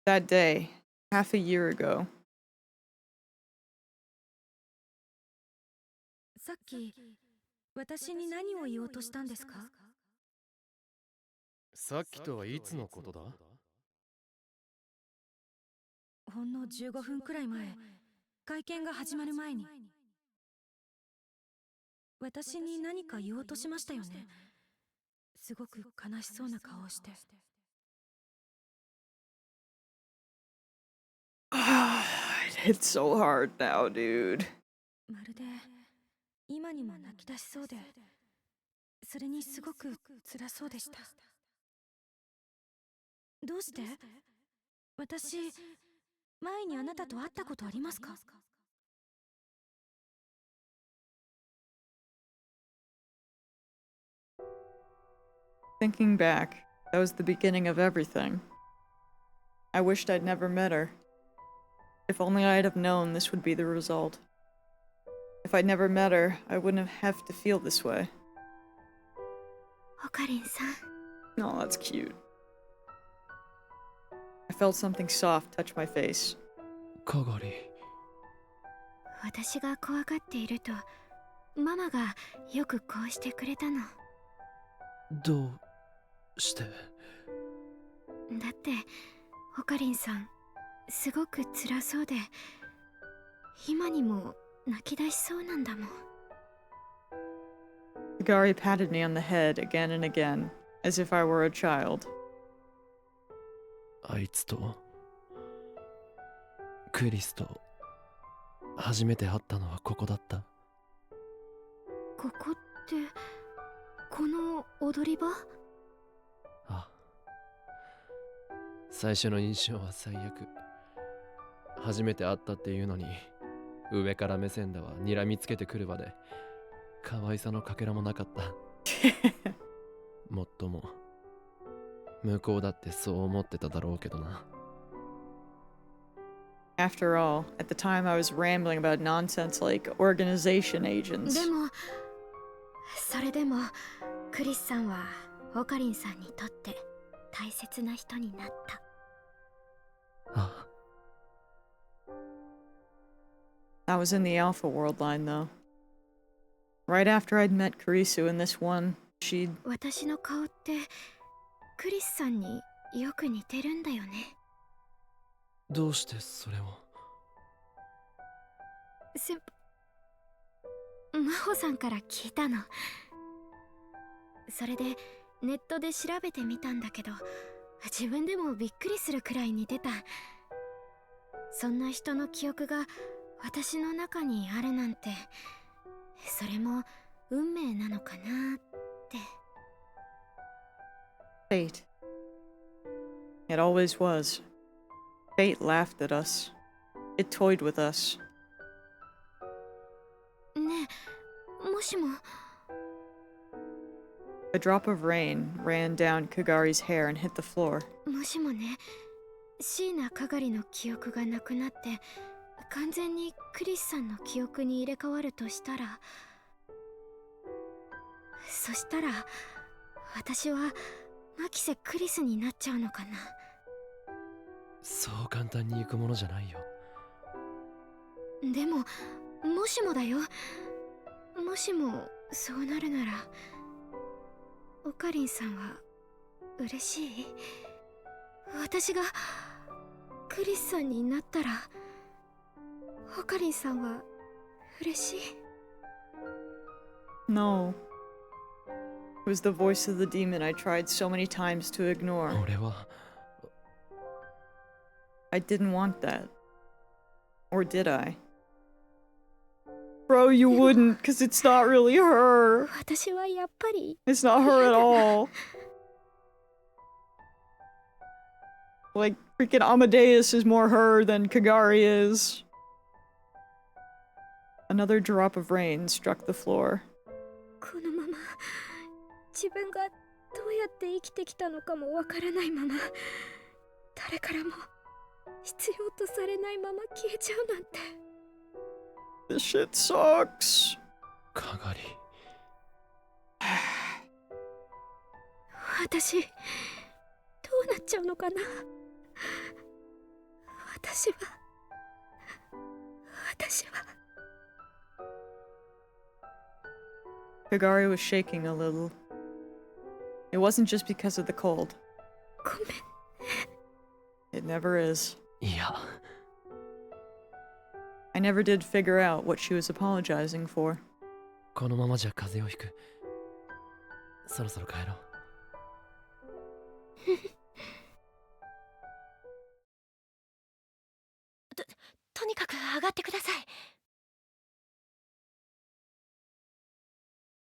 That day, half a year ago. さっき私に何を言おうとしたんですか？さっきとはいつのことだ？ほんの15分くらい前、会見が始まる前に。私に何か言おうとしましたよね。すごく悲しそうな顔をして。It hit so hard now, dude. まるで今にも泣き出しそうで、それにすごく辛そうでした。どうして？私、前にあなたと会ったことありますか？ Thinking back, that was the beginning of everything. I wished I'd never met her. If only I'd have known this would be the result. If I'd never met her, I wouldn't have to feel this way. オカリンさん。 Oh, that's cute. I felt something soft touch my face. かがり。私が怖がっていると、ママがよくこうしてくれたの。どうして？だってオカリンさんすごく辛そうで、今にも泣き出しそうなんだもん。 Higari patted me on the head again and again, as if I were a child. あいつとクリスと初めて会ったのはここだった。ここってこの踊り場？あ、最初の印象は最悪。初めて会ったっていうのに上から目線だわ、睨みつけてくる場で可愛さのかけらもなかった。もっとも向こうだってそう思ってただろうけどな。 After all, at the time I was rambling about nonsense like organization agents. でもそれでもクリスさんはオカリンさんにとって大切な人になった。あ、I was in the Alpha World line, though. Right after I'd met Kurisu in this one, she'd... 私の顔ってクリスさんによく似てるんだよね。どうしてそれを？真帆さんから聞いたの。それでネットで調べてみたんだけど、自分でもびっくりするくらい似てた。そんな人の記憶が私の中にあるなんて、それも運命なのかなって。 Fate. It always was. Fate laughed at us. It toyed with us. ねえ、もしも。 A drop of rain ran down Kagari's hair and hit the floor. もしもね、椎名かがりの記憶がなくなって完全にクリスさんの記憶に入れ替わるとしたら、そしたら私は牧瀬クリスになっちゃうのかな。そう簡単にいくものじゃないよ。でももしもだよ、もしもそうなるならオカリンさんは嬉しい？私がクリスさんになったらオカリンさんは嬉しい？ No. It was the voice of the demon I tried so many times to ignore. 俺は I didn't want that. Or did I? Bro, you wouldn't, because it's not really her. 私はやっぱり It's not her at all. Like, freaking Amadeus is more her than Kagari is. Another drop of rain struck the floor. このまま自分がどうやって生きてきたのかもわからないまま、誰からも必要とされないまま消えちゃうなんて。 This shit sucks. かがり。私どうなっちゃうのかな。私は Kagari was shaking a little. It wasn't just because of the cold. ごめん。 It never is. いや、 I never did figure out what she was apologizing for. このままじゃ風邪をひく。そろそろ帰ろう。とにかく上がってください。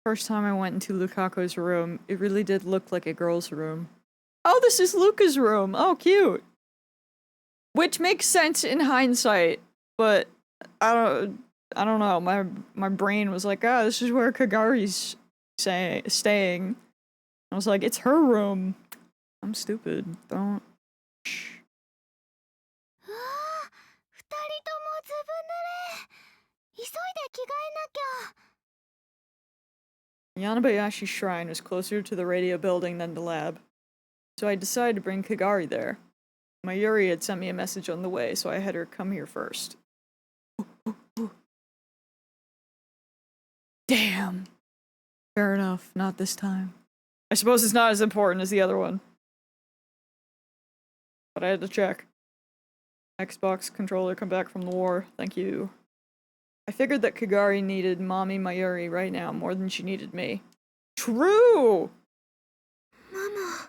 First time I went into Lukaku's room, it really did look like a girl's room. Oh, this is Luca's room. Oh, cute. Which makes sense in hindsight, but I don't know. My brain was like, ah, this is where Kagari's staying. I was like, it's her room. I'm stupid. Don't. Shh. うわあ、二人ともずぶ濡れ。急いで着替えなきゃ。 Yanabayashi's shrine was closer to the radio building than the lab, so I decided to bring Kagari there. Mayuri had sent me a message on the way, so I had her come here first. Damn. Fair enough, not this time. I suppose it's not as important as the other one. But I had to check. Xbox controller come back from the war, thank you. I figured that Kagari needed Mommy Mayuri right now more than she needed me. True! ママ。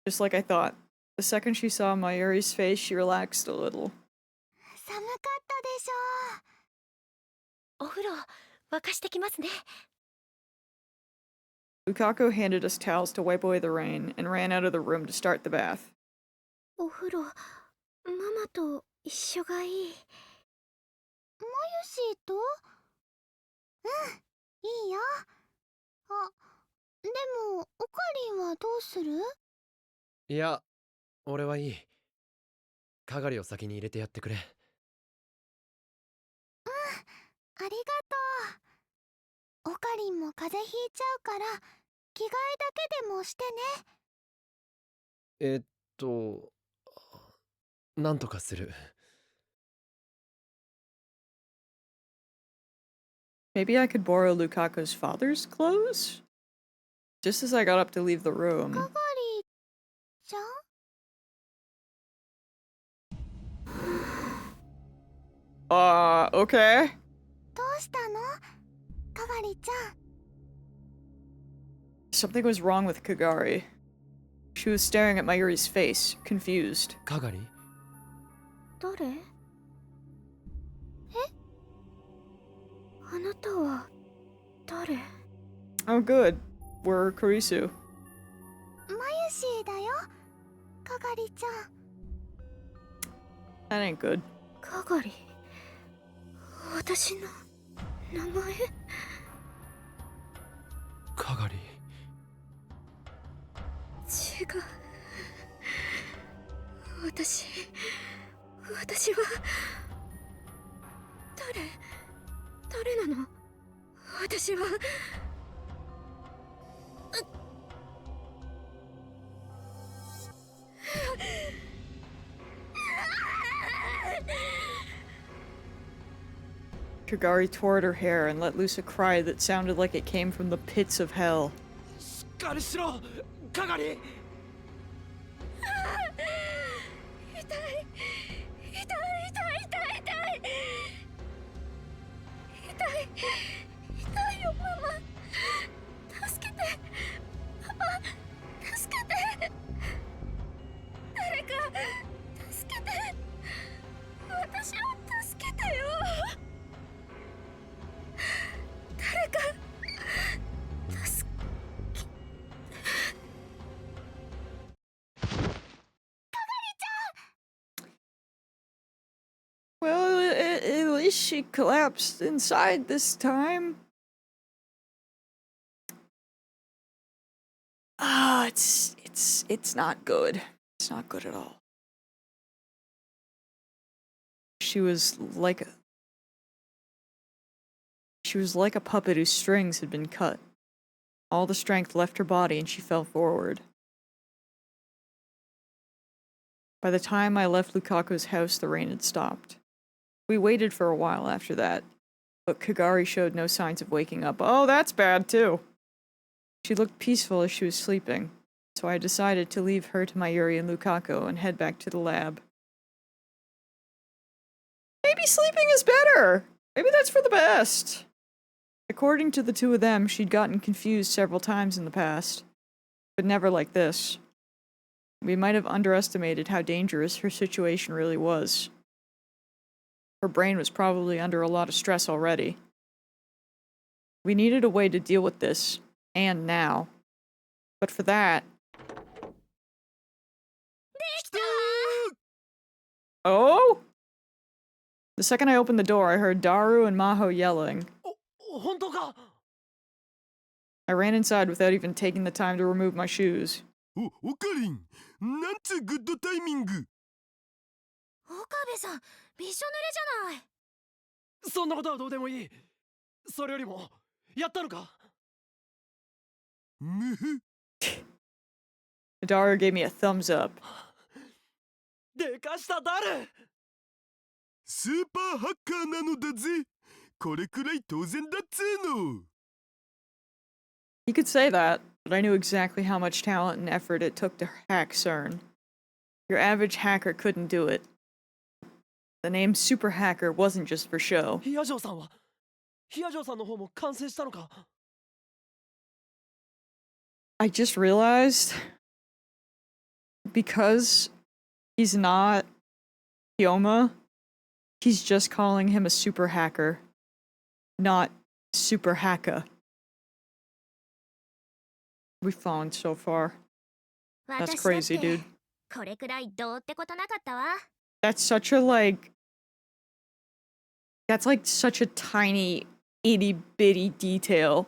Just like I thought. The second she saw Mayuri's face, she relaxed a little. 寒かったでしょう。お風呂沸かしてきますね。 Lukaku handed us towels to wipe away the rain and ran out of the room to start the bath. お風呂、ママと一緒がいい。マユシーと？うん、いいよ。あ、でもオカリンはどうする？いや、俺はいい。かがりを先に入れてやってくれ。うん、ありがとう。オカリンも風邪ひいちゃうから、着替えだけでもしてね。なんとかする。 Maybe I could borrow Lukaku's father's clothes? Just as I got up to leave the room. かがりちゃん？ Okay. どうしたの？かがりちゃん。 Something was wrong with Kagari. She was staring at Mayuri's face, confused. かがり？ 誰？え？あなたは誰？ Oh, good. We're Kurisu. マユシーだよ。かがりちゃん。 That ain't good. かがり。私の名前？かがり。違う。私は誰なの？私はKagari tore at her hair and let loose a cry that sounded like it came from the pits of hell. しっかりしろかがり。痛い痛い痛い痛い痛い痛い痛いよママ、助けてパパ、助けて、誰か助けて、私を助けてよ、誰か助け。Well, at least she collapsed inside this time. Ah, it's not good. It's not good at all. She was like a puppet whose strings had been cut. All the strength left her body and she fell forward. By the time I left Lukaku's house, the rain had stopped. We waited for a while after that, but Kagari showed no signs of waking up. Oh, that's bad too. She looked peaceful as she was sleeping, so I decided to leave her to Mayuri and Lukaku and head back to the lab. Maybe sleeping is better! Maybe that's for the best! According to the two of them, she'd gotten confused several times in the past, but never like this. We might have underestimated how dangerous her situation really was. Her brain was probably under a lot of stress already. We needed a way to deal with this, and now. But for that... Oh? The second I opened the door, I heard Daru and Maho yelling. 本当か。 I ran inside without even taking the time to remove my shoes. オカリン、なんつうグッドタイミング。岡部さん、びしょ濡れじゃない。そんなことはどうでもいい。それよりもやったのか。むふ。Daru gave me a thumbs up. でかしたダル。スーパーハッカーなのだぜ。これくらい当然だっつーの。He could say that, but I knew exactly how much talent and effort it took to hack CERN. Your average hacker couldn't do it. The name Super Hacker wasn't just for show. ヒアジョーさんはヒアジョーさんの方も完成したのか。 I just realized, because he's not Hyoma, he's just calling him a super hacker, not super hacker. We've fallen so far. That's crazy, dude. これくらいどうってことなかったわ。 That's such a, like... That's like such a tiny, itty-bitty detail.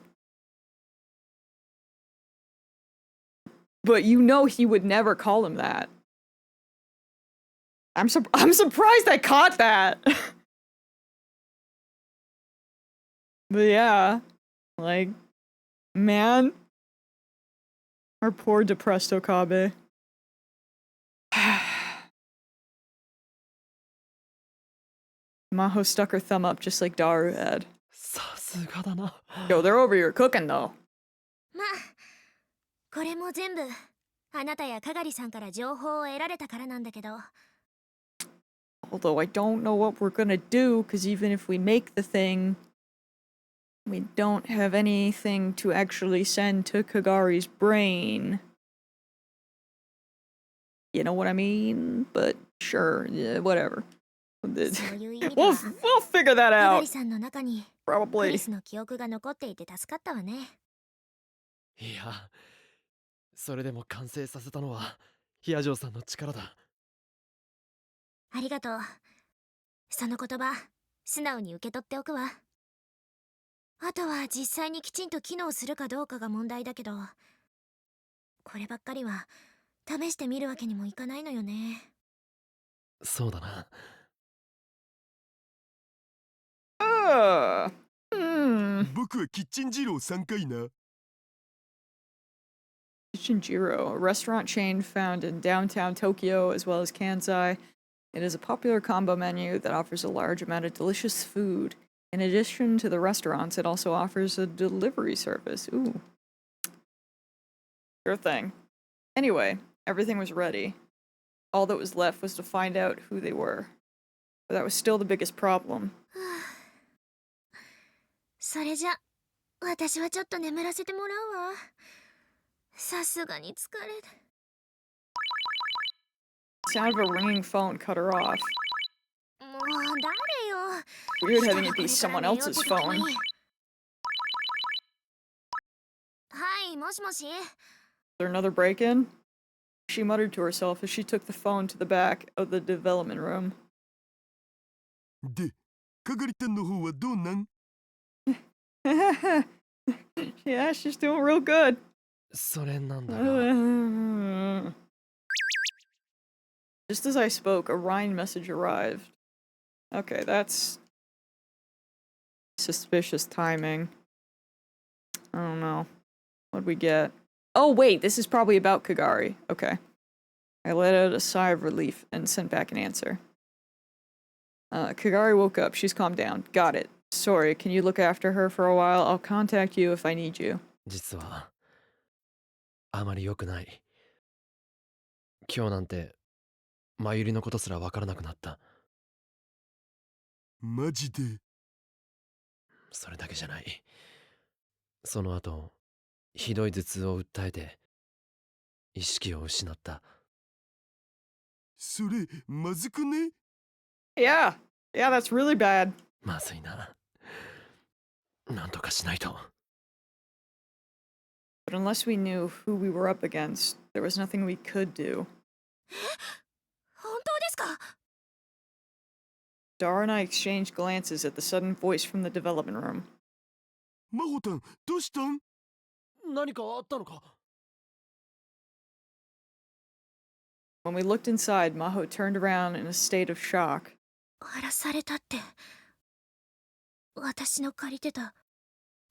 But you know he would never call him that. I'm surprised I caught that! But yeah, like, man. Our poor depressed Okabe. Maho stuck her thumb up just like Daru had. さすがだな。 Yo, they're over here cooking though. まあ、これも全部あなたやかがりさんから情報を得られたからなんだけど。 Although I don't know what we're gonna do, because even if we make the thing, we don't have anything to actually send to Kagari's brain. You know what I mean? But sure, yeah, whatever. そういう意味で We'll は、 figure that かが out. りさんの中にク Probably. リスの記憶が残っていて助かったわね。いや、それでも完成させたのはヒアジョーさんの力だ。ありがとう。その言葉、素直に受け取っておくわ。あとは実際にきちんと機能するかどうかが問題だけど、こればっかりは試してみるわけにもいかないのよね。そうだな。僕はキッチン二郎3回な。Shinjiro, a restaurant chain found in downtown Tokyo as well as Kansai. It is a popular combo menu that offers a large amount of delicious food. In addition to the restaurants, it also offers a delivery service. Ooh. Sure thing. Anyway, everything was ready. All that was left was to find out who they were. But that was still the biggest problem. それじゃ私はちょっと眠らせてもらうわ。さすがに疲れる。 The sound of a ringing phone cut her off. もう誰よ。 Weird having it be someone else's phone. はい、もしもし。 Is there another break-in? She muttered to herself as she took the phone to the back of the development room. で、係店の方はどうなん？ Yeah, she's doing real good. それなんだが。Just as I spoke, a Rhine message arrived. Okay, that's suspicious timing. I don't know. What'd we get? Oh, wait, this is probably about Kagari. Okay. I let out a sigh of relief and sent back an answer. Kagari woke up. She's calmed down. Got it. Sorry, can you look after her for a while? I'll contact you if I need you. 実はあまり良くない。今日なんて真由里のことすらわからなくなった。マジで？それだけじゃない。その後ひどい頭痛を訴えて意識を失った。それまずくね？ Yeah, that's really bad. まずいな。なんとかしないと。But unless we knew who we were up against, there was nothing we could do. 本当ですか？ Dara and I exchanged glances at the sudden voice from the development room. マホタン、どうしたん？何かあったのか？ When we looked inside, Maho turned around in a state of shock. 荒らされたって。私の借りてた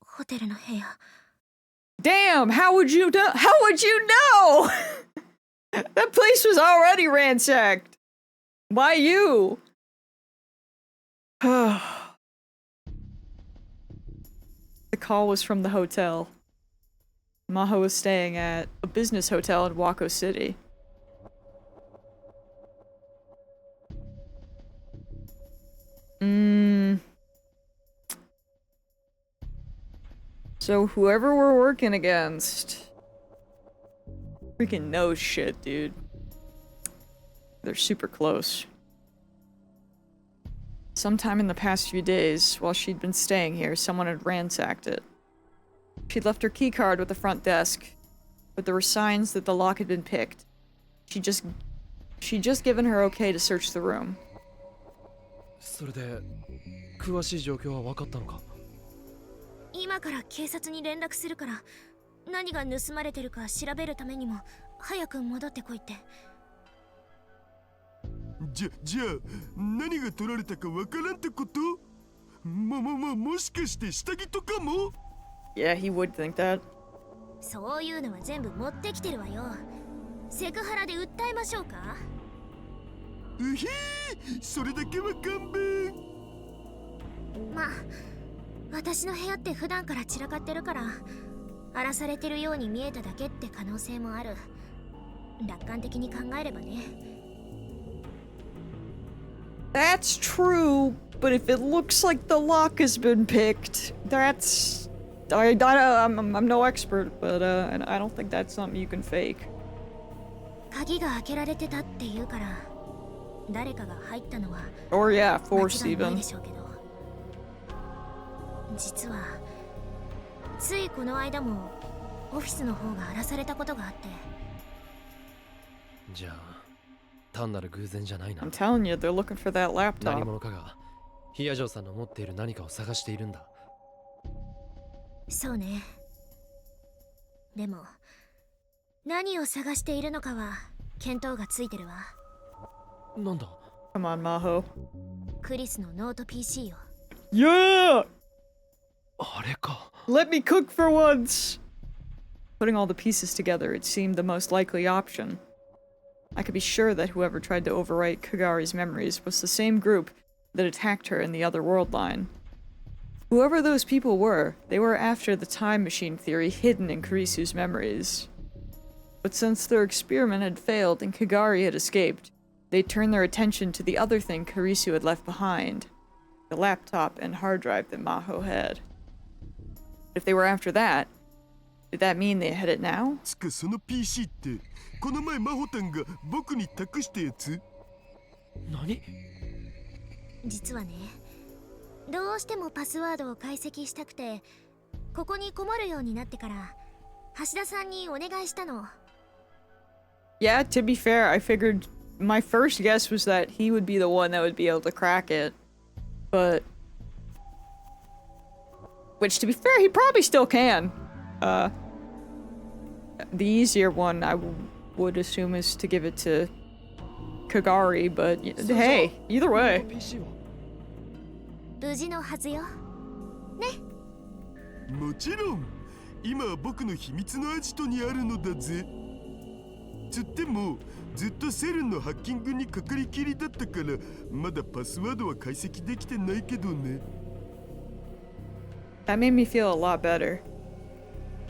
ホテルの部屋。Damn, how would you know? How would you know? That place was already ransacked. By you. The call was from the hotel. Maho was staying at a business hotel in Wako City. So whoever we're working against freaking knows shit, dude. They're super close. Sometime in the past few days, while she'd been staying here, someone had ransacked it. She'd left her keycard with the front desk, but there were signs that the lock had been picked. She'd just given her okay to search the room. それで詳しい状況は分かったのか？今から警察に連絡するから、何が盗まれてるか調べるためにも早く戻ってこいって。じゃあ何が取られたかわからんってこと？もしかして下着とかも？ Yeah, he would think that. そういうのは全部持ってきてるわよ。セクハラで訴えましょうか？うひー、それだけは勘弁。まあ私の部屋って普段から散らかってるから荒らされてるように見えただけって可能性もある。楽観的に考えればね。That's true, but if it looks like the lock has been picked, that's... I'm no expert, but I don't think that's something you can fake. 鍵が開けられてたって言うから誰かが入ったのは Or yeah, 間 forced 違いない even. でしょうけど、実はついこの間もオフィスの方が荒らされたことがあって。じゃあ単なる偶然じゃないな。 I'm telling you, they're looking for that 何 laptop. 者かがヒヤジョーさんの持っている何かを探しているんだ。そうね。でも何を探しているのかは見当がついてるわ。なんだ？ Come on, Maho. クリスのノート PC よ。 Yeah! あれか。 Let me cook for once! Putting all the pieces together, it seemed the most likely option. I could be sure that whoever tried to overwrite Kagari's memories was the same group that attacked her in the other world line. Whoever those people were, they were after the time machine theory hidden in Kurisu's memories. But since their experiment had failed and Kagari had escaped, they turned their attention to the other thing Kurisu had left behind, the laptop and hard drive that Maho had. If they were after that, did that mean they had it now? つかその PC ってこの前真帆たんが僕に託したやつ？何？実はね、どうしてもパスワードを解析したくて、ここに困るようになってから橋田さんにお願いしたの。 Yeah, to be fair, I figured my first guess was that he would be the one that would be able to crack it. But which, to be fair, he probably still can. The easier one I would assume is to give it to Kagari, but hey, either way. 無事のはずよ。もちろん今は僕の秘密のアジトにあるのだぜ。つってもずっとセルンのハッキングにかかりきりだったからまだパスワードは解析できてないけどね。 That made me feel a lot better.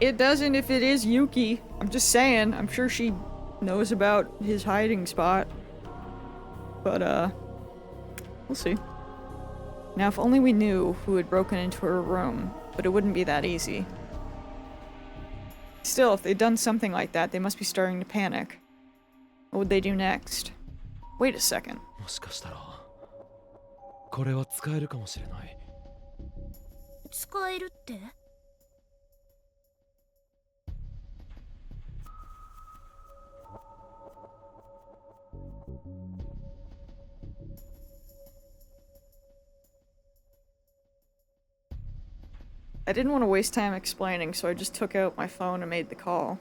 It doesn't if it is Yuki. I'm just saying, I'm sure she knows about his hiding spot. But, we'll see. Now, if only we knew who had broken into her room, but it wouldn't be that easy. Still, if they'd done something like that, they must be starting to panic. What would they do next? Wait a second. もしかしたらこれは使えるかもしれない。使えるって？ I didn't want to waste time explaining, so I just took out my phone and made the call.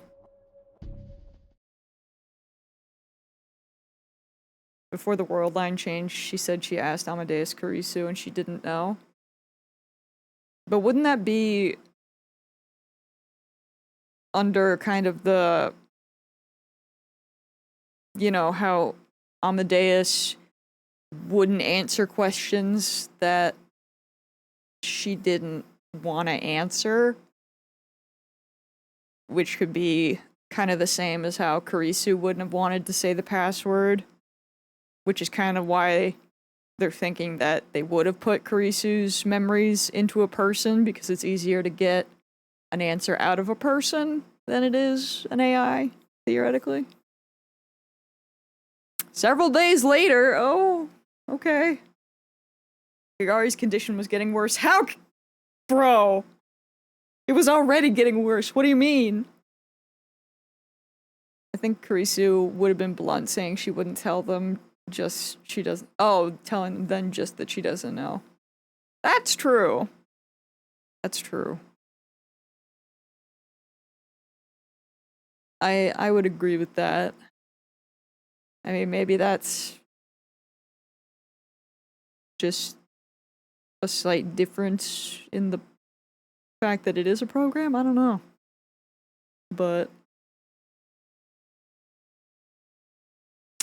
Before the world line changed, she said she asked Amadeus Kurisu and she didn't know. But wouldn't that be under kind of the, you know, how Amadeus wouldn't answer questions that she didn't want to answer, which could be kind of the same as how Kurisu wouldn't have wanted to say the password, which is kind of why they're thinking that they would have put Kurisu's memories into a person because it's easier to get an answer out of a person than it is an AI, theoretically. Several days later, oh, okay. Kagari's condition was getting worse. How? Bro! It was already getting worse. What do you mean? I think Kurisu would have been blunt, saying she wouldn't tell them, just she doesn't. Oh, telling them just that she doesn't know. That's true. That's true. I would agree with that. I mean, maybe that's just a slight difference in the fact that it is a program. I don't know. But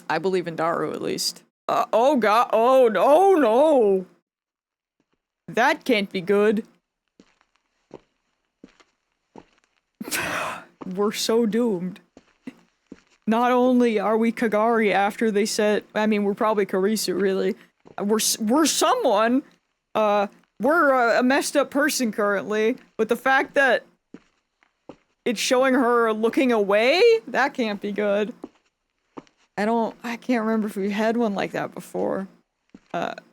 I believe in Daru, at least. Oh god. Oh no, no. That can't be good. We're so doomed. Not only are we Kagari after they said, I mean, we're probably Kurisu, really. We're someone. We're a messed up person currently, but the fact that it's showing her looking away, that can't be good. I can't remember if we had one like that before.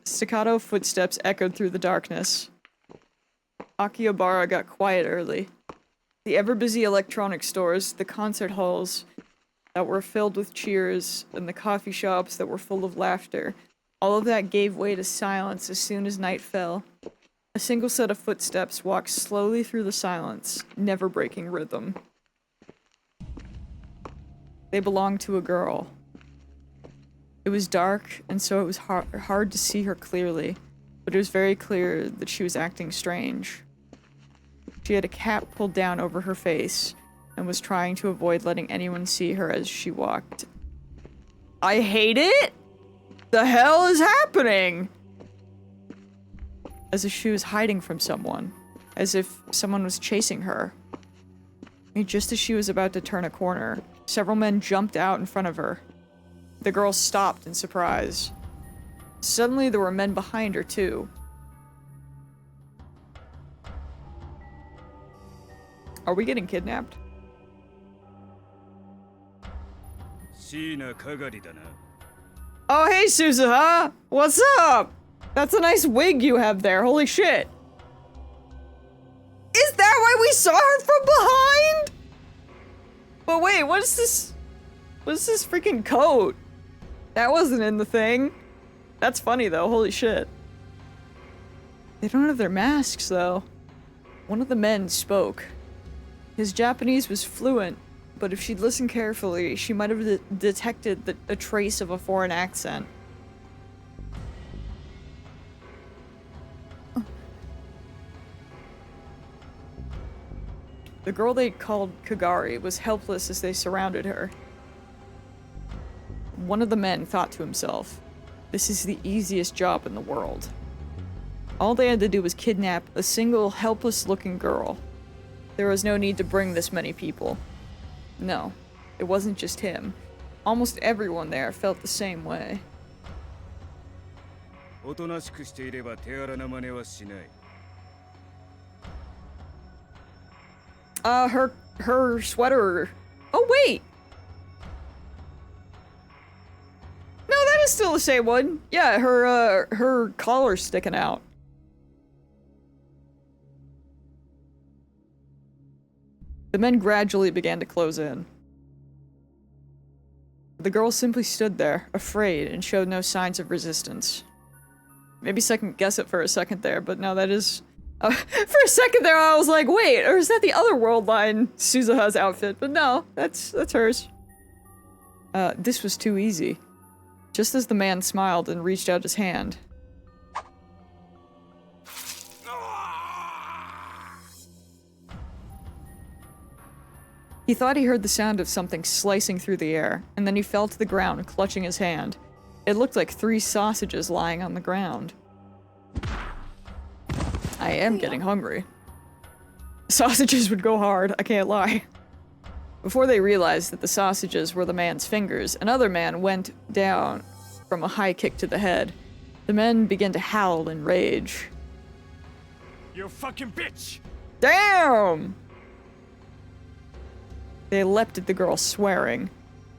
Staccato footsteps echoed through the darkness. Akihabara got quiet early. The ever-busy electronic stores, the concert halls that were filled with cheers, and the coffee shops that were full of laughter, all of that gave way to silence as soon as night fell. A single set of footsteps walked slowly through the silence, never breaking rhythm. They belonged to a girl. It was dark, and so it was hard to see her clearly, but it was very clear that she was acting strange. She had a cap pulled down over her face, and was trying to avoid letting anyone see her as she walked. I hate it! The hell is happening? As if she was hiding from someone. As if someone was chasing her. And just as she was about to turn a corner, several men jumped out in front of her. The girl stopped in surprise. Suddenly there were men behind her too. Are we getting kidnapped? Oh, hey, Suzuha! What's up? That's a nice wig you have there, holy shit. Is that why we saw her from behind? But wait, what's this? What's this freaking coat? That wasn't in the thing. That's funny though, holy shit. They don't have their masks though. One of the men spoke. His Japanese was fluent, but if she'd listened carefully, she might have detected a trace of a foreign accent. The girl they called Kagari was helpless as they surrounded her. One of the men thought to himself, this is the easiest job in the world. All they had to do was kidnap a single helpless-looking girl. There was no need to bring this many people. No, it wasn't just him. Almost everyone there felt the same way. Her sweater. Oh, wait! No, that is still the same one. Yeah, her collar's sticking out. The men gradually began to close in. The girl simply stood there, afraid, and showed no signs of resistance. Maybe second guess it for a second there, but no, that is... for a second there I was like, wait, or is that the other World Line Suzuha's outfit? But no, that's hers. This was too easy. Just as the man smiled and reached out his hand. He thought he heard the sound of something slicing through the air, and then he fell to the ground, clutching his hand. It looked like 3 sausages lying on the ground. I am getting hungry. Sausages would go hard, I can't lie. Before they realized that the sausages were the man's fingers, another man went down from a high kick to the head. The men began to howl in rage. You fucking bitch! Damn! They leapt at the girl, swearing,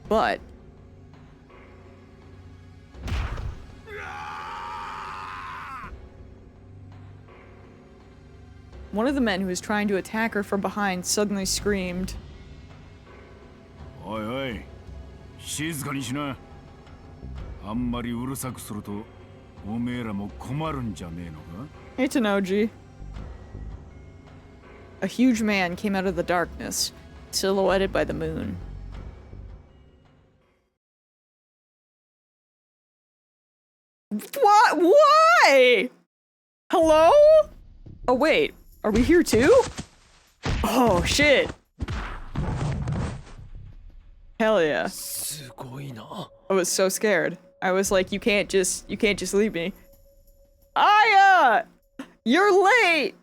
but... One of the men who was trying to attack her from behind suddenly screamed. Oi, oi. 静かにしな。あんまりうるさくすると、おめえらも困るんじゃねえのか? Hey, Tanoji. A huge man came out of the darkness, silhouetted by the moon. What? Why? Hello? Oh, wait. Are we here too? Oh, shit. Hell yeah. I was so scared. I was like, you can't just leave me. Aya! You're late!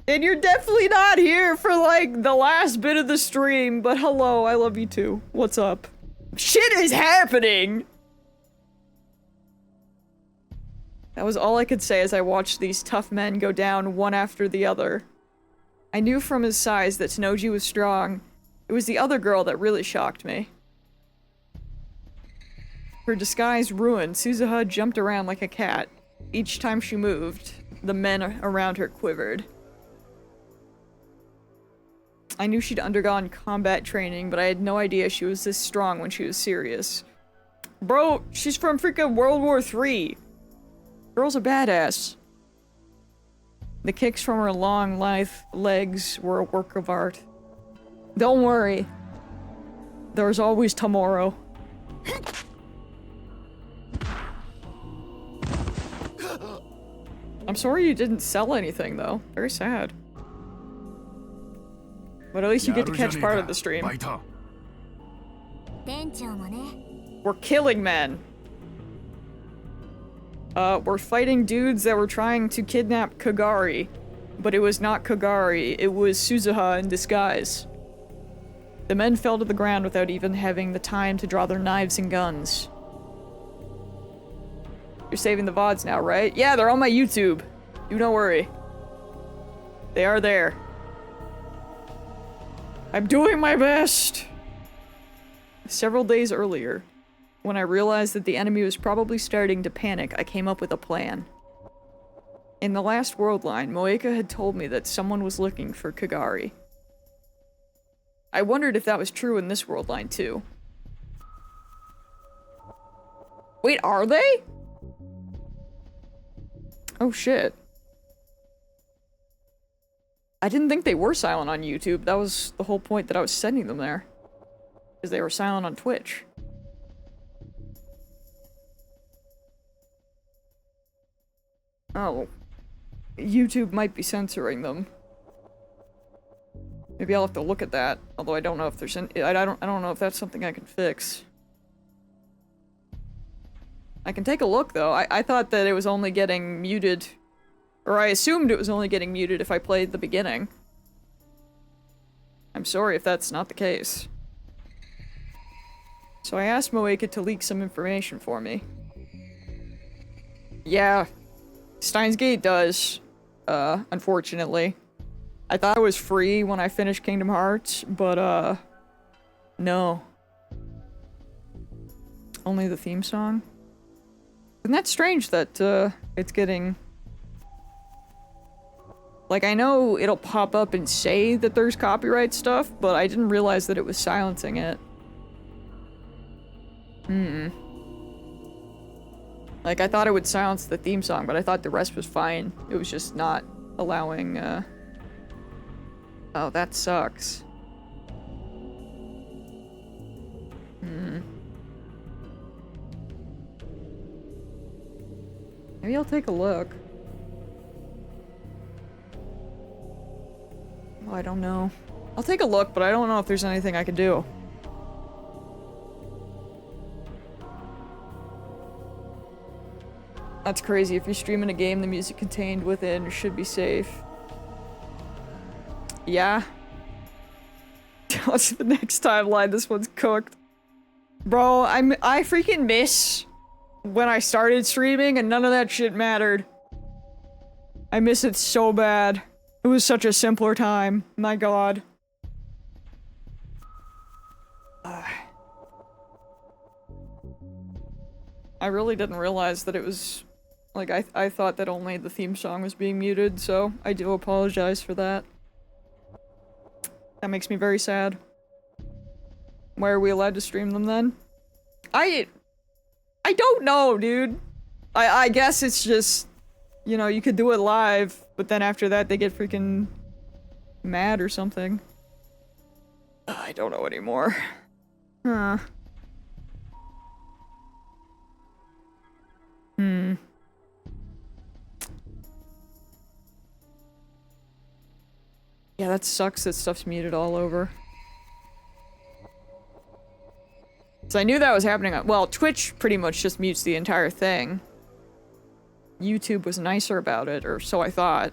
And you're definitely not here for, like, the last bit of the stream, but hello, I love you too. What's up? Shit is happening! That was all I could say as I watched these tough men go down one after the other. I knew from his size that Tanoji was strong. It was the other girl that really shocked me. Her disguise ruined, Suzuha jumped around like a cat. Each time she moved, the men around her quivered. I knew she'd undergone combat training, but I had no idea she was this strong when she was serious. Bro, she's from freaking World War III. Girl's a badass. The kicks from her long, lithe legs were a work of art. Don't worry. There's always tomorrow. I'm sorry you didn't sell anything, though. Very sad. But at least you get to catch part of the stream. バイト。店長もね。 We're killing men. We're fighting dudes that were trying to kidnap Kagari. But it was not Kagari, it was Suzuha in disguise. The men fell to the ground without even having the time to draw their knives and guns. You're saving the VODs now, right? Yeah, they're on my YouTube. Do not worry. They are there. I'm doing my best! Several days earlier, when I realized that the enemy was probably starting to panic, I came up with a plan. In the last world line, Moeka had told me that someone was looking for Kagari. I wondered if that was true in this world line too. Wait, are they? Oh shit. I didn't think they were silent on YouTube. That was the whole point that I was sending them there. Because they were silent on Twitch. Oh. YouTube might be censoring them. Maybe I'll have to look at that. Although I don't know if there's any- I don't know if that's something I can fix. I can take a look though. I thought that it was only getting muted. Or I assumed it was only getting muted if I played the beginning. I'm sorry if that's not the case. So I asked Moeka to leak some information for me. Yeah. Steins Gate does. Unfortunately. I thought it was free when I finished Kingdom Hearts, but no. Only the theme song? Isn't that strange that, it's getting... Like, I know it'll pop up and say that there's copyright stuff, but I didn't realize that it was silencing it. Like, I thought it would silence the theme song, but I thought the rest was fine. It was just not allowing, Oh, that sucks. Maybe I'll take a look. Oh, I don't know. I'll take a look, but I don't know if there's anything I can do. That's crazy. If you're streaming a game, the music contained within should be safe. Yeah. What's the next timeline? This one's cooked. Bro, I freaking miss when I started streaming and none of that shit mattered. I miss it so bad. It was such a simpler time. My god. I really didn't realize that it was... Like, I thought that only the theme song was being muted, so I do apologize for that. That makes me very sad. Why are we allowed to stream them then? I don't know, dude. I guess it's just, you know, you could do it live, but then after that they get freaking mad or something. I don't know anymore. Huh. Yeah, that sucks that stuff's muted all over. So I knew that was happening. Well, Twitch pretty much just mutes the entire thing. YouTube was nicer about it, or so I thought.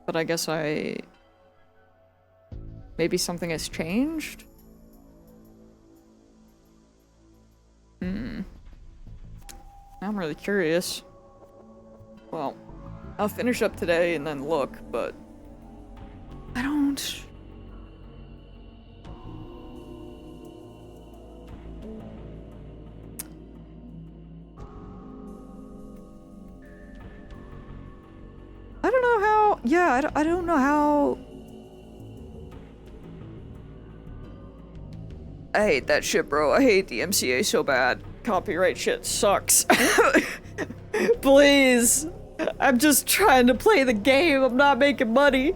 But I guess maybe something has changed? I'm really curious. Well, I'll finish up today and then look, but... I don't... I don't know how... Yeah, I don't know how... I hate that shit, bro. I hate the MCA so bad. Copyright shit sucks. Please. I'm just trying to play the game. I'm not making money.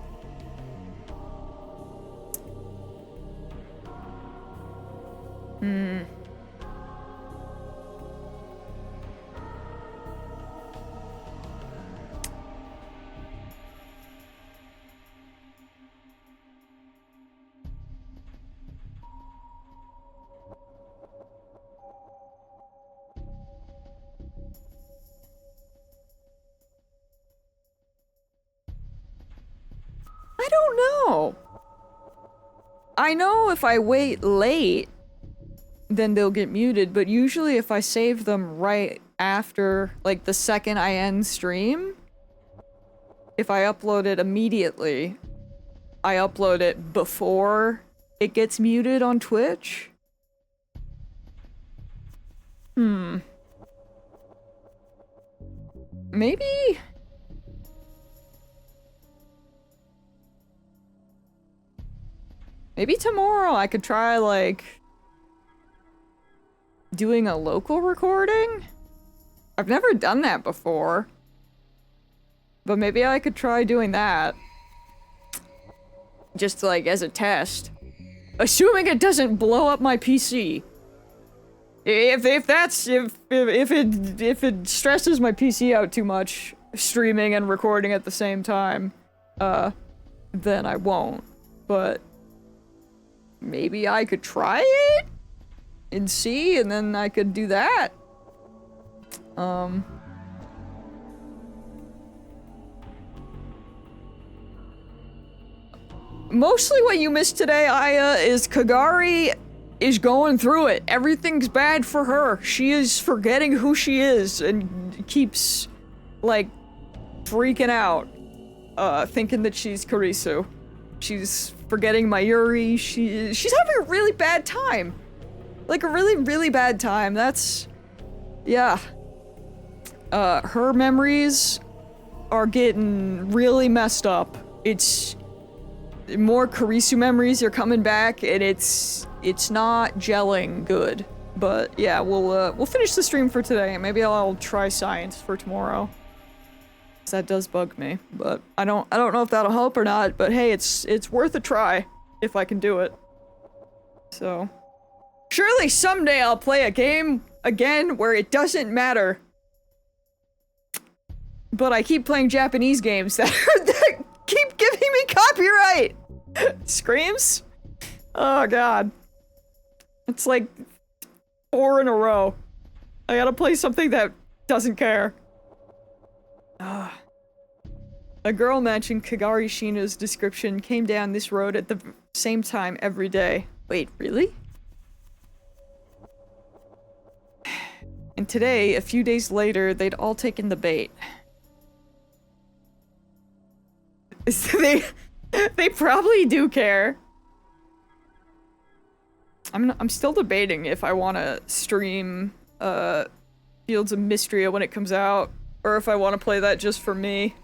I don't know. I know if I wait late, then they'll get muted, but usually if I save them right after, like, the second I end stream, if I upload it immediately, I upload it before it gets muted on Twitch. Maybe... Maybe tomorrow I could try, like, doing a local recording? I've never done that before. But maybe I could try doing that. Just, like, as a test. Assuming it doesn't blow up my PC. If it stresses my PC out too much, streaming and recording at the same time, then I won't. But maybe I could try it and see, and then I could do that. Mostly what you missed today, Aya, is Kagari is going through it. Everything's bad for her. She is forgetting who she is and keeps, like, freaking out, thinking that she's Kurisu. She's forgetting Mayuri. She's having a really bad time. Like, a really, really bad time. That's... yeah. Her memories are getting really messed up. It's... more Kurisu memories are coming back, and it's not gelling good. But yeah, we'll finish the stream for today. Maybe I'll try science for tomorrow. 'Cause that does bug me, but I don't know if that'll help or not. But hey, it's worth a try if I can do it. So surely someday I'll play a game again where it doesn't matter. But I keep playing Japanese games that keep giving me copyright! Screams? Oh god. It's like 4 in a row. I gotta play something that doesn't care. A girl matching Kagari Shina's description came down this road at the same time every day. Wait, really? And today, a few days later, they'd all taken the bait. They probably do care. I'm still debating if I want to stream Fields of Mystria when it comes out, or if I want to play that just for me.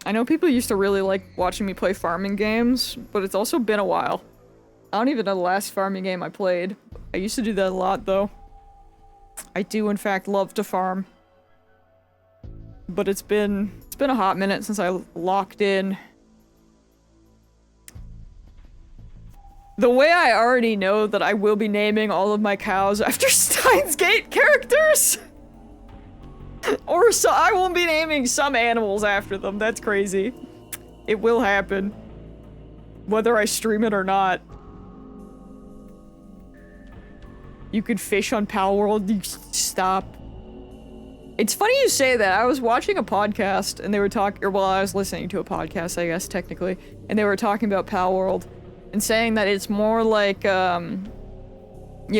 I know people used to really like watching me play farming games, but it's also been a while. I don't even know the last farming game I played. I used to do that a lot, though. I do, in fact, love to farm. But it's been a hot minute since I locked in. The way I already know that I will be naming all of my cows after Steins Gate characters! Or so I will be naming some animals after them. That's crazy. It will happen. Whether I stream it or not. You could fish on Pal World. You stop. It's funny you say that. I was watching a podcast and they were talking, or well, I was listening to a podcast, I guess, technically, and they were talking about Pal World and saying that it's more like, you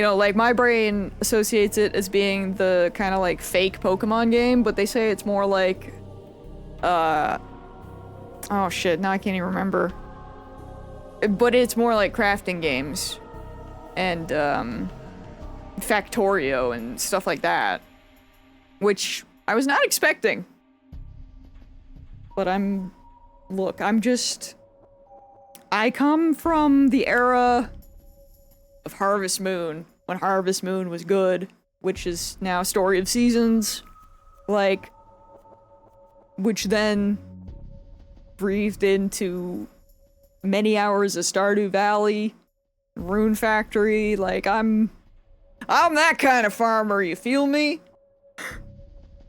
know, like my brain associates it as being the kind of like fake Pokemon game, but they say it's more like, oh shit, now I can't even remember. But it's more like crafting games and, Factorio and stuff like that. Which I was not expecting. But look, I come from the era of Harvest Moon, when Harvest Moon was good, which is now Story of Seasons, like, which then breathed into many hours of Stardew Valley, Rune Factory, like, I'm that kind of farmer, you feel me?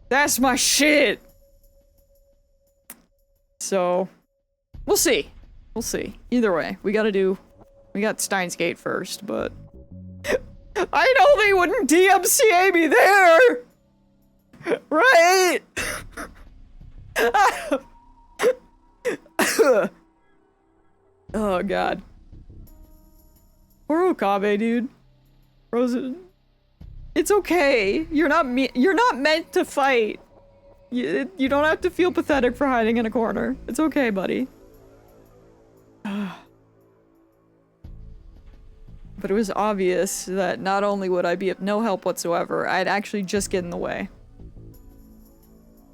That's my shit! So, we'll see. We'll see. Either way, we got Steins Gate first, but... I know they wouldn't DMCA me there! Right? Oh god. Poor Okabe, dude. Rosa. It's okay. You're not meant to fight. You don't have to feel pathetic for hiding in a corner. It's okay, buddy. But it was obvious that not only would I be of no help whatsoever, I'd actually just get in the way.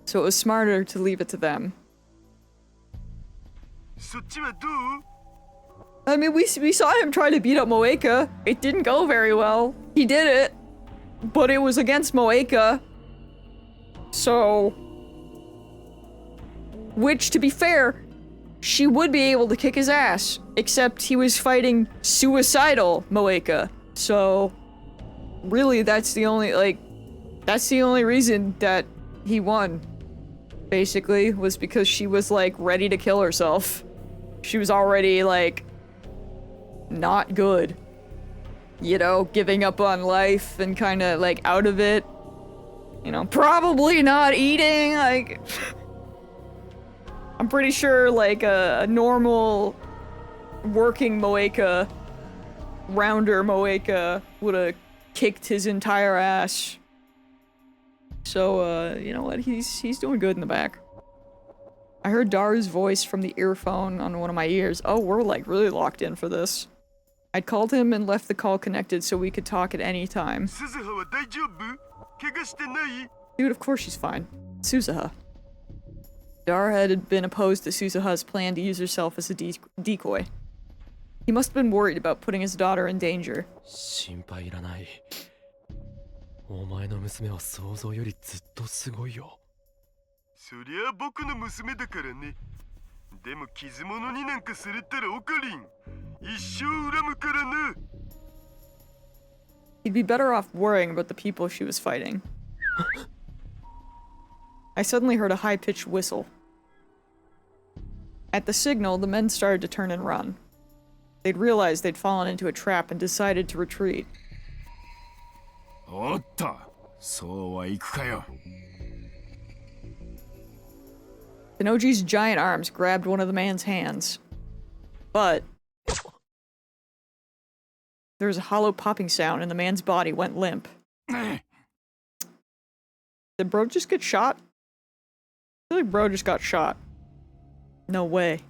So it was smarter to leave it to them. I mean, we saw him try to beat up Moeka. It didn't go very well. He did it, but it was against Moeka. So... Which, to be fair, she would be able to kick his ass, except he was fighting suicidal Moeka. So, really, that's the only reason that he won, basically, was because she was, like, ready to kill herself. She was already, like, not good. You know, giving up on life and kinda, like, out of it. You know, probably not eating, like... I'm pretty sure, like, a normal working Moeka, rounder Moeka, would've kicked his entire ass. So, you know what? He's doing good in the back. I heard Daru's voice from the earphone on one of my ears. Oh, we're, like, really locked in for this. I'd called him and left the call connected so we could talk at any time. Dude, of course she's fine. Suzuha. Dara had been opposed to Suzuha's plan to use herself as a decoy. He must have been worried about putting his daughter in danger. 心配いらない。お前の娘は想像よりずっとすごいよ。そりゃ僕の娘だからね。でも傷物になんかされたらオカリン一生恨むからな。He'd be better off worrying about the people she was fighting. I suddenly heard a high-pitched whistle. At the signal, the men started to turn and run. They'd realized they'd fallen into a trap and decided to retreat. おった、そうはいくかよ。Tenoji's giant arms grabbed one of the man's hands. But... there was a hollow popping sound and the man's body went limp. Did bro just get shot? I feel like bro just got shot. No way.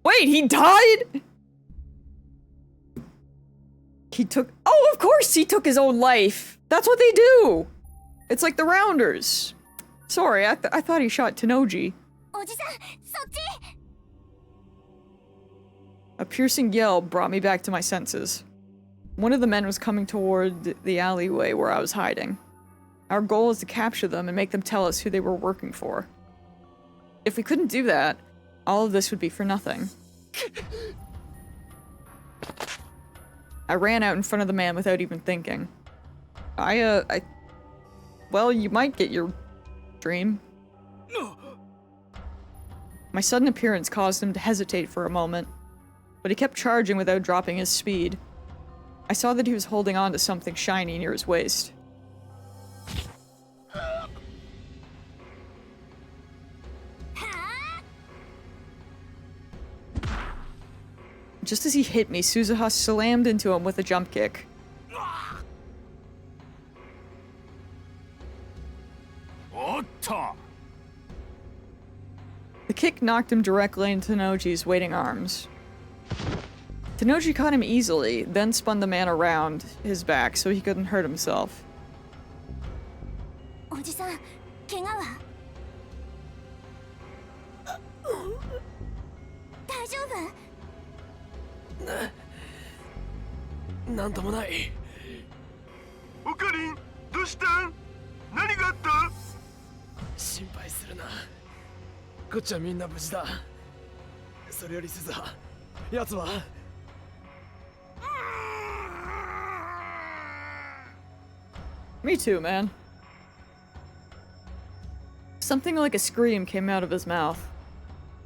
Wait, he died?! He took- oh, of course he took his own life! That's what they do! It's like the Rounders. Sorry, I thought he shot Tenoji. A piercing yell brought me back to my senses. One of the men was coming toward the alleyway where I was hiding. Our goal is to capture them and make them tell us who they were working for. If we couldn't do that, all of this would be for nothing. I ran out in front of the man without even thinking. Well, you might get your dream. My sudden appearance caused him to hesitate for a moment, but he kept charging without dropping his speed. I saw that he was holding on to something shiny near his waist. Just as he hit me, Suzuha slammed into him with a jump kick. The kick knocked him directly into Tenoji's waiting arms. Tenoji caught him easily, then spun the man around his back so he couldn't hurt himself. おじさん、怪我は大丈夫？なんともない。オカリン、どうしたん？何があった？心配するな。こっちはみんな無事だ。それより鈴葉、奴は。Me too, man. Something like a scream came out of his mouth.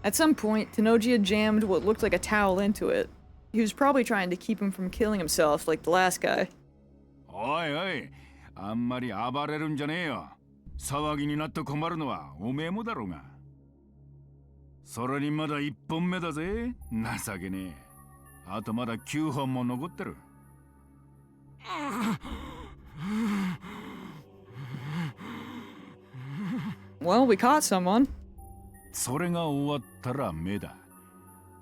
At some point, Tenoji had jammed what looked like a towel into it. He was probably trying to keep him from killing himself like the last guy. おいおい、あんまり暴れるんじゃねえよ。騒ぎになって困るのはおめえもだろうが。それにまだ1本目だぜ。情けねえ。あとまだ9本も残ってる。Well, we caught someone. それが終わったら目だ。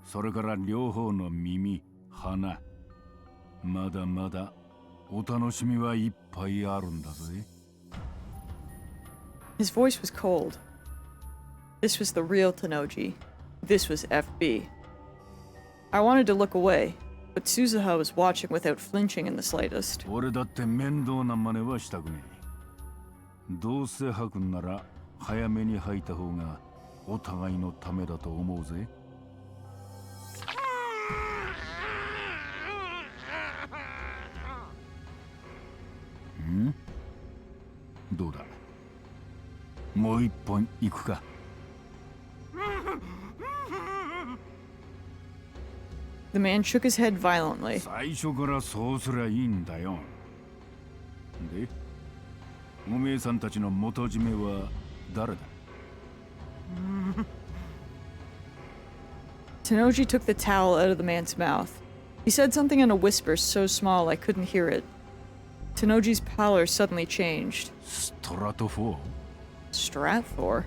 それから両方の耳、鼻。まだまだお楽しみはいっぱいあるんだぜ。His voice was cold. This was the real Tanoji. This was FB. I wanted to look away, but Suzuha was watching without flinching in the slightest. 俺だって面倒な真似はしたくねえ。どうせ吐くんなら早めに吐いた方がお互いのためだと思うぜ。ん？どうだ？もう一本行くか。The man shook his head violently. 最初からそうすりゃいいんだよ。で、おめえさんたちの元締めは誰だTanoji took the towel out of the man's mouth. He said something in a whisper so small I couldn't hear it. Tanoji's pallor suddenly changed. ストラト4? Stratfor?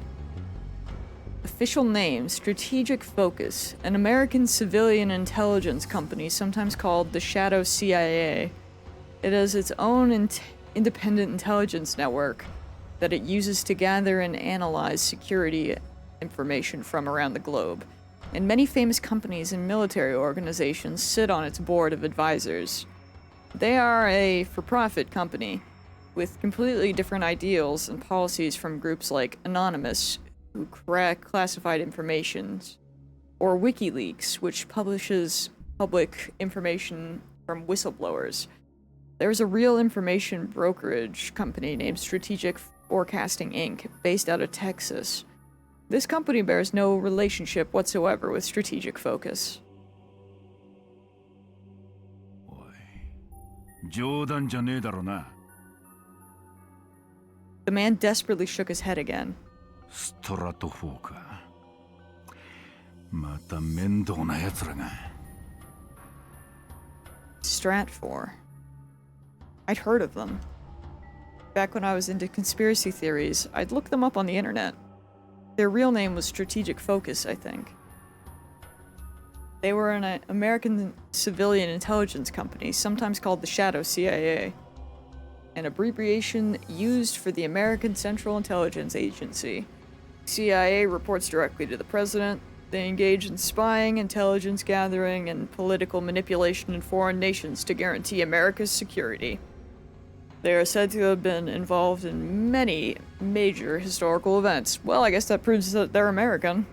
Official name, Strategic Focus, an American civilian intelligence company sometimes called the Shadow CIA. It has its own independent intelligence network that it uses to gather and analyze security information from around the globe. And many famous companies and military organizations sit on its board of advisors. They are a for-profit company, with completely different ideals and policies from groups like Anonymous, who crack classified information, or WikiLeaks, which publishes public information from whistleblowers. There's a real information brokerage company named Strategic Forecasting Inc., based out of Texas. This company bears no relationship whatsoever with Strategic Focus. おい、冗談じゃねえだろな。The man desperately shook his head again. ストラト4か。また面倒な奴らが。Stratfor. I'd heard of them. Back when I was into conspiracy theories, I'd look them up on the internet. Their real name was Strategic Focus, I think. They were an American civilian intelligence company, sometimes called the Shadow CIA, an abbreviation used for the American Central Intelligence Agency. CIA reports directly to the president. They engage in spying, intelligence gathering, and political manipulation in foreign nations to guarantee America's security. They are said to have been involved in many major historical events. Well, I guess that proves that they're American.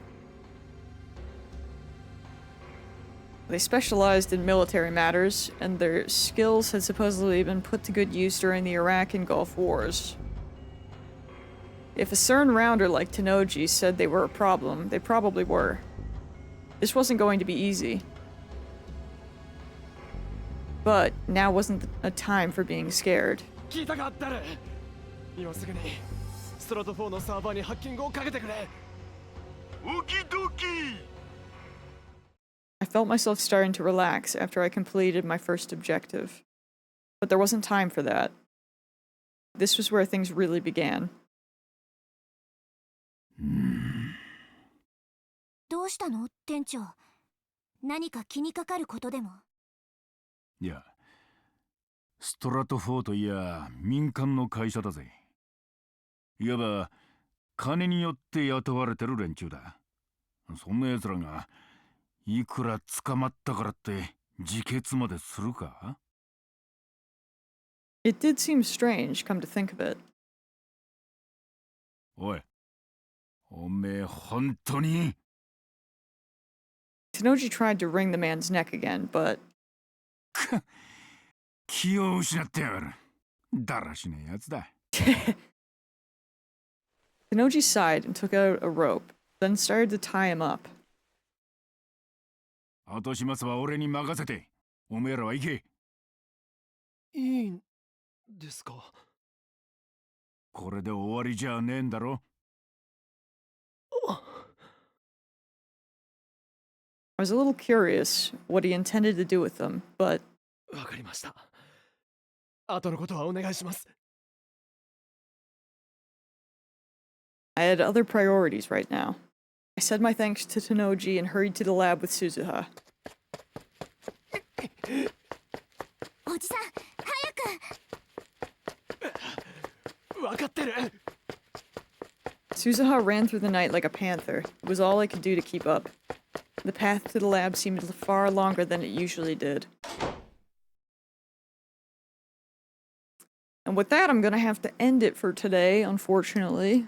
They specialized in military matters, and their skills had supposedly been put to good use during the Iraq and Gulf Wars. If a CERN rounder like Tanoji said they were a problem, they probably were. This wasn't going to be easy. But now wasn't a time for being scared. 聞いたかったる。今すぐにストラト4のサーバーにハッキングをかけてくれ。オキドキ I felt myself starting to relax after I completed my first objective. But there wasn't time for that. This was where things really began. どうしたの店長。何か気にかかることでも。いや、ストラト4といや民間の会社だぜ。いわば金によって雇われてる連中だ。そんな奴らがいくら捕まったからって自決までするか？ It did seem strange, come to think of it. おい、おめえ本当にTanoji tried to wring the man's neck again, but 気を失ってやがる。だらしねえやつだ。Tanoji sighed and took out a rope, then started to tie him up. 後始末は俺に任せて、おめえらは行け。いいんですか？これで終わりじゃねえんだろ。I was a little curious what he intended to do with them, but わかりました。後のことはお願いします。 I had other priorities right now. I said my thanks to Tanoji and hurried to the lab with Suzuha. おじさん早く。わかってる。 Suzuha ran through the night like a panther. It was all I could do to keep up. The path to the lab seemed far longer than it usually did. And with that, I'm gonna have to end it for today, unfortunately.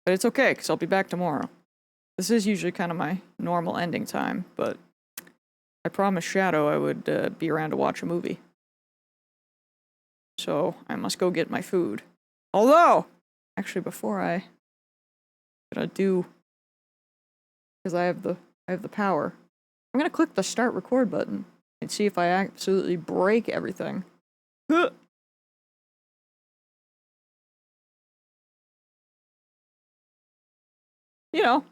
But it's okay, because I'll be back tomorrow. This is usually kind of my normal ending time, but I promised Shadow I would be around to watch a movie. So, I must go get my food. Although, actually before I gonna do, because I have the power, I'm gonna click the start record button and see if I absolutely break everything. Huh. You know,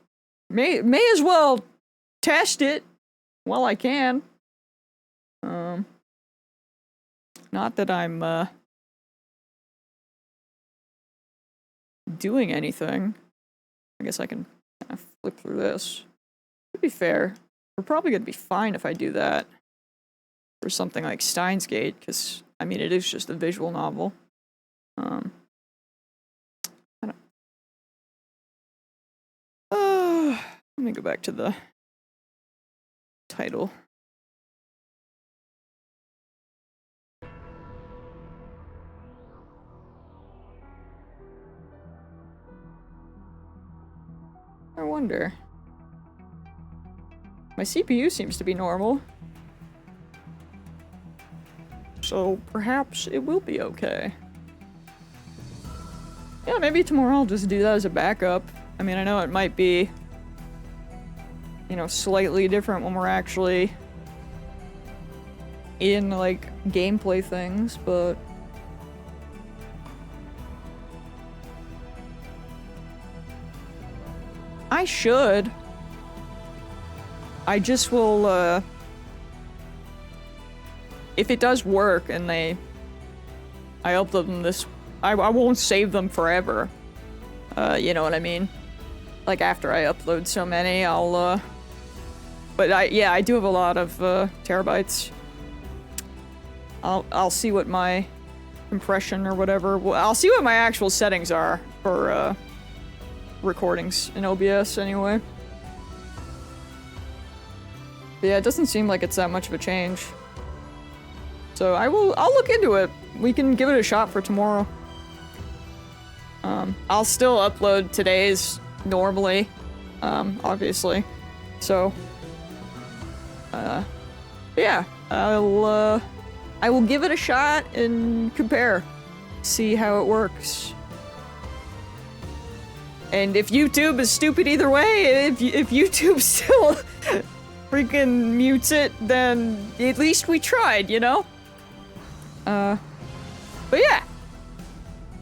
may as well test it while I can. Not that I'm doing anything. I guess I can kind of flip through this. To be fair, we're probably gonna be fine if I do that for something like Steins Gate, because I mean it is just a visual novel. I don't. Let me go back to the title. I wonder. My CPU seems to be normal. So perhaps it will be okay. Yeah, maybe tomorrow I'll just do that as a backup. I mean, I know it might be, you know, slightly different when we're actually in, like, gameplay things, but I should. I just will, if it does work and I upload them this, I won't save them forever. You know what I mean? Like, after I upload so many, I'll, but I do have a lot of, terabytes. I'll see what my compression or whatever, I'll see what my actual settings are for, recordings in OBS anyway. But yeah, it doesn't seem like it's that much of a change. So I'll look into it. We can give it a shot for tomorrow. I'll still upload today's normally, obviously. So, yeah, I will give it a shot and compare, see how it works. And if YouTube is stupid either way, if YouTube still freaking mutes it, then at least we tried, you know? But yeah.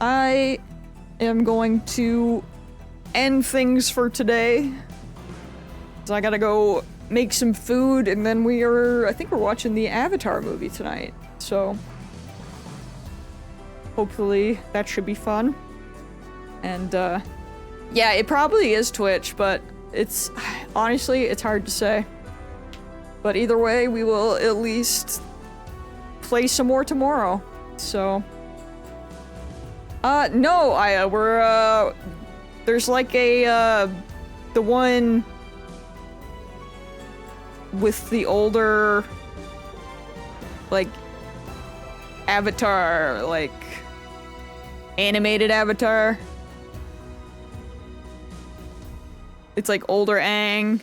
I am going to end things for today. So I gotta go make some food, and then I think we're watching the Avatar movie tonight. So hopefully that should be fun. And, yeah, it probably is Twitch, but honestly, it's hard to say. But either way, we will at least play some more tomorrow. So, no, there's like the one with the older, like, Avatar, like, animated Avatar. It's like older Aang.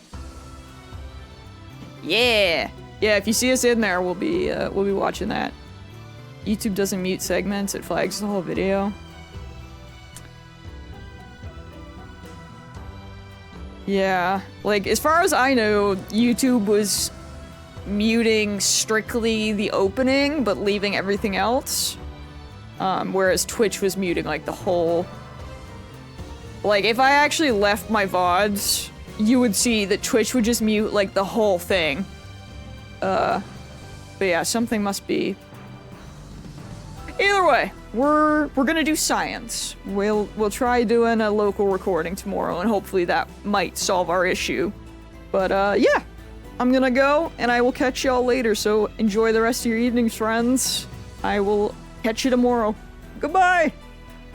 Yeah, if you see us in there, we'll be watching that. YouTube doesn't mute segments; it flags the whole video. Yeah, like as far as I know, YouTube was muting strictly the opening, but leaving everything else. Whereas Twitch was muting like the whole. Like, if I actually left my VODs you would see that Twitch would just mute like the whole thing. But yeah, something must be. Either way, we're gonna do science. We'll try doing a local recording tomorrow, and hopefully that might solve our issue. But yeah, I'm gonna go, and I will catch y'all later. So enjoy the rest of your evenings, friends. I will catch you tomorrow. Goodbye.